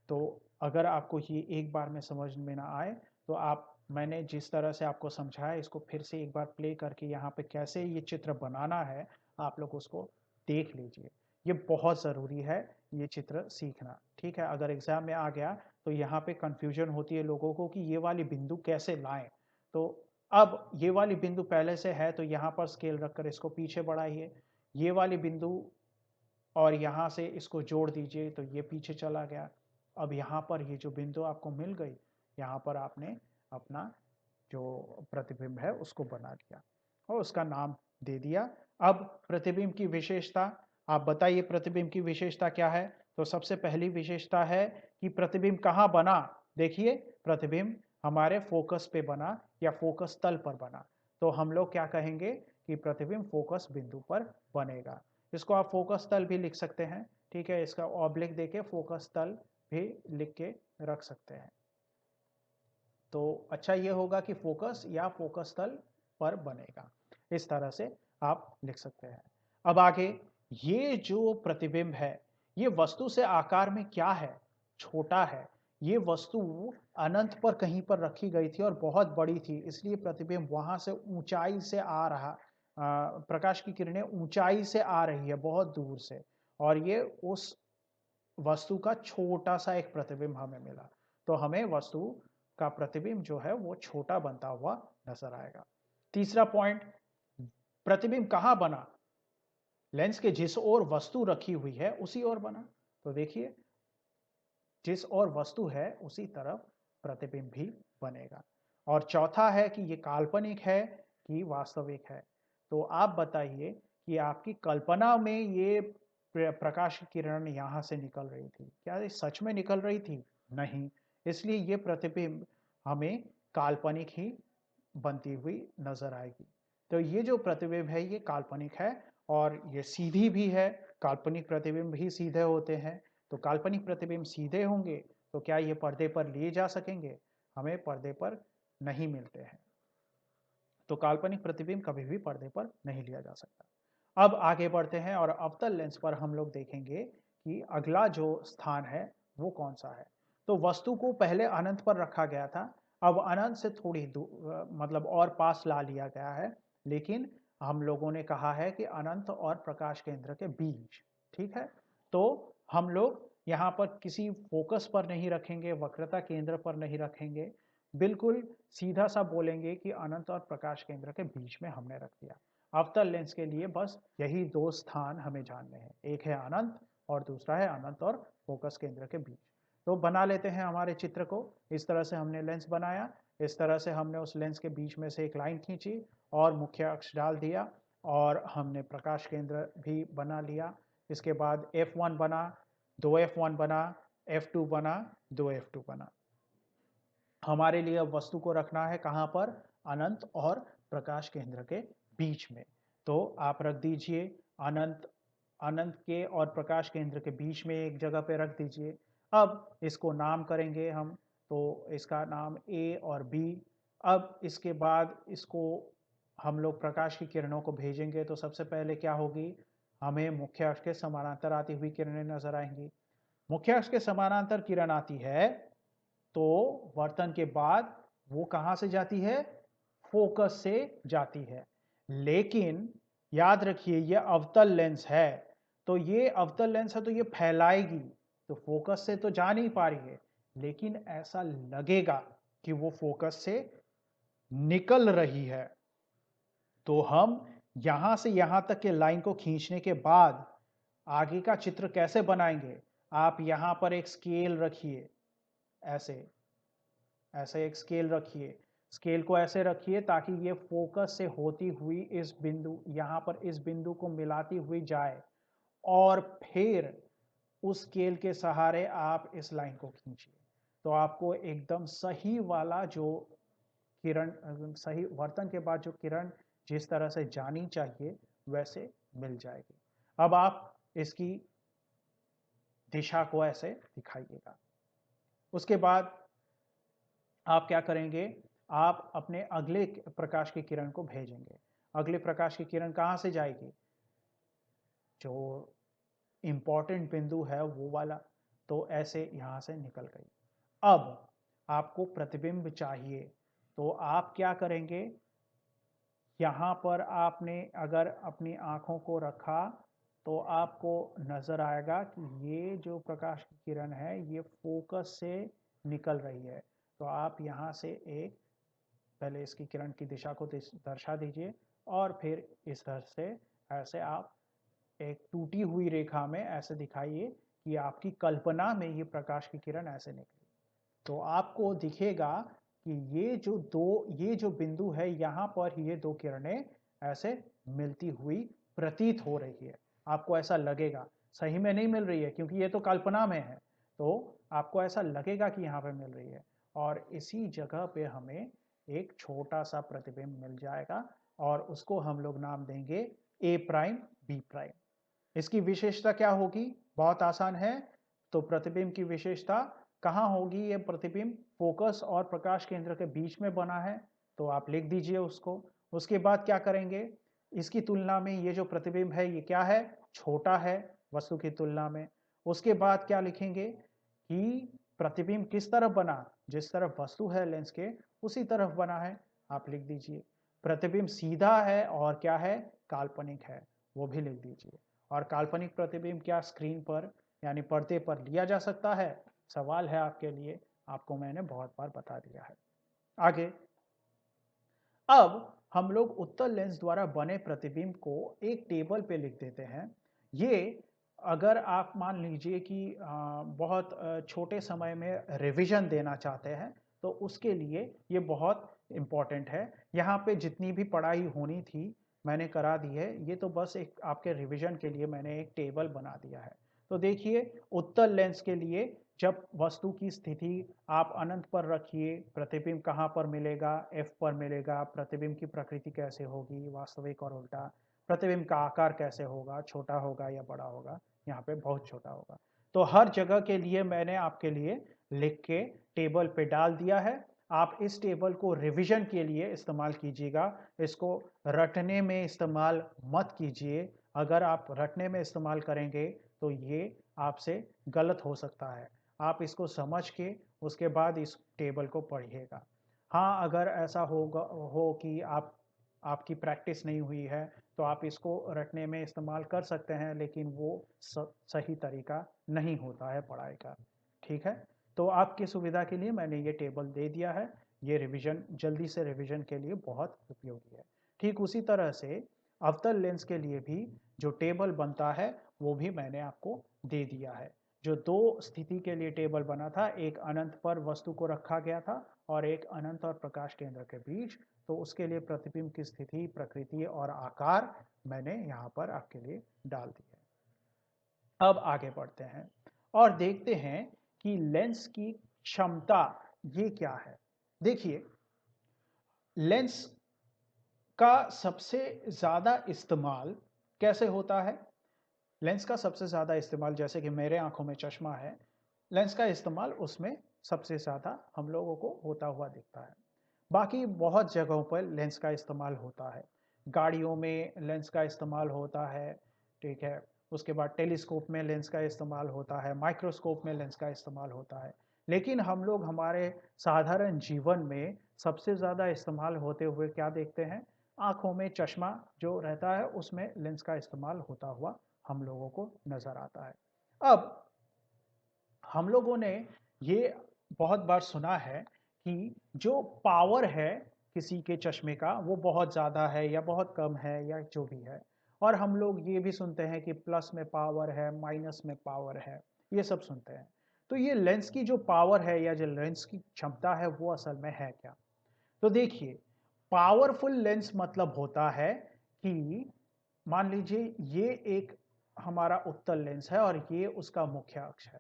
तो अगर आपको ये एक बार में समझ में ना आए तो आप, मैंने जिस तरह से आपको समझाया इसको फिर से एक बार प्ले करके यहाँ पे कैसे ये चित्र बनाना है आप लोग उसको देख लीजिए। ये बहुत ज़रूरी है ये चित्र सीखना। ठीक है। अगर एग्जाम में आ गया तो यहाँ पे कंफ्यूजन होती है लोगों को कि ये वाली बिंदु कैसे लाएं। तो अब ये वाली बिंदु पहले से है तो यहाँ पर स्केल रखकर इसको पीछे बढ़ाइए। ये वाली बिंदु और यहाँ से इसको जोड़ दीजिए तो ये पीछे चला गया। अब यहाँ पर ये जो बिंदु आपको मिल गई, यहाँ पर आपने अपना जो प्रतिबिंब है उसको बना लिया और उसका नाम दे दिया। अब प्रतिबिंब की विशेषता, आप बताइए प्रतिबिंब की विशेषता क्या है। तो सबसे पहली विशेषता है कि प्रतिबिंब कहाँ बना। देखिए, प्रतिबिंब हमारे फोकस पे बना या फोकस तल पर बना। तो हम लोग क्या कहेंगे कि प्रतिबिंब फोकस बिंदु पर बनेगा। इसको आप फोकस तल भी लिख सकते हैं। ठीक है। इसका ऑब्लिक देके फोकस तल भी लिख के रख सकते हैं। तो अच्छा ये होगा कि फोकस या फोकस तल पर बनेगा। इस तरह से आप लिख सकते हैं। अब आगे, ये जो प्रतिबिंब है ये वस्तु से आकार में क्या है, छोटा है। ये वस्तु अनंत पर कहीं पर रखी गई थी और बहुत बड़ी थी, इसलिए प्रतिबिंब वहां से ऊंचाई से आ रहा, प्रकाश की किरणें ऊंचाई से आ रही है बहुत दूर से, और ये उस वस्तु का छोटा सा एक प्रतिबिंब हमें मिला। तो हमें वस्तु का प्रतिबिंब जो है वो छोटा बनता हुआ नजर आएगा। तीसरा पॉइंट, प्रतिबिंब कहां बना। लेंस के जिस ओर वस्तु रखी हुई है उसी ओर बना। तो देखिए, जिस ओर वस्तु है उसी तरफ प्रतिबिंब भी बनेगा। और चौथा है कि ये काल्पनिक है कि वास्तविक है। तो आप बताइए कि आपकी कल्पना में ये प्रकाश की किरण यहां से निकल रही थी, क्या ये सच में निकल रही थी। नहीं। इसलिए ये प्रतिबिंब हमें काल्पनिक ही बनती हुई नजर आएगी। तो ये जो प्रतिबिंब है ये काल्पनिक है, और ये सीधी भी है। काल्पनिक प्रतिबिंब भी सीधे होते हैं। तो काल्पनिक प्रतिबिंब सीधे होंगे तो क्या ये पर्दे पर लिए जा सकेंगे, हमें पर्दे पर नहीं मिलते हैं। तो काल्पनिक प्रतिबिंब कभी भी पर्दे पर नहीं लिया जा सकता। अब आगे बढ़ते हैं और अवतल लेंस पर हम लोग देखेंगे कि अगला जो स्थान है वो कौन सा है। तो वस्तु को पहले अनंत पर रखा गया था, अब अनंत से थोड़ी मतलब और पास ला लिया गया है, लेकिन हम लोगों ने कहा है कि अनंत और प्रकाश केंद्र के बीच। ठीक है। तो हम लोग यहाँ पर किसी फोकस पर नहीं रखेंगे, वक्रता केंद्र पर नहीं रखेंगे, बिल्कुल सीधा सा बोलेंगे कि अनंत और प्रकाश केंद्र के बीच में हमने रख दिया। अवतल लेंस के लिए बस यही दो स्थान हमें जानने हैं, एक है अनंत और दूसरा है अनंत और फोकस केंद्र के बीच। तो बना लेते हैं हमारे चित्र को। इस तरह से हमने लेंस बनाया, इस तरह से हमने उस लेंस के बीच में से एक लाइन खींची और मुख्य अक्ष डाल दिया और हमने प्रकाश केंद्र भी बना लिया। इसके बाद F1 बना, 2F1 बना, F2 बना, 2F2 बना। हमारे लिए अब वस्तु को रखना है कहाँ पर? अनंत और प्रकाश केंद्र के बीच में। तो आप रख दीजिए अनंत अनंत के और प्रकाश केंद्र के बीच में एक जगह पे रख दीजिए। अब इसको नाम करेंगे हम, तो इसका नाम A और B। अब इसके बाद इसको हम लोग प्रकाश की किरणों को भेजेंगे तो सबसे पहले क्या होगी? हमें मुख्य अक्ष के समानांतर आती हुई किरणें नजर आएंगी। मुख्य अक्ष के समानांतर किरण आती है तो वर्तन के बाद वो कहां से जाती है? फोकस से जाती है। लेकिन याद रखिए ये अवतल लेंस है, तो ये अवतल लेंस है तो ये फैलाएगी, तो फोकस से तो जा नहीं पा रही है, लेकिन ऐसा लगेगा कि वो फोकस से निकल रही है। तो हम यहां से यहां तक के लाइन को खींचने के बाद आगे का चित्र कैसे बनाएंगे? आप यहां पर एक स्केल रखिए, ऐसे ऐसे एक स्केल रखिए। स्केल को ऐसे रखिए ताकि ये फोकस से होती हुई इस बिंदु, यहां पर इस बिंदु को मिलाती हुई जाए और फिर उस स्केल के सहारे आप इस लाइन को खींचिए। तो आपको एकदम सही वाला जो किरण, सही वर्तन के बाद जो किरण जिस तरह से जानी चाहिए वैसे मिल जाएगी। अब आप इसकी दिशा को ऐसे दिखाइएगा। उसके बाद आप क्या करेंगे? आप अपने अगले प्रकाश की किरण को भेजेंगे। अगले प्रकाश की किरण कहां से जाएगी? जो इंपॉर्टेंट बिंदु है वो वाला, तो ऐसे यहां से निकल गई। अब आपको प्रतिबिंब चाहिए, तो आप क्या करेंगे? यहां पर आपने अगर अपनी आंखों को रखा तो आपको नजर आएगा कि ये जो प्रकाश की किरण है ये फोकस से निकल रही है। तो आप यहां से एक, पहले इसकी किरण की दिशा को दर्शा दीजिए और फिर इस तरह से ऐसे आप एक टूटी हुई रेखा में ऐसे दिखाइए कि आपकी कल्पना में ये प्रकाश की किरण ऐसे निकली। तो आपको दिखेगा कि ये जो बिंदु है यहाँ पर ये दो किरणें ऐसे मिलती हुई प्रतीत हो रही है। आपको ऐसा लगेगा, सही में नहीं मिल रही है क्योंकि ये तो कल्पना में है, तो आपको ऐसा लगेगा कि यहाँ पे मिल रही है। और इसी जगह पे हमें एक छोटा सा प्रतिबिंब मिल जाएगा और उसको हम लोग नाम देंगे A प्राइम B प्राइम। इसकी विशेषता क्या होगी? बहुत आसान है। तो प्रतिबिंब की विशेषता कहाँ होगी? ये प्रतिबिंब फोकस और प्रकाश केंद्र के बीच में बना है, तो आप लिख दीजिए उसको। उसके बाद क्या करेंगे? इसकी तुलना में ये जो प्रतिबिंब है ये क्या है? छोटा है वस्तु की तुलना में। उसके बाद क्या लिखेंगे कि प्रतिबिंब किस तरफ बना? जिस तरफ वस्तु है लेंस के उसी तरफ बना है, आप लिख दीजिए। प्रतिबिंब सीधा है और क्या है? काल्पनिक है, वो भी लिख दीजिए। और काल्पनिक प्रतिबिंब क्या स्क्रीन पर यानी पर्दे पर लिया जा सकता है? सवाल है आपके लिए, आपको मैंने बहुत बार बता दिया है। आगे अब हम लोग उत्तल लेंस द्वारा बने प्रतिबिंब को एक टेबल पे लिख देते हैं। ये अगर आप मान लीजिए कि बहुत छोटे समय में रिवीजन देना चाहते हैं तो उसके लिए ये बहुत इम्पोर्टेंट है। यहाँ पे जितनी भी पढ़ाई होनी थी मैंने करा दी है, ये तो बस एक आपके रिवीजन के लिए मैंने एक टेबल बना दिया है। तो देखिए उत्तल लेंस के लिए जब वस्तु की स्थिति आप अनंत पर रखिए, प्रतिबिंब कहाँ पर मिलेगा? F पर मिलेगा। प्रतिबिंब की प्रकृति कैसे होगी? वास्तविक और उल्टा। प्रतिबिंब का आकार कैसे होगा? छोटा होगा या बड़ा होगा? यहाँ पे बहुत छोटा होगा। तो हर जगह के लिए मैंने आपके लिए लिख के टेबल पे डाल दिया है। आप इस टेबल को रिवीजन के लिए इस्तेमाल कीजिएगा, इसको रटने में इस्तेमाल मत कीजिए। अगर आप रटने में इस्तेमाल करेंगे तो ये आपसे गलत हो सकता है। आप इसको समझ के उसके बाद इस टेबल को पढ़िएगा। हाँ, अगर ऐसा हो कि आप आपकी प्रैक्टिस नहीं हुई है तो आप इसको रटने में इस्तेमाल कर सकते हैं, लेकिन वो सही तरीका नहीं होता है पढ़ाई का। ठीक है, तो आपकी सुविधा के लिए मैंने ये टेबल दे दिया है। ये रिवीजन, जल्दी से रिवीजन के लिए बहुत उपयोगी है। ठीक उसी तरह से अवतल लेंस के लिए भी जो टेबल बनता है वो भी मैंने आपको दे दिया है। जो दो स्थिति के लिए टेबल बना था, एक अनंत पर वस्तु को रखा गया था और एक अनंत और प्रकाश केंद्र के बीच, तो उसके लिए प्रतिबिंब की स्थिति, प्रकृति और आकार मैंने यहाँ पर आपके लिए डाल दी है। अब आगे बढ़ते हैं और देखते हैं कि लेंस की क्षमता ये क्या है। देखिए, लेंस का सबसे ज्यादा इस्तेमाल कैसे होता है। लेंस का सबसे ज्यादा इस्तेमाल, जैसे कि मेरे आंखों में चश्मा है, लेंस का इस्तेमाल उसमें सबसे ज्यादा हम लोगों को होता हुआ दिखता है। बाकी बहुत जगहों पर लेंस का इस्तेमाल होता है। गाड़ियों में लेंस का इस्तेमाल होता है, ठीक है। उसके बाद टेलीस्कोप में लेंस का इस्तेमाल होता है, माइक्रोस्कोप में लेंस का इस्तेमाल होता है। लेकिन हम लोग हमारे साधारण जीवन में सबसे ज़्यादा इस्तेमाल होते हुए क्या देखते हैं, आँखों में चश्मा जो रहता है उसमें लेंस का इस्तेमाल होता हुआ हम लोगों को नज़र आता है। अब हम लोगों ने ये बहुत बार सुना है कि जो पावर है किसी के चश्मे का वो बहुत ज़्यादा है या बहुत कम है या जो भी है। और हम लोग ये भी सुनते हैं कि प्लस में पावर है, माइनस में पावर है, ये सब सुनते हैं। तो ये लेंस की जो पावर है या जो लेंस की क्षमता है वो असल में है क्या। तो देखिए, पावरफुल लेंस मतलब होता है कि मान लीजिए ये एक हमारा उत्तल लेंस है और ये उसका मुख्य अक्ष है।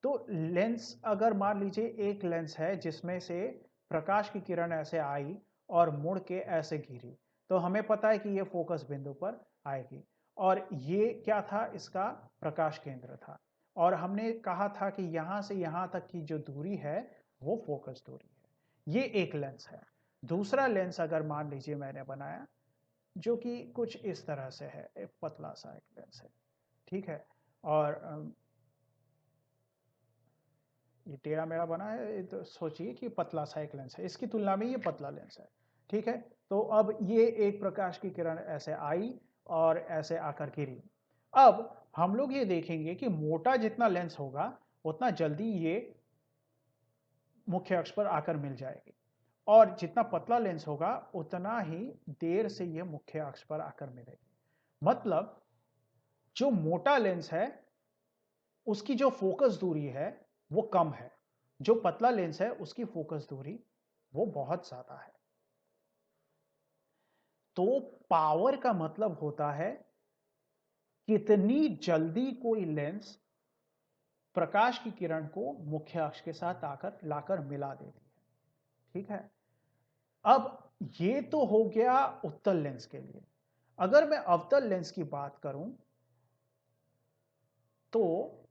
तो लेंस, अगर मान लीजिए एक लेंस है जिसमें से प्रकाश की किरण ऐसे आई और मुड़ के ऐसे गिरी, तो हमें पता है कि ये फोकस बिंदु पर आएगी। और ये क्या था, इसका प्रकाश केंद्र था। और हमने कहा था कि यहां से यहां तक की जो दूरी है वो फोकस दूरी है। ये एक लेंस है। दूसरा लेंस अगर मान लीजिए मैंने बनाया, जो कि कुछ इस तरह से है, एक पतला सा एक लेंस है, ठीक है। और ये टेढ़ा मेढ़ा बना है, तो सोचिए कि पतला सा एक लेंस है, इसकी तुलना में ये पतला लेंस है, ठीक है। तो अब ये एक प्रकाश की किरण ऐसे आई और ऐसे आकर गिरी। अब हम लोग ये देखेंगे कि मोटा जितना लेंस होगा उतना जल्दी ये मुख्य अक्ष पर आकर मिल जाएगी, और जितना पतला लेंस होगा उतना ही देर से ये मुख्य अक्ष पर आकर मिलेगी। मतलब जो मोटा लेंस है उसकी जो फोकस दूरी है वो कम है, जो पतला लेंस है उसकी फोकस दूरी वो बहुत ज्यादा है। तो पावर का मतलब होता है कितनी जल्दी कोई लेंस प्रकाश की किरण को मुख्य अक्ष के साथ आकर लाकर मिला देती है, ठीक है। अब ये तो हो गया उत्तल लेंस के लिए। अगर मैं अवतल लेंस की बात करूं तो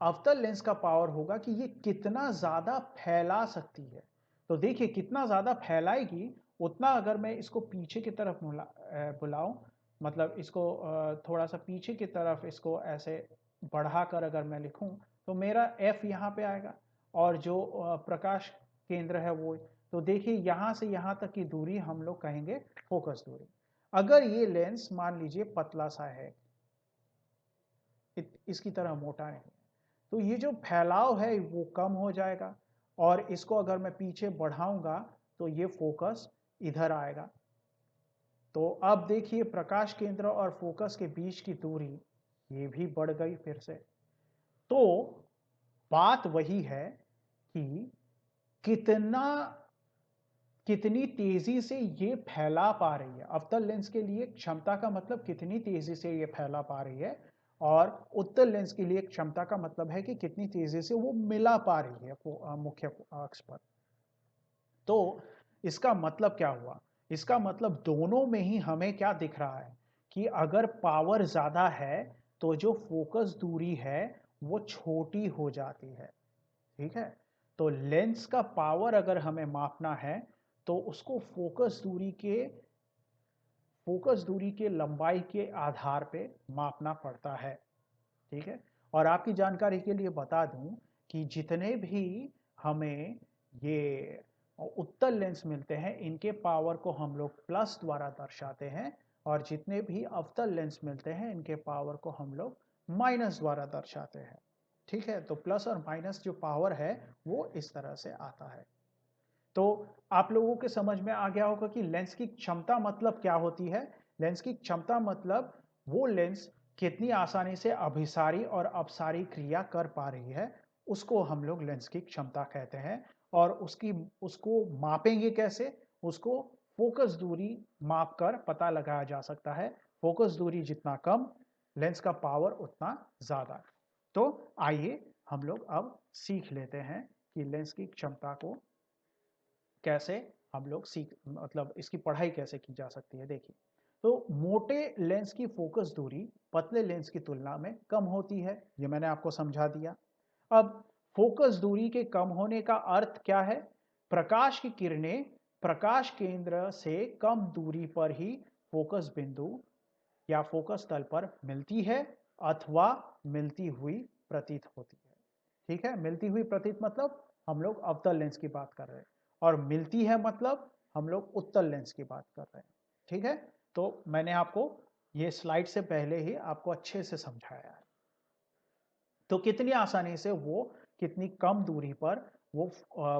अवतल लेंस का पावर होगा कि ये कितना ज्यादा फैला सकती है। तो देखिए, कितना ज्यादा फैलाएगी उतना, अगर मैं इसको पीछे की तरफ बुलाऊं, मतलब इसको थोड़ा सा पीछे की तरफ इसको ऐसे बढ़ाकर अगर मैं लिखूं, तो मेरा F यहाँ पे आएगा और जो प्रकाश केंद्र है वो, तो देखिए यहां से यहां तक की दूरी हम लोग कहेंगे फोकस दूरी। अगर ये लेंस मान लीजिए पतला सा है, इसकी तरह मोटा नहीं, तो ये जो फैलाव है वो कम हो जाएगा। और इसको अगर मैं पीछे बढ़ाऊंगा तो ये फोकस इधर आएगा। तो अब देखिए, प्रकाश केंद्र और फोकस के बीच की दूरी ये भी बढ़ गई फिर से। तो बात वही है कि कितना कितनी तेजी से ये फैला पा रही है। अवतल लेंस के लिए क्षमता का मतलब कितनी तेजी से ये फैला पा रही है, और उत्तल लेंस के लिए क्षमता का मतलब है कि कितनी तेजी से वो मिला पा रही है मुख्य अक्ष पर। तो इसका मतलब क्या हुआ, इसका मतलब दोनों में ही हमें क्या दिख रहा है कि अगर पावर ज्यादा है तो जो फोकस दूरी है वो छोटी हो जाती है, ठीक है। तो लेंस का पावर अगर हमें मापना है तो उसको फोकस दूरी के लंबाई के आधार पे मापना पड़ता है, ठीक है। और आपकी जानकारी के लिए बता दूं कि जितने भी हमें ये और उत्तल लेंस मिलते हैं, इनके पावर को हम लोग प्लस द्वारा दर्शाते हैं, और जितने भी अवतल लेंस मिलते हैं इनके पावर को हम लोग माइनस द्वारा दर्शाते हैं। ठीक है, तो प्लस और माइनस जो पावर है वो इस तरह से आता है। तो आप लोगों के समझ में आ गया होगा कि लेंस की क्षमता मतलब क्या होती है। लेंस की क्षमता मतलब वो लेंस कितनी आसानी से अभिसारी और अपसारी क्रिया कर पा रही है, उसको हम लोग लेंस की क्षमता कहते हैं। और उसको मापेंगे कैसे? उसको फोकस दूरी माप कर पता लगाया जा सकता है। फोकस दूरी जितना कम, लेंस का पावर उतना ज्यादा। तो आइए हम लोग अब सीख लेते हैं कि लेंस की क्षमता को कैसे हम लोग सीख मतलब इसकी पढ़ाई कैसे की जा सकती है। देखिए, तो मोटे लेंस की फोकस दूरी पतले लेंस की तुलना में कम होती है, ये मैंने आपको समझा दिया। अब फोकस दूरी के कम होने का अर्थ क्या है? प्रकाश की किरणें प्रकाश केंद्र से कम दूरी पर ही फोकस बिंदु या फोकस तल पर मिलती है अथवा मिलती हुई प्रतीत होती है। ठीक है, मिलती हुई प्रतीत मतलब हम लोग अवतल लेंस की बात कर रहे हैं, और मिलती है मतलब हम लोग उत्तल लेंस की बात कर रहे हैं। ठीक है, तो मैंने आपको ये स्लाइड से पहले ही आपको अच्छे से समझाया है। तो कितनी आसानी से वो कितनी कम दूरी पर वो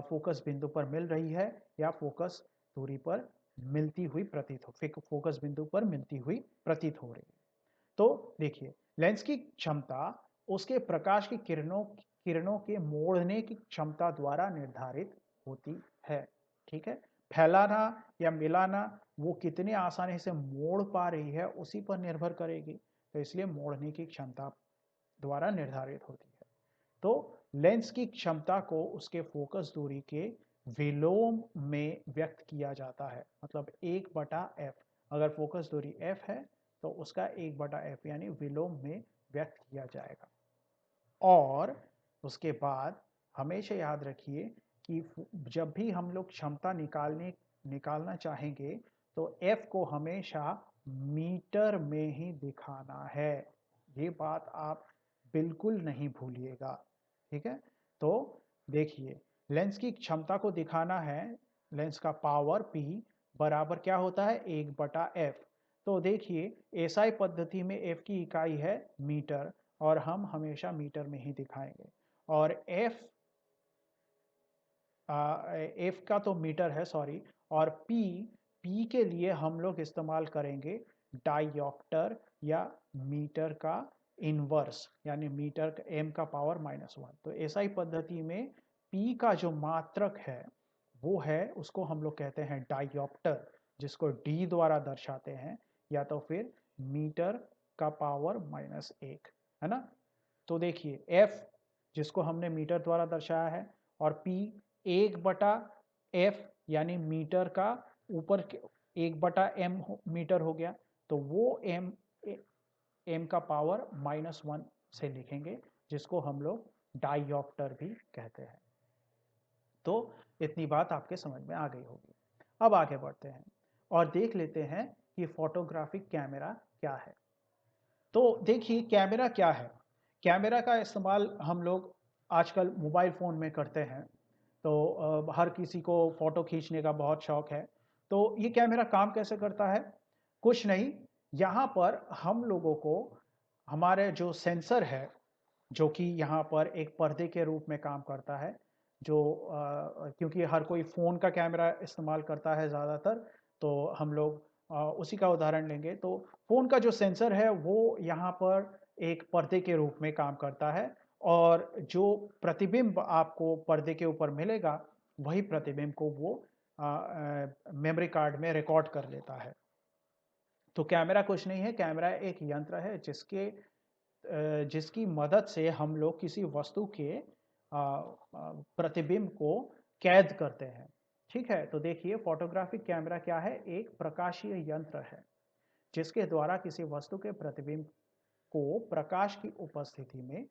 फोकस बिंदु पर मिल रही है, या फोकस दूरी पर मिलती हुई प्रतीत हो, फोकस बिंदु पर मिलती हुई प्रतीत हो रही है। तो देखिए, लेंस की क्षमता उसके प्रकाश की किरणों के मोड़ने की क्षमता द्वारा निर्धारित होती है। ठीक है, फैलाना या मिलाना वो कितने आसानी से मोड़ पा रही है उसी पर निर्भर करेगी, तो इसलिए मोड़ने की क्षमता द्वारा निर्धारित होती है। तो लेंस की क्षमता को उसके फोकस दूरी के विलोम में व्यक्त किया जाता है, मतलब 1/f। अगर फोकस दूरी f है तो उसका 1/f यानी विलोम में व्यक्त किया जाएगा। और उसके बाद हमेशा याद रखिए कि जब भी हम लोग क्षमता निकालना चाहेंगे तो f को हमेशा मीटर में ही दिखाना है। ये बात आप बिल्कुल नहीं भूलिएगा। ठीक है, तो देखिए, लेंस की क्षमता को दिखाना है, लेंस का पावर P बराबर क्या होता है? 1/f। तो देखिए, एसआई पद्धति में f की इकाई है मीटर, और हम हमेशा मीटर में ही दिखाएंगे। और f का तो मीटर है, सॉरी। और p के लिए हम लोग इस्तेमाल करेंगे डायोप्टर या मीटर का इनवर्स, यानी मीटर m का पावर -1। तो एसआई पद्धति में p का जो मात्रक है वो है, उसको हम लोग कहते हैं डायोप्टर, जिसको d द्वारा दर्शाते हैं, या तो फिर मीटर का पावर -1, है ना। तो देखिए, f जिसको हमने मीटर द्वारा दर्शाया है, और p 1/f यानी मीटर का ऊपर 1/m मीटर हो गया, तो वो m का पावर -1 से लिखेंगे, जिसको हम लोग डायोप्टर भी कहते हैं। तो इतनी बात आपके समझ में आ गई होगी। अब आगे बढ़ते हैं और देख लेते हैं कि फोटोग्राफिक कैमरा क्या है। तो देखिए, कैमरा क्या है। कैमरा का इस्तेमाल हम लोग आजकल मोबाइल फ़ोन में करते हैं। तो हर किसी को फ़ोटो खींचने का बहुत शौक है। तो ये कैमरा काम कैसे करता है? कुछ नहीं, यहाँ पर हम लोगों को हमारे जो सेंसर है, जो कि यहाँ पर एक पर्दे के रूप में काम करता है, जो क्योंकि हर कोई फ़ोन का कैमरा इस्तेमाल करता है ज़्यादातर, तो हम लोग उसी का उदाहरण लेंगे। तो फ़ोन का जो सेंसर है वो यहाँ पर एक पर्दे के रूप में काम करता है, और जो प्रतिबिंब आपको पर्दे के ऊपर मिलेगा, वही प्रतिबिंब को वो मेमोरी कार्ड में रिकॉर्ड कर लेता है। तो कैमरा कुछ नहीं है, कैमरा एक यंत्र है जिसकी मदद से हम लोग किसी वस्तु के प्रतिबिंब को कैद करते हैं। ठीक है, तो देखिए, फोटोग्राफिक कैमरा क्या है? एक प्रकाशीय यंत्र है जिसके द्वारा किसी वस्तु के प्रतिबिंब को प्रकाश की उपस्थिति में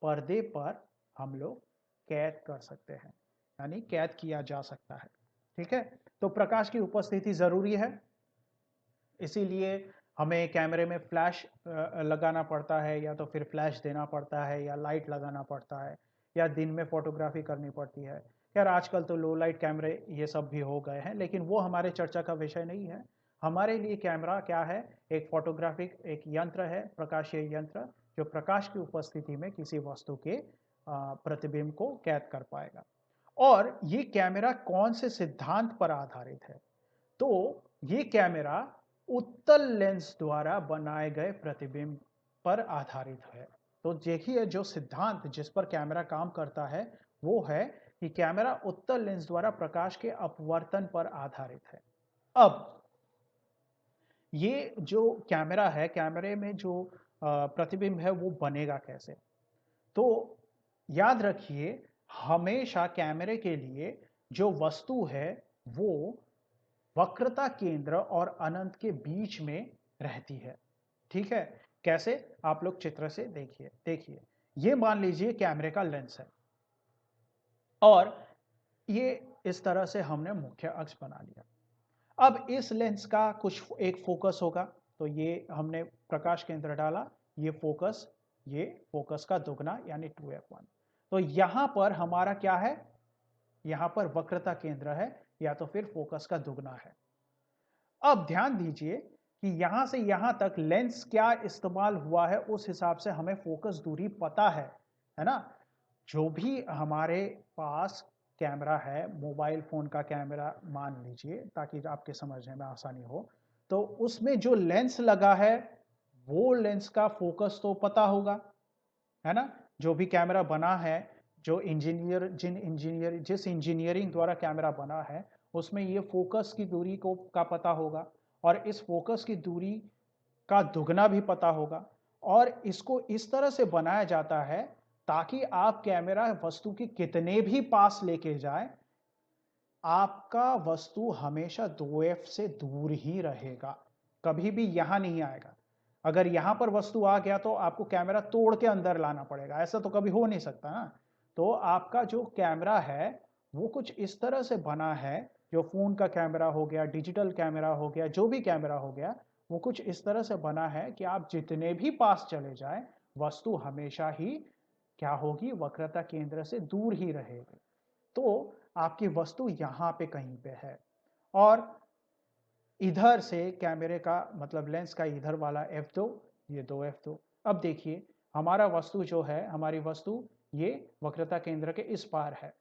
पर्दे पर हम लोग कैद कर सकते हैं, यानी कैद किया जा सकता है। ठीक है, तो प्रकाश की उपस्थिति जरूरी है, इसीलिए हमें कैमरे में फ्लैश लगाना पड़ता है, या तो फिर फ्लैश देना पड़ता है, या लाइट लगाना पड़ता है, या दिन में फोटोग्राफी करनी पड़ती है। खैर आजकल तो लो लाइट कैमरे ये सब भी हो गए हैं, लेकिन वो हमारे चर्चा का विषय नहीं है। हमारे लिए कैमरा क्या है? एक फोटोग्राफिक एक यंत्र है, प्रकाशीय यंत्र, जो प्रकाश की उपस्थिति में किसी वस्तु के प्रतिबिंब को कैद कर पाएगा। और ये कैमरा कौन से सिद्धांत पर आधारित है? तो ये कैमरा उत्तल लेंस द्वारा बनाए गए प्रतिबिंब पर आधारित है। तो देखिए, जो सिद्धांत जिस पर कैमरा काम करता है वो है कि कैमरा उत्तल लेंस द्वारा प्रकाश के अपवर्तन पर आधारित है। अब ये जो कैमरा है, कैमरे में जो प्रतिबिंब है वो बनेगा कैसे? तो याद रखिए, हमेशा कैमरे के लिए जो वस्तु है वो वक्रता केंद्र और अनंत के बीच में रहती है। ठीक है? कैसे? आप लोग चित्र से देखिए देखिए, ये मान लीजिए कैमरे का लेंस है और ये इस तरह से हमने मुख्य अक्ष बना लिया। अब इस लेंस का कुछ एक फोकस होगा, तो ये हमने प्रकाश केंद्र डाला, ये फोकस का दुगना यानी 2f1। तो यहां पर हमारा क्या है? यहां पर वक्रता केंद्र है या तो फिर फोकस का दुगना है। अब ध्यान दीजिए कि यहां से यहां तक लेंस क्या इस्तेमाल हुआ है, उस हिसाब से हमें फोकस दूरी पता है ना? जो भी हमारे पास कैमरा है, मोबाइल फोन का कैमरा मान लीजिए ताकि आपके समझने में आसानी हो, तो उसमें जो लेंस लगा है वो लेंस का फोकस तो पता होगा, है ना? जो भी कैमरा बना है, जिस इंजीनियरिंग द्वारा कैमरा बना है, उसमें ये फोकस की दूरी को का पता होगा और इस फोकस की दूरी का दुगना भी पता होगा। और इसको इस तरह से बनाया जाता है ताकि आप कैमरा वस्तु के कितने भी पास लेके जाए, आपका वस्तु हमेशा 2f से दूर ही रहेगा, कभी भी यहां नहीं आएगा। अगर यहां पर वस्तु आ गया तो आपको कैमरा तोड़ के अंदर लाना पड़ेगा, ऐसा तो कभी हो नहीं सकता ना। तो आपका जो कैमरा है वो कुछ इस तरह से बना है, जो फोन का कैमरा हो गया, डिजिटल कैमरा हो गया, जो भी कैमरा हो गया, वो कुछ इस तरह से बना है कि आप जितने भी पास चले जाए, वस्तु हमेशा ही क्या होगी? वक्रता केंद्र से दूर ही रहेगी। तो आपकी वस्तु यहां पे कहीं पे है और इधर से कैमरे का मतलब लेंस का इधर वाला f2, ये 2f2। अब देखिए, हमारा वस्तु जो है, हमारी वस्तु ये वक्रता केंद्र के इस पार है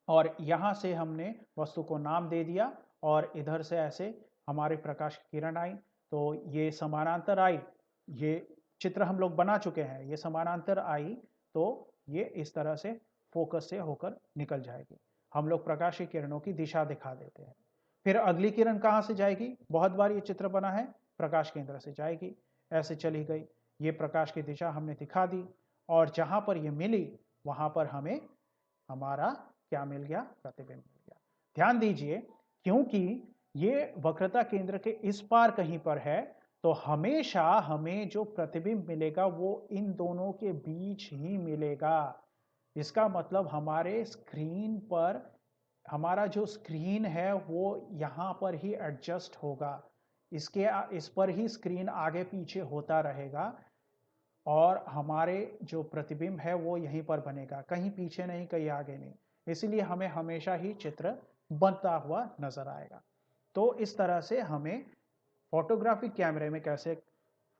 और यहां से हमने वस्तु को नाम दे दिया और इधर से ऐसे हमारे प्रकाश की किरण आई, तो ये समानांतर आई। ये चित्र हम लोग बना चुके हैं, ये समानांतर आई तो ये इस तरह से फोकस से होकर निकल जाएगी। हम लोग प्रकाश की किरणों की दिशा दिखा देते हैं। फिर अगली किरण कहाँ से जाएगी? बहुत बार ये चित्र बना है, प्रकाश केंद्र से जाएगी, ऐसे चली गई, ये प्रकाश की दिशा हमने दिखा दी और जहां पर ये मिली वहां पर हमें हमारा क्या मिल गया? प्रतिबिंब मिल गया। ध्यान दीजिए, क्योंकि ये वक्रता केंद्र के इस पार कहीं पर है, तो हमेशा हमें जो प्रतिबिंब मिलेगा वो इन दोनों के बीच ही मिलेगा। इसका मतलब हमारे स्क्रीन पर, हमारा जो स्क्रीन है वो यहाँ पर ही एडजस्ट होगा, इस पर ही स्क्रीन आगे पीछे होता रहेगा और हमारे जो प्रतिबिंब है वो यहीं पर बनेगा, कहीं पीछे नहीं, कहीं आगे नहीं। इसलिए हमें हमेशा ही चित्र बनता हुआ नजर आएगा। तो इस तरह से हमें फोटोग्राफिक कैमरे में कैसे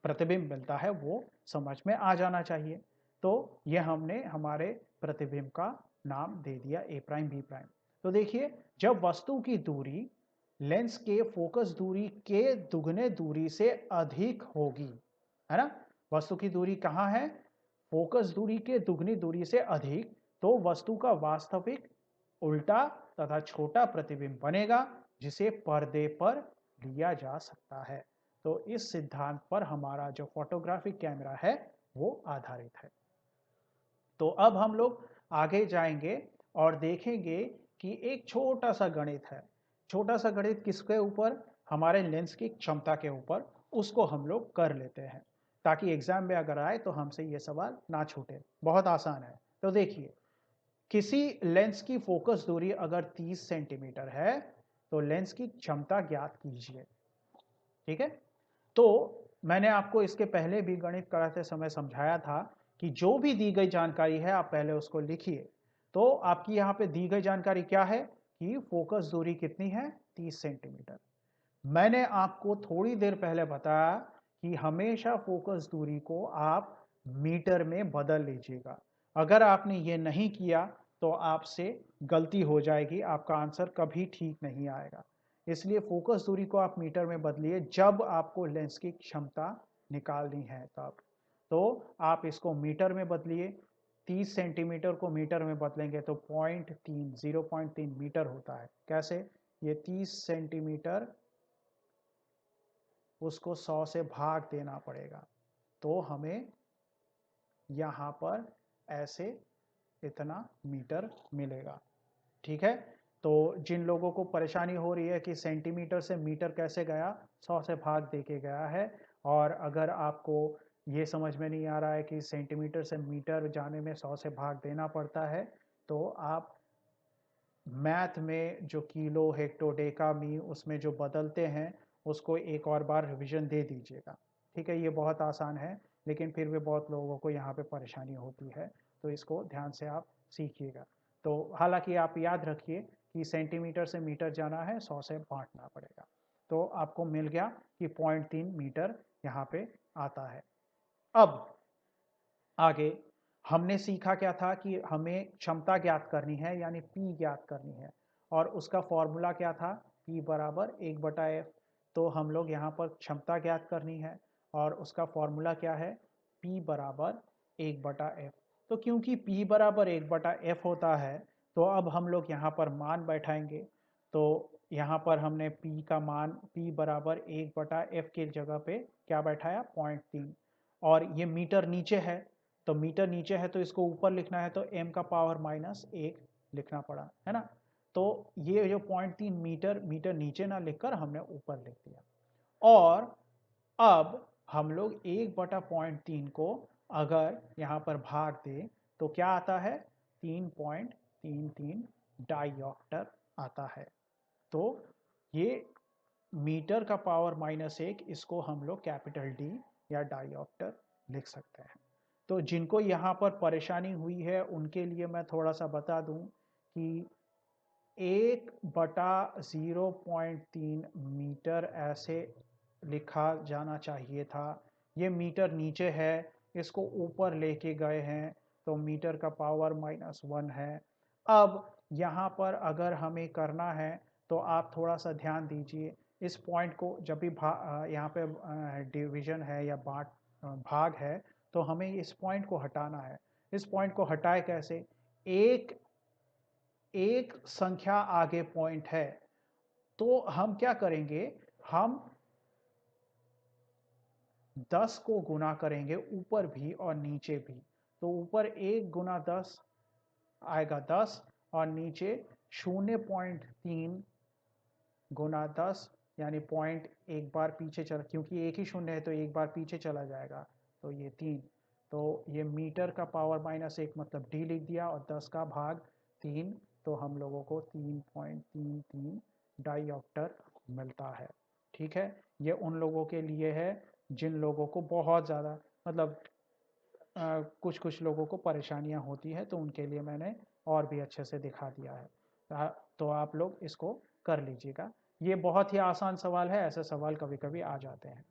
प्रतिबिंब मिलता है वो समझ में आ जाना चाहिए। तो ये हमने हमारे प्रतिबिंब का नाम दे दिया ए प्राइम बी प्राइम। तो देखिए, जब वस्तु की दूरी लेंस के फोकस दूरी के दुगने दूरी से अधिक होगी, है ना? वस्तु की दूरी कहाँ है? फोकस दूरी के दुगनी दूरी से अधिक, तो वस्तु का वास्तविक उल्टा तथा छोटा प्रतिबिंब बनेगा जिसे पर्दे पर लिया जा सकता है। तो इस सिद्धांत पर हमारा जो फोटोग्राफिक कैमरा है वो आधारित है। तो अब हम लोग आगे जाएंगे और देखेंगे कि एक छोटा सा गणित है। छोटा सा गणित किसके ऊपर? हमारे लेंस की क्षमता के ऊपर। उसको हम लोग कर लेते हैं ताकि एग्जाम में अगर आए तो हमसे ये सवाल ना छूटे। बहुत आसान है। तो देखिए, किसी लेंस की फोकस दूरी अगर 30 सेंटीमीटर है तो लेंस की क्षमता ज्ञात कीजिए। ठीक है? तो मैंने आपको इसके पहले भी गणित कराते समय समझाया था कि जो भी दी गई जानकारी है आप पहले उसको लिखिए। तो आपकी यहाँ पे दी गई जानकारी क्या है कि फोकस दूरी कितनी है, 30 सेंटीमीटर। मैंने आपको थोड़ी देर पहले बताया कि हमेशा फोकस दूरी को आप मीटर में बदल लीजिएगा। अगर आपने ये नहीं किया तो आपसे गलती हो जाएगी, आपका आंसर कभी ठीक नहीं आएगा। इसलिए फोकस दूरी को आप मीटर में बदलिए जब आपको लेंस की क्षमता निकालनी है तब। तो आप इसको मीटर में बदलिए। 30 सेंटीमीटर को मीटर में बदलेंगे तो 0.3 मीटर होता है। कैसे? ये 30 सेंटीमीटर उसको 100 से भाग देना पड़ेगा, तो हमें यहाँ पर ऐसे इतना मीटर मिलेगा। ठीक है, तो जिन लोगों को परेशानी हो रही है कि सेंटीमीटर से मीटर कैसे गया, 100 से भाग दे के गया है, और अगर आपको ये समझ में नहीं आ रहा है कि सेंटीमीटर से मीटर जाने में 100 से भाग देना पड़ता है, तो आप मैथ में जो किलो, हेक्टो, डेका, मी उसमें जो बदलते हैं उसको एक और बार रिवीजन दे दीजिएगा। ठीक है, ये बहुत आसान है, लेकिन फिर भी बहुत लोगों को यहाँ पे परेशानी होती है, तो इसको ध्यान से आप सीखिएगा। तो हालांकि आप याद रखिए कि सेंटीमीटर से मीटर जाना है, 100 से बांटना पड़ेगा। तो आपको मिल गया कि 0.3 मीटर यहाँ पे आता है। अब आगे हमने सीखा क्या था कि हमें क्षमता ज्ञात करनी है, यानी P ज्ञात करनी है, और उसका फॉर्मूला क्या था, P बराबर 1/f। तो हम लोग यहाँ पर क्षमता ज्ञात करनी है और उसका फॉर्मूला क्या है, P बराबर 1/f। तो क्योंकि P बराबर 1/f होता है, तो अब हम लोग यहाँ पर मान बैठाएंगे। तो यहाँ पर हमने P का मान, P बराबर 1/f की जगह पे क्या बैठाया, 0.3। और ये मीटर नीचे है, तो मीटर नीचे है तो इसको ऊपर लिखना है, तो m का पावर -1 लिखना पड़ा, है ना। तो ये जो 0.3 मीटर, मीटर नीचे ना लिखकर हमने ऊपर लिख दिया। और अब हम लोग 1/0.3 को अगर यहाँ पर भाग दें तो क्या आता है, 3.33 डाइऑप्टर आता है। तो ये मीटर का पावर -1, इसको हम लोग कैपिटल D या डाइऑप्टर लिख सकते हैं। तो जिनको यहाँ पर परेशानी हुई है उनके लिए मैं थोड़ा सा बता दूं कि 1/0.3 मीटर ऐसे लिखा जाना चाहिए था। ये मीटर नीचे है, इसको ऊपर लेके गए हैं, तो मीटर का पावर -1 है। अब यहाँ पर अगर हमें करना है तो आप थोड़ा सा ध्यान दीजिए, इस पॉइंट को जब भी यहाँ पे डिवीजन है या भाग है, तो हमें इस पॉइंट को हटाना है। इस पॉइंट को हटाए कैसे, एक एक संख्या आगे पॉइंट है, तो हम क्या करेंगे, हम 10 को गुना करेंगे ऊपर भी और नीचे भी। तो ऊपर 1 गुना 10 आएगा 10, और नीचे 0.3 गुना 10, यानी पॉइंट एक बार पीछे चला, क्योंकि एक ही शून्य है तो एक बार पीछे चला जाएगा, तो ये 3। तो ये मीटर का पावर -1 मतलब D लिख दिया, और 10 का भाग 3, तो हम लोगों को 3.33 डाइऑप्टर मिलता है। ठीक है, ये उन लोगों के लिए है जिन लोगों को बहुत ज़्यादा, मतलब कुछ कुछ लोगों को परेशानियां होती है, तो उनके लिए मैंने और भी अच्छे से दिखा दिया है। तो आप लोग इसको कर लीजिएगा। ये बहुत ही आसान सवाल है, ऐसे सवाल कभी कभी आ जाते हैं।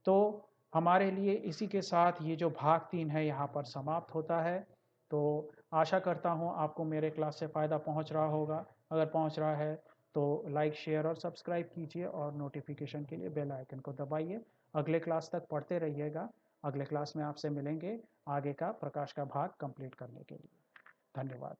तो हमारे लिए इसी के साथ ये जो भाग 3 है यहाँ पर समाप्त होता है। तो आशा करता हूँ आपको मेरे क्लास से फ़ायदा पहुँच रहा होगा। अगर पहुँच रहा है तो लाइक, शेयर और सब्सक्राइब कीजिए, और नोटिफिकेशन के लिए बेल आइकन को दबाइए। अगले क्लास तक पढ़ते रहिएगा। अगले क्लास में आपसे मिलेंगे आगे का प्रकाश का भाग कंप्लीट करने के लिए। धन्यवाद।